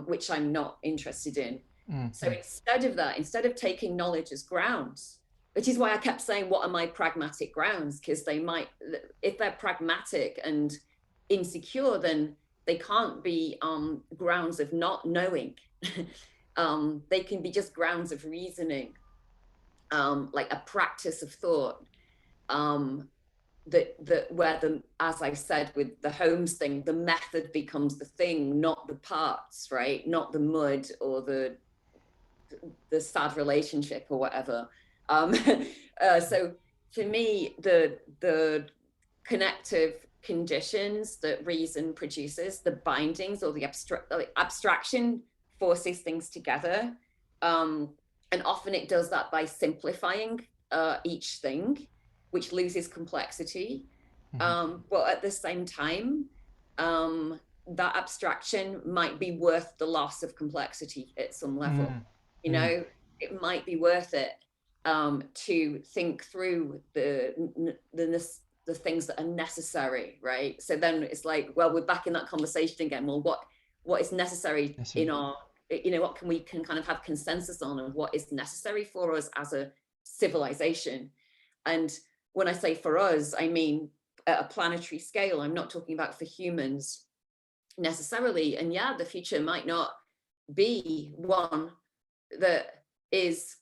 which I'm not interested in. Mm-hmm. So instead of that, instead of taking knowledge as grounds, which is why I kept saying, what are my pragmatic grounds? Because they might, if they're pragmatic and insecure, then they can't be grounds of not knowing. They can be just grounds of reasoning, like a practice of thought. That where the, as I said with the Holmes thing, the method becomes the thing, not the parts, right? Not the mud or the sad relationship or whatever. So for me, the connective conditions that reason produces, the bindings or the abstraction forces things together. And often it does that by simplifying each thing, which loses complexity. Mm-hmm. But at the same time, that abstraction might be worth the loss of complexity at some level. Mm-hmm. You know, it might be worth it to think through the things that are necessary, right? So then it's like, well, we're back in that conversation again. Well, what is necessary in our, you know, what can we kind of have consensus on, and what is necessary for us as a civilization? And when I say for us, I mean at a planetary scale. I'm not talking about for humans necessarily. And yeah, the future might not be one that is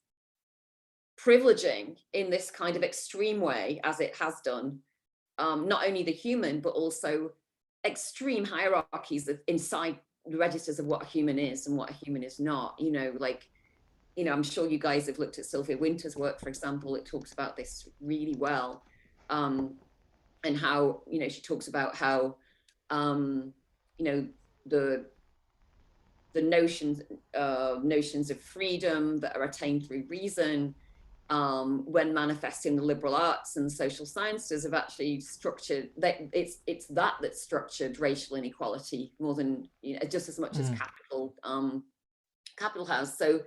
privileging in this kind of extreme way as it has done, not only the human, but also extreme hierarchies of inside the registers of what a human is and what a human is not. You know, like, you know, I'm sure you guys have looked at Sylvia Wynter's work, for example. It talks about this really well, and how, you know, she talks about how, you know, the notions of freedom that are attained through reason, when manifesting the liberal arts and social sciences, have actually structured that it's that's structured racial inequality more than, you know, just as much as capital has. So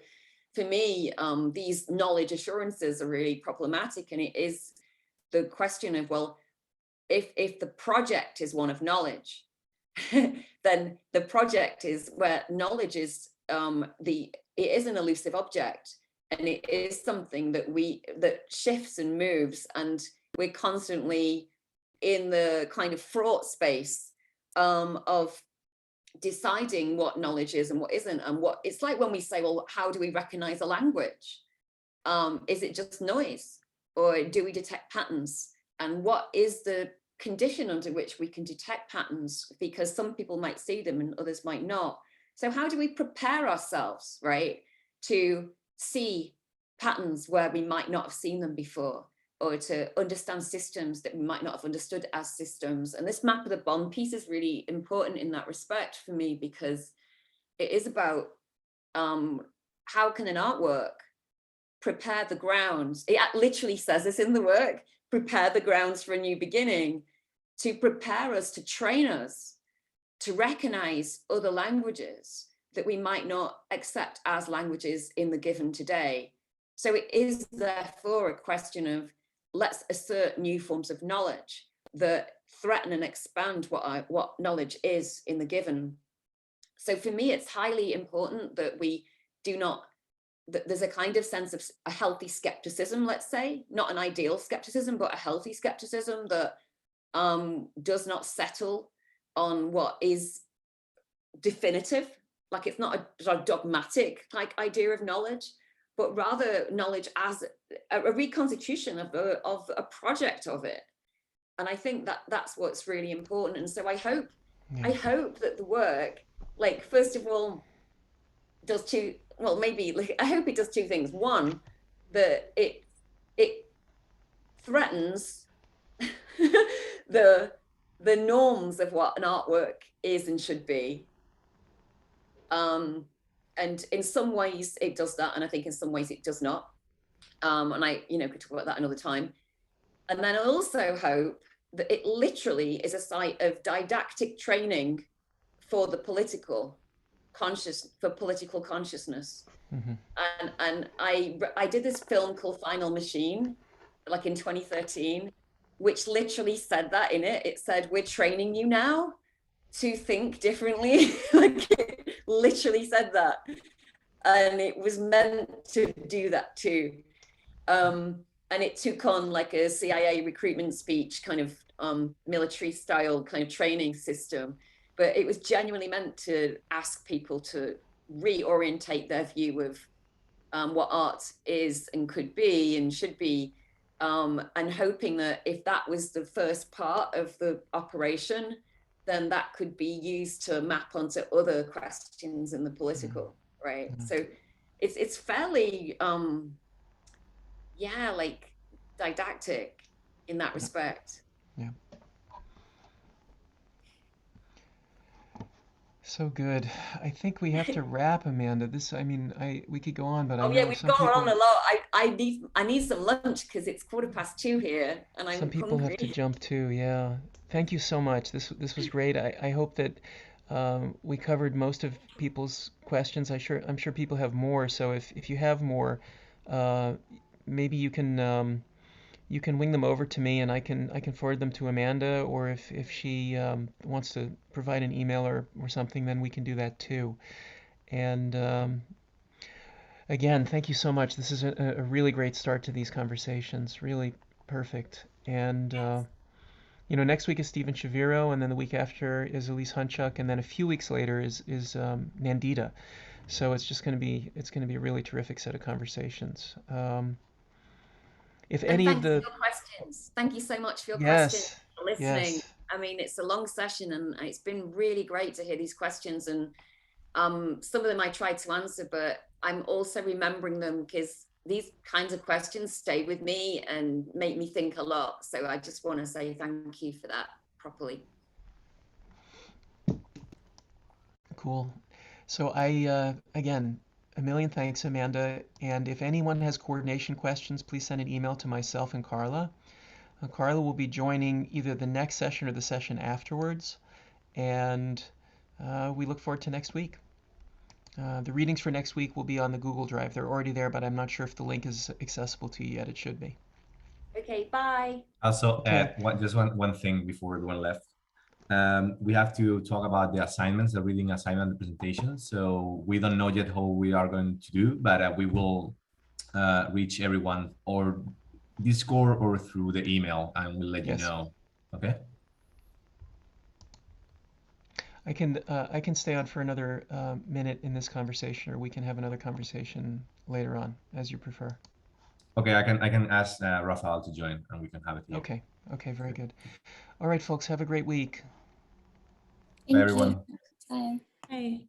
for me, these knowledge assurances are really problematic, and it is the question of, well, if the project is one of knowledge, then the project is where knowledge is it is an elusive object, and it is something that shifts and moves, and we're constantly in the kind of fraught space of deciding what knowledge is and what isn't. And what it's like when we say, well, how do we recognize a language? Is it just noise, or do we detect patterns? And what is the condition under which we can detect patterns? Because some people might see them and others might not. So how do we prepare ourselves, right, to see patterns where we might not have seen them before, or to understand systems that we might not have understood as systems? And this map of the Bond piece is really important in that respect for me, because it is about how can an artwork prepare the grounds. It literally says this in the work, prepare the grounds for a new beginning, to prepare us, to train us to recognize other languages that we might not accept as languages in the given today. So it is therefore a question of, let's assert new forms of knowledge that threaten and expand what knowledge is in the given. So for me, it's highly important that we do not, that there's a kind of sense of a healthy skepticism, let's say, not an ideal skepticism, but a healthy skepticism that does not settle on what is definitive. Like, it's not a dogmatic like idea of knowledge, but rather knowledge as a reconstitution of a project of it. And I think that that's what's really important. And so I hope I hope that the work, like, first of all, does two, well, maybe, like, I hope it does two things. One, that it threatens the norms of what an artwork is and should be. And in some ways it does that, and I think in some ways it does not. And I, could talk about that another time. And then I also hope that it literally is a site of didactic training for the political consciousness. And I did this film called Final Machine, like in 2013, which literally said that in it. It said, we're training you now to think differently. Like, it literally said that. And it was meant to do that too. And it took on like a CIA recruitment speech, kind of military style kind of training system. But it was genuinely meant to ask people to reorientate their view of what art is and could be and should be. And hoping that if that was the first part of the operation, then that could be used to map onto other questions in the political, right? So it's fairly, like didactic in that respect. Yeah. So good. I think we have to wrap, Amanda. We could go on, but I know We've some gone people, on a lot. I need some lunch because it's 2:15 here, and I'm some people hungry. have to jump too. Yeah. Thank you so much. This was great. I hope that we covered most of people's questions. I'm sure people have more. So if you have more, maybe you can wing them over to me, and I can forward them to Amanda, or if she wants to provide an email or something, then we can do that too. And again, thank you so much. This is a really great start to these conversations. Really perfect. And next week is Stephen Shaviro, and then the week after is Elise Hunchuk, and then a few weeks later is Nandita. So it's going to be a really terrific set of conversations. If any of the your questions, thank you so much for your Yes, questions, for listening. yes. I mean, it's a long session, and it's been really great to hear these questions. And some of them I tried to answer, but I'm also remembering them because these kinds of questions stay with me and make me think a lot. So I just want to say thank you for that properly. Cool. So again, a million thanks, Amanda. And if anyone has coordination questions, please send an email to myself and Carla. Carla will be joining either the next session or the session afterwards. And we look forward to next week. The readings for next week will be on the Google Drive. They're already there, but I'm not sure if the link is accessible to you yet. It should be. Okay, bye. Also, just one thing before everyone left. We have to talk about the assignments, the reading assignment, the presentation. So we don't know yet how we are going to do, but we will reach everyone or Discord or through the email, and we'll let you know. Okay. I can stay on for another minute in this conversation, or we can have another conversation later on, as you prefer. Okay, I can ask Rafael to join, and we can have it here. Okay, very good. All right, folks, have a great week. Thank Bye, everyone. you. Bye. Bye.